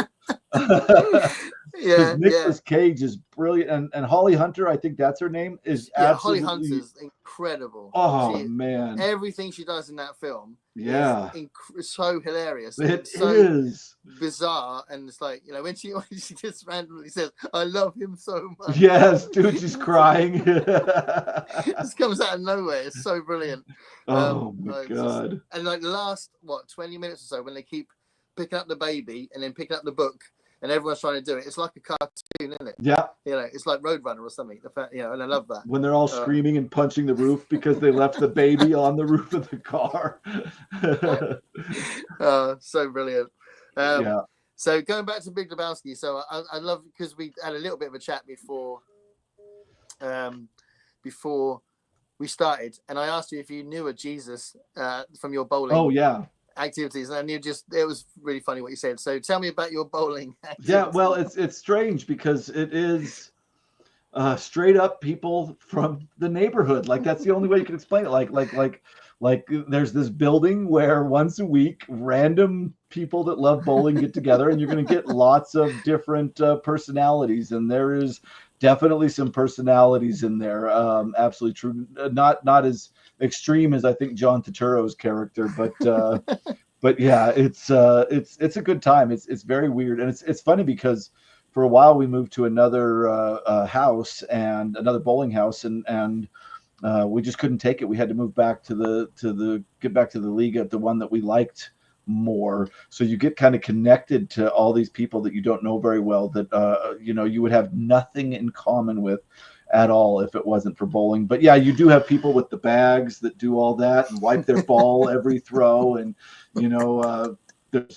Nicolas Cage is brilliant, and Holly Hunter, I think that's her name, is absolutely. Holly Hunter's incredible. Oh man, everything she does in that film, is so hilarious. It is bizarre, and it's like, when she just randomly says, "I love him so much." Yes, dude, she's crying. This comes out of nowhere. It's so brilliant. Oh my God! And like the last 20 minutes or so, when they keep picking up the baby and then picking up the book, and everyone's trying to do it. It's like a cartoon, isn't it? Yeah. It's like Roadrunner or something. And I love that. When they're all screaming and punching the roof because they left the baby on the roof of the car. So brilliant. So going back to Big Lebowski, so I love, because we had a little bit of a chat before we started, and I asked you if you knew a Jesus from your bowling. Oh yeah. Activities, and it was really funny what you said. So tell me about your bowling activities. Yeah, well, it's strange because it is straight up people from the neighborhood. Like that's the only way you can explain it. Like there's this building where once a week random people that love bowling get together, and you're going to get lots of different personalities, and there is definitely some personalities in there. Absolutely true. Not as extreme as I think John Turturro's character, but yeah, it's a good time. It's very weird, and it's funny because for a while we moved to another house, and another bowling house, and we just couldn't take it. We had to move back get back to the league at the one that we liked more. So you get kind of connected to all these people that you don't know very well, that you would have nothing in common with at all if it wasn't for bowling. But yeah, you do have people with the bags that do all that and wipe their ball every throw, and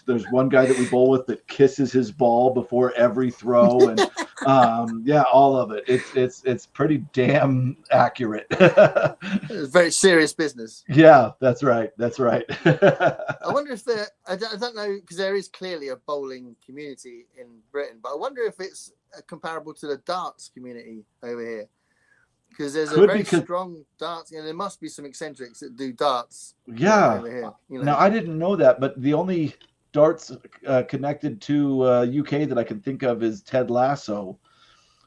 there's one guy that we bowl with that kisses his ball before every throw, and all of it. It's pretty damn accurate. It's very serious business. Yeah, that's right. I wonder if I don't know, because there is clearly a bowling community in Britain, but I wonder if it's comparable to the darts community over here, because there's a very strong darts, and there must be some eccentrics that do darts. Yeah. Over here, Now I didn't know that, but the only darts connected to UK that I can think of is Ted Lasso.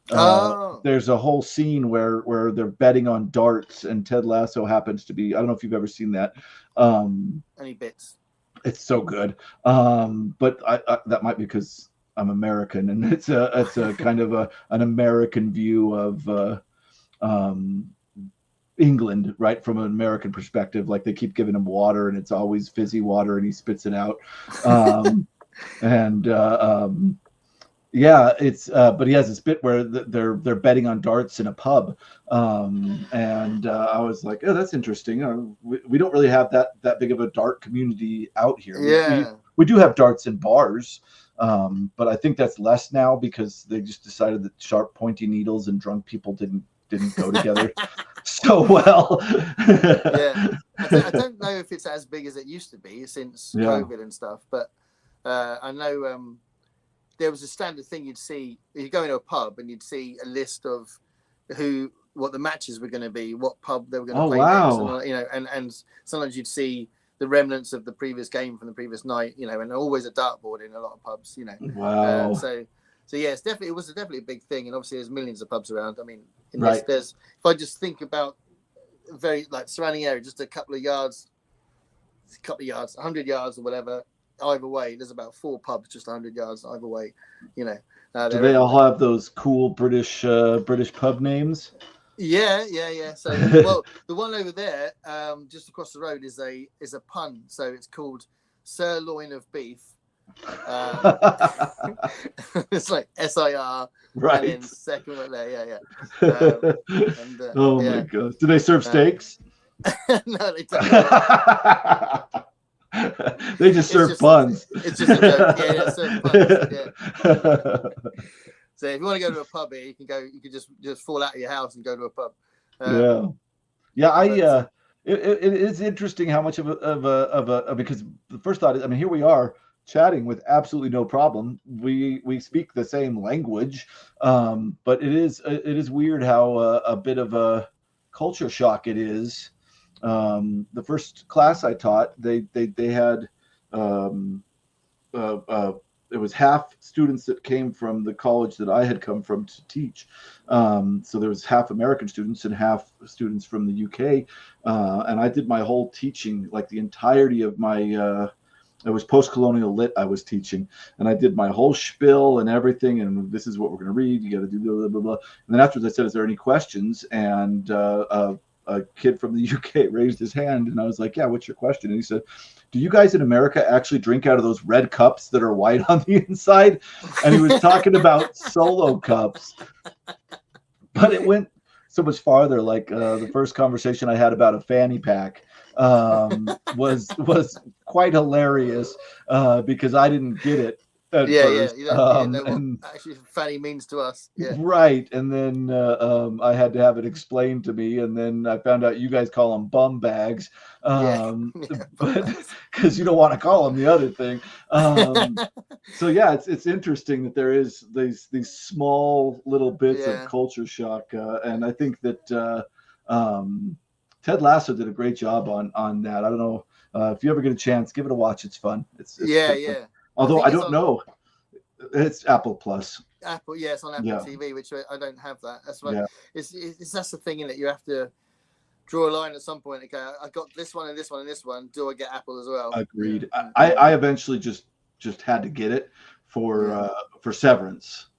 There's a whole scene where they're betting on darts, and Ted Lasso happens to be, I don't know if you've ever seen that. Any bits? It's so good. But I that might be because I'm American, and it's a kind of an American view of England, right, from an American perspective. Like they keep giving him water, and it's always fizzy water, and he spits it out. But he has this bit where they're betting on darts in a pub, and I was like, oh, that's interesting. We don't really have that big of a dart community out here. Yeah, we do have darts in bars, but I think that's less now because they just decided that sharp, pointy needles and drunk people didn't go together so well. Yeah, I don't know if it's as big as it used to be since COVID and stuff, but I know there was a standard thing you'd see. You go into a pub and you'd see a list of what the matches were going to be, what pub they were going to play next, and sometimes you'd see the remnants of the previous game from the previous night, and always a dartboard in a lot of pubs, Wow. So yeah, it was definitely a big thing, and obviously there's millions of pubs around. I mean, Right. if I just think about very like surrounding area, just a couple of yards, 100 yards or whatever. Either way, there's about 4 pubs just 100 yards either way. You know, Do they all have those cool British pub names? Yeah. So, well, the one over there, just across the road, is a pun. So it's called Sirloin of Beef. It's like SIR, right? And then second one there, yeah. Oh my god! Do they serve steaks? No, they don't. They just serve puns. It's just a joke. Yeah, serve puns. Yeah. So if you want to go to a pub here, you can go. You can just fall out of your house and go to a pub. It is interesting how much of a because the first thought is, I mean, here we are chatting with absolutely no problem. We speak the same language, but it is weird how a bit of a culture shock it is. The first class I taught, they had it was half students that came from the college that I had come from to teach. So there was half American students and half students from the UK. And I did my whole teaching, like the entirety of my, it was post-colonial lit I was teaching. And I did my whole spiel and everything. And this is what we're going to read. You got to do blah, blah, blah, blah. And then afterwards I said, is there any questions? And a kid from the UK raised his hand. And I was like, yeah, what's your question? And he said, do you guys in America actually drink out of those red cups that are white on the inside? And he was talking about Solo cups. But it went so much farther. Like the first conversation I had about a fanny pack was quite hilarious because I didn't get it. First. You don't know what actually fanny means to us. Yeah. Right. And then I had to have it explained to me. And then I found out you guys call them bum bags. But because you don't want to call them the other thing. So yeah, it's interesting that there is these small little bits of culture shock. And I think that Ted Lasso did a great job on that. I don't know if you ever get a chance, give it a watch. It's fun. It's yeah. Although I don't know, it's Apple Plus. Apple, it's on Apple TV, which I don't have that. That's why it's that's the thing in it. You have to draw a line at some point and go, I got this one and this one and this one. Do I get Apple as well? Agreed. I eventually just had to get it for Severance.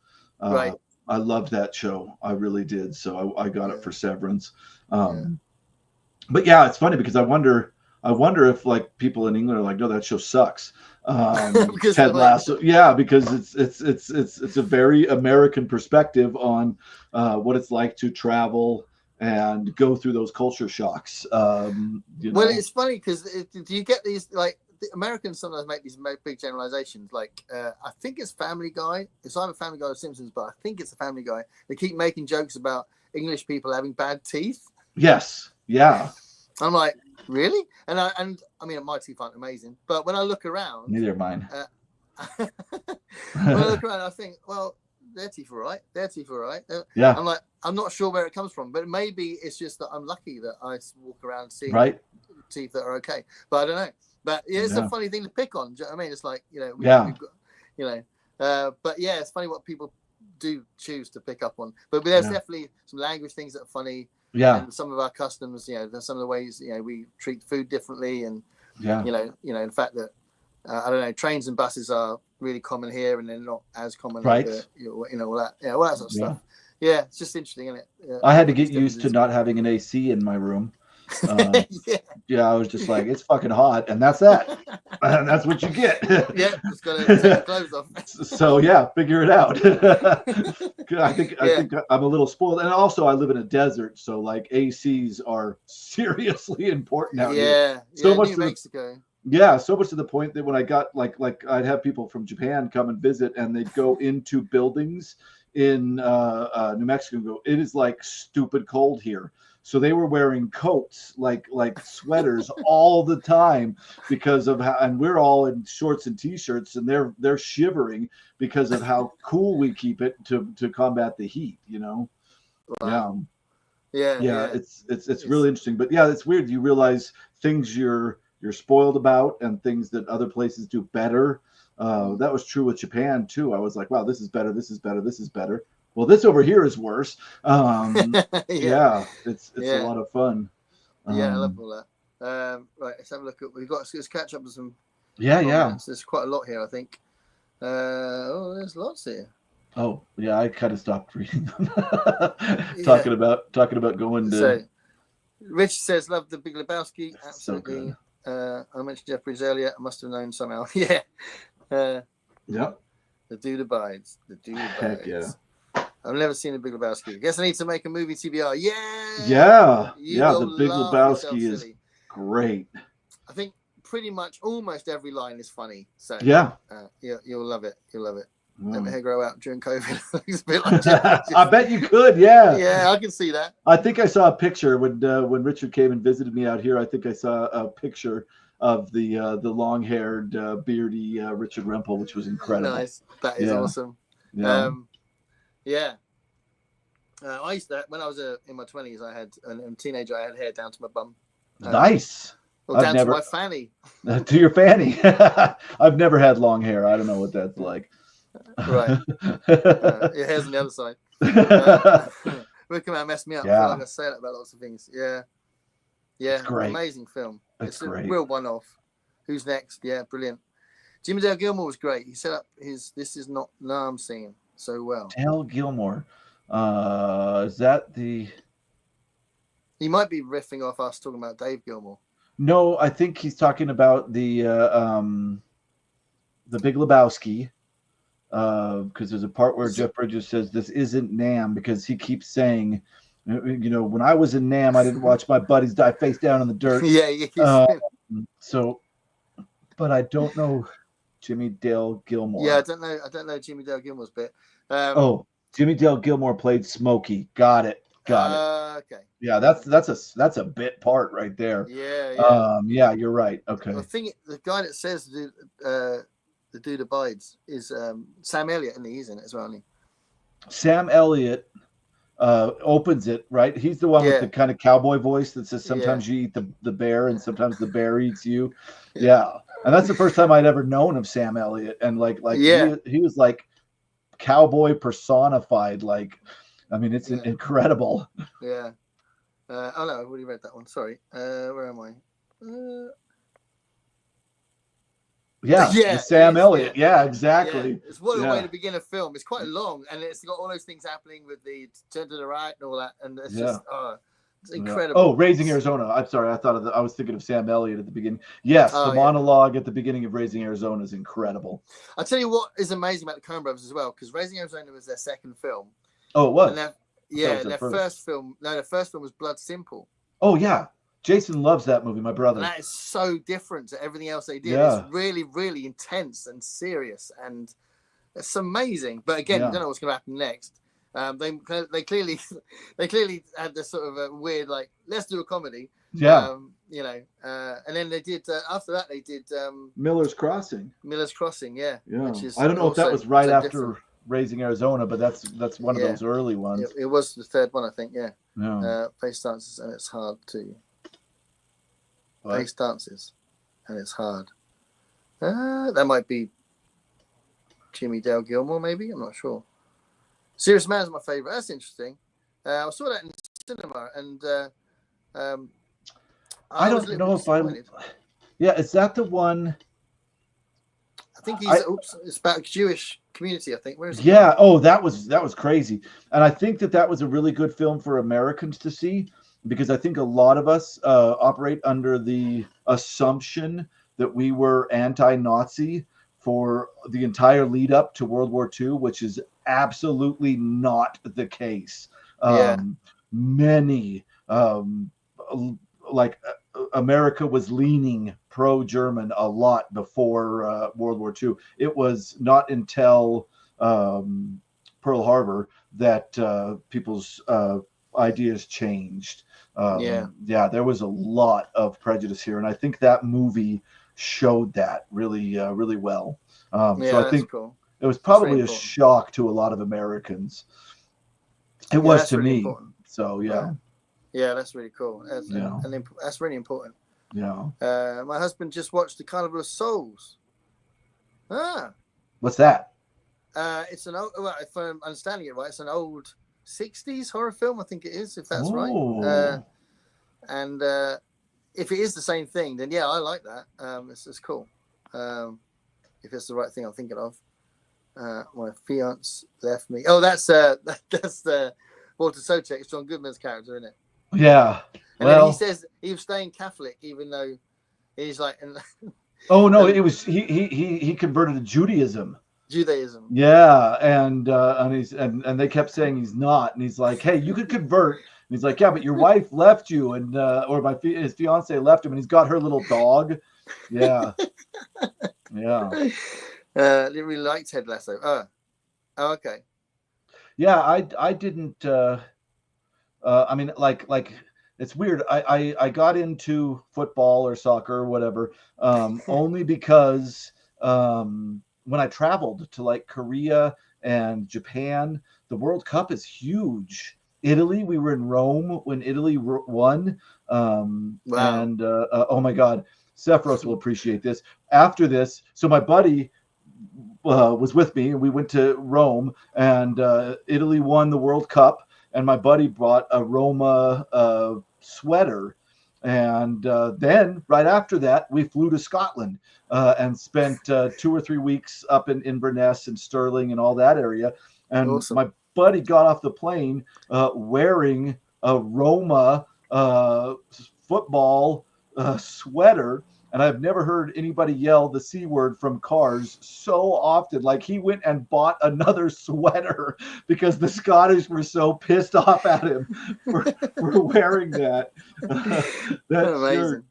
Right. I loved that show. I really did. So I got it for Severance. But yeah, it's funny because I wonder if like people in England are like, no, that show sucks. Ted Lasso, because it's a very American perspective on what it's like to travel and go through those culture shocks. Well, it's funny because do you get these like the Americans sometimes make these big generalizations? Like I think it's Family Guy. It's either Family Guy or Simpsons, but I think it's a Family Guy. They keep making jokes about English people having bad teeth. Yes. Yeah. I'm like, really? And I mean, my teeth aren't amazing, but when I look around, neither are mine. When I look around, I think, well, their teeth are right. Yeah. I'm like, I'm not sure where it comes from, but maybe it's just that I'm lucky that I walk around seeing teeth that are okay. But I don't know. But yeah, it's a funny thing to pick on. Do you know what I mean? It's like, we've got, but yeah, it's funny what people do choose to pick up on. But there's definitely some language things that are funny. Yeah. And some of our customs, there's some of the ways, we treat food differently. And, the fact that, I don't know, trains and buses are really common here and they're not as common. Right. All that. Yeah, all that sort of stuff. Yeah, it's just interesting, isn't it? I had to get used to not having an AC in my room. I was just like, it's fucking hot, and that's that. And that's what you get. Just gotta take the clothes off. So figure it out. I think I'm a little spoiled, and also I live in a desert, so like ACs are seriously important out here. So much New Mexico. So much to the point that when I got like I'd have people from Japan come and visit, and they'd go into buildings in New Mexico and go, it is like stupid cold here. So they were wearing coats, like sweaters all the time because of how, and we're all in shorts and t-shirts, and they're shivering because of how cool we keep it to combat the heat, Wow. It's really interesting. But yeah, it's weird. You realize things you're spoiled about and things that other places do better. That was true with Japan too. I was like, wow, this is better. This is better. This is better. Well, this over here is worse. It's a lot of fun. Yeah, I love all that. Right, let's have a look at. Let's catch up with some. Yeah, comments. There's quite a lot here, I think. There's lots here. Oh, yeah, I kind of stopped reading them. Yeah. talking about going to. So, Rich says, "Love the Big Lebowski." So Absolutely. good. I mentioned Jeff Bridges earlier. I must have known somehow. Yeah. Yep. The Dude Abides. The Dude Abides. Heck yeah. I've never seen the Big Lebowski. Guess I need to make a movie TBR. Yeah. Yeah. You Yeah. go The Big laugh Lebowski yourself is silly. great. I think pretty much almost every line is funny. So Yeah. You'll love it. You'll love it. Mm. Let my hair grow out during COVID. It's a bit like Jeff. I bet you could. Yeah. Yeah, I can see that. I think I saw a picture when Richard came and visited me out here. I think I saw a picture of the long-haired, beardy Richard Rempel, which was incredible. Nice. That is awesome. Yeah. Yeah. I used to, when I was in my 20s, I had a teenager. I had hair down to my bum. Nice. Or down to my fanny. To your fanny. I've never had long hair. I don't know what that's like. Right. Your hair's on the other side. Look at messed me up. Yeah. I feel like I say that about lots of things. Yeah. Yeah. It's great. Amazing film. It's great. A real one-off. Who's next? Yeah, brilliant. Jimmy Dale Gilmore was great. He set up his This Is Not Nam scene so well. Dale Gilmore. Is that the... He might be riffing off us talking about Dave Gilmore. No, I think he's talking about the Big Lebowski. Because there's a part where Jeff Bridges says this isn't Nam, because he keeps saying, when I was in Nam, I didn't watch my buddies die face down in the dirt. Yeah. So, but I don't know Jimmy Dale Gilmore. Yeah, I don't know Jimmy Dale Gilmore's bit. Jimmy Dale Gilmore played Smokey. Got it. Okay. Yeah, that's a bit part right there. Yeah. Yeah, you're right. Okay. I think the guy that says the Dude Abides is Sam Elliott, and he's in it as well, isn't he? Sam Elliott opens it, right? He's the one with the kind of cowboy voice that says sometimes you eat the bear and sometimes the bear eats you. Yeah. And that's the first time I'd ever known of Sam Elliott. And he was like cowboy personified. Like, I mean, it's incredible. Yeah. Oh no, I've already read that one. Sorry. Where am I? Sam Elliott. Yeah, exactly. Yeah. It's what a way to begin a film. It's quite long, and it's got all those things happening with the turn to the right and all that, and it's just it's incredible. Oh, Raising Arizona. I'm sorry, I was thinking of Sam Elliott at the beginning. Yes, the monologue at the beginning of Raising Arizona is incredible. I'll tell you what is amazing about the Coen Brothers as well, because Raising Arizona was their second film. Oh, it was. And their first film. No, their first film was Blood Simple. Oh yeah. Jason loves that movie, my brother. And that is so different to everything else they did. Yeah. It's really, really intense and serious, and it's amazing. But again, you don't know what's going to happen next. They clearly had this sort of a weird, like, let's do a comedy. Yeah. And then they did after that they did Miller's Crossing. Yeah. Which is I don't know if that was right after different. Raising Arizona, but that's one of those early ones. It was the third one, I think. Yeah. Face dances, and it's hard to. Face dances, and it's hard. That might be Jimmy Dale Gilmore, maybe. I'm not sure. Serious Man's my favorite. That's interesting. I saw that in the cinema, and I don't know if I'm. Yeah, is that the one? I think it's about a Jewish community. I think. Where is it? Yeah. Oh, that was crazy, and I think that was a really good film for Americans to see. Because I think a lot of us operate under the assumption that we were anti-Nazi for the entire lead up to World War II, which is absolutely not the case. Many, America was leaning pro-German a lot before World War II. It was not until Pearl Harbor that people's ideas changed. There was a lot of prejudice here, and I think that movie showed that really well. So I think it was probably a shock to a lot of Americans. It was to me. Important. So that's really cool. That's really important. My husband just watched The Carnival of Souls. What's that? It's an old. Well, if I'm understanding it right, it's an old 60s horror film, I think it is, if that's right. And if it is the same thing, then yeah, I like that. It's cool. If it's the right thing I'm thinking of. My fiance left me. Oh, that's the Walter Sobchak. It's John Goodman's character, isn't it? Yeah. And then he says he was staying Catholic, even though he's like. Oh no, it was he converted to Judaism. Judaism. Yeah, and they kept saying he's not, and he's like, hey, you could convert. And he's like, yeah, but your wife left you, and or his fiance left him, and he's got her little dog. Yeah, yeah. Didn't really like Ted Lasso. Oh, okay. Yeah, I didn't. I mean, like it's weird. I got into football or soccer or whatever only because when I traveled to like Korea and Japan, the World Cup is huge. Italy, we were in Rome when Italy won. Wow. And oh my God, Sephiros will appreciate this. After this, so my buddy was with me, and we went to Rome, and Italy won the World Cup, and my buddy brought a Roma sweater. And then right after that, we flew to Scotland and spent 2 or 3 weeks up in Inverness and Stirling and all that area. And awesome. My buddy got off the plane wearing a Roma football sweater. And I've never heard anybody yell the C word from cars so often. Like, he went and bought another sweater because the Scottish were so pissed off at him for wearing that shirt.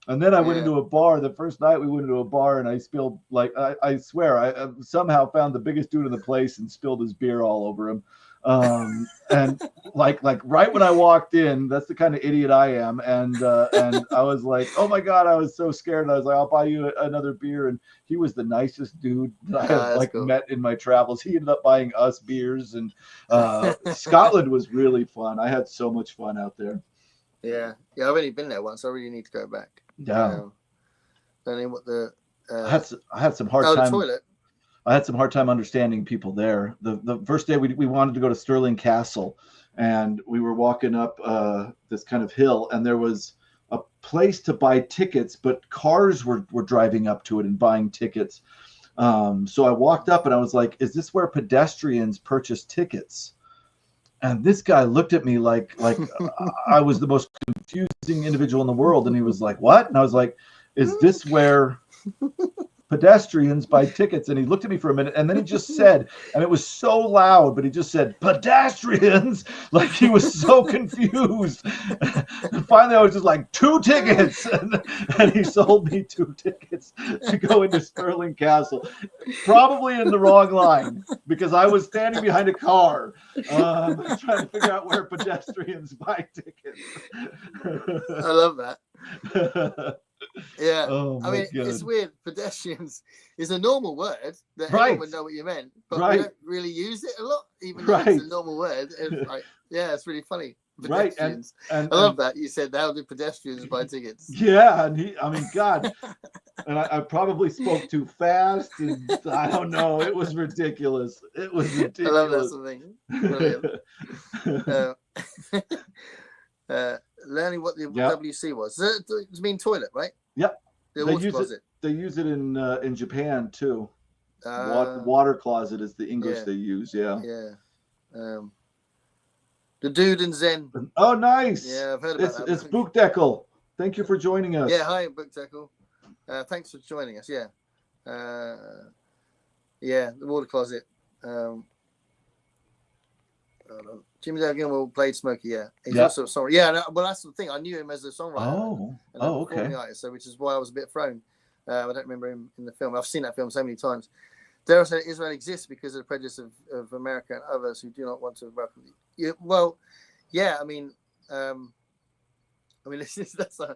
And then I went into a bar. The first night we went into a bar, and I spilled, like, I swear, I somehow found the biggest dude in the place and spilled his beer all over him. And like right when I walked in, that's the kind of idiot I am. And I was like, oh my God, I was so scared. And I was like, I'll buy you another beer. And he was the nicest dude that I have met in my travels. He ended up buying us beers, and Scotland was really fun. I had so much fun out there. Yeah. I've only been there once. I really need to go back. Yeah. Don't know what the. I had some hard time. The toilet. I had some hard time understanding people there. The first day we wanted to go to Stirling Castle, and we were walking up this kind of hill, and there was a place to buy tickets, but cars were driving up to it and buying tickets. So I walked up and I was like, is this where pedestrians purchase tickets? And this guy looked at me like I was the most confusing individual in the world. And he was like, what? And I was like, is this where pedestrians buy tickets? And he looked at me for a minute, and then he just said, and it was so loud, but he just said, pedestrians. Like, he was so confused. And finally I was just like, 2 tickets. And he sold me 2 tickets to go into Stirling Castle, probably in the wrong line, because I was standing behind a car trying to figure out where pedestrians buy tickets. I love that. Yeah, oh, I mean, God. It's weird. Pedestrians is a normal word that everyone would know what you meant, but we don't really use it a lot, even though it's a normal word. And, like, yeah, it's really funny. Pedestrians. And I love that. You said, how do pedestrians buy tickets? Yeah, and I mean, God, and I probably spoke too fast, and I don't know. It was ridiculous. It was ridiculous. I love that something. Brilliant. Learning what the WC was. Does it mean toilet, right? Yep. The water closet. They use it in Japan too. Water closet is the English they use. Yeah. Yeah. The Dude and Zen. Oh, nice. Yeah, I've heard about that. It's Bookdeckle. Thank you for joining us. Yeah, hi, Bookdeckle. Thanks for joining us. Yeah. Yeah, the water closet. Jimmy Dale Gilmore played Smokey. Yeah, he's also a songwriter. Yeah, well, that's the thing. I knew him as a songwriter. Okay. Artist, so which is why I was a bit thrown. I don't remember him in the film. I've seen that film so many times. Daryl said Israel exists because of the prejudice of America and others who do not want to welcome you. Yeah, well, yeah. I mean, that's a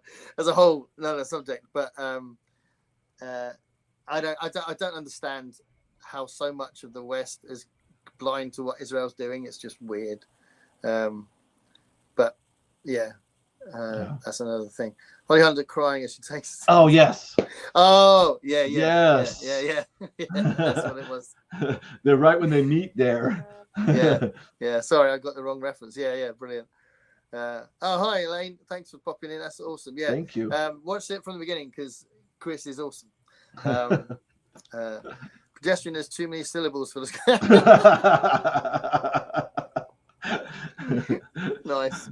whole another subject. But I don't understand how so much of the West is blind to what Israel's doing. It's just weird. But yeah, that's another thing. Holly Hunter crying as she takes. Oh yes. Oh yeah. Yes. Yeah. That's what it was. They're right when they meet there. Yeah. Sorry, I got the wrong reference. Yeah. Brilliant. Hi, Elaine. Thanks for popping in. That's awesome. Yeah. Thank you. Watch it from the beginning because Chris is awesome. Pedestrian has too many syllables for this. Nice.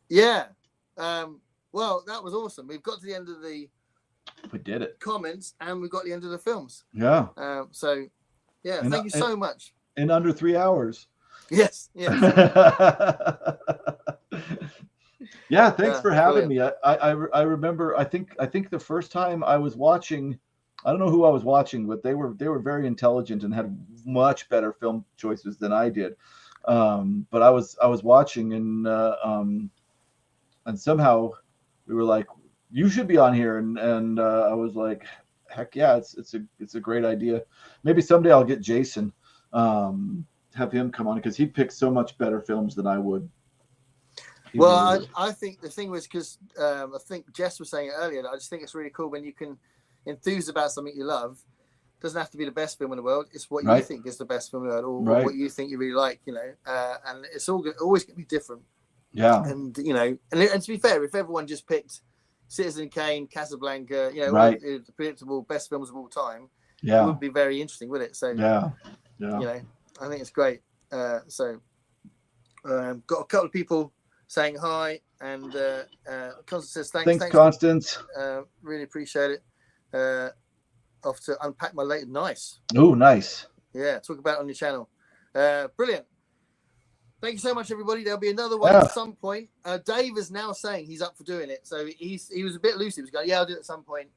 Yeah. Well, that was awesome. We've got to the end of the We did it. comments and we've got the end of the films. Yeah. So, yeah, thank you so much. In under 3 hours. Yes. Yes. Yeah, thanks for having me. I remember. I think the first time I was watching, I don't know who I was watching, but they were very intelligent and had much better film choices than I did. But I was watching and somehow we were like, you should be on here, and I was like, heck yeah, it's a great idea. Maybe someday I'll get Jason, have him come on because he picks so much better films than I would. Well, I think the thing was because I think Jess was saying it earlier. I just think it's really cool when you can enthuse about something you love. It doesn't have to be the best film in the world. It's what you think is the best film in the world, or what you think you really like. You know, and it's always going to be different. Yeah. And you know, and to be fair, if everyone just picked Citizen Kane, Casablanca, you know, all the predictable best films of all time, it would be very interesting, would it? So yeah. You know, I think it's great. So got a couple of people saying hi, and Constance says thanks, Constance. Really appreciate it. Off to unpack my latest. Nice. Oh, nice. Yeah, talk about it on your channel. Brilliant. Thank you so much, everybody. There'll be another one at some point. Dave is now saying he's up for doing it, so he was a bit loose. He was going, "Yeah, I'll do it at some point,"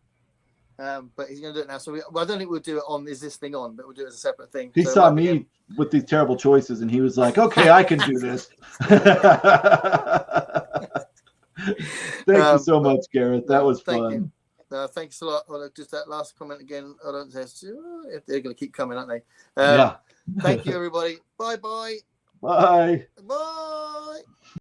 but he's going to do it now. So I don't think we'll do it on Is This Thing On, but we'll do it as a separate thing. He saw me with these terrible choices, and he was like, "Okay, I can do this." Thank you so much, Gareth. That was fun. Thanks a lot. Well, just that last comment again. I don't know if they're going to keep coming, aren't they? Yeah. Thank you, everybody. Bye-bye. Bye. Bye.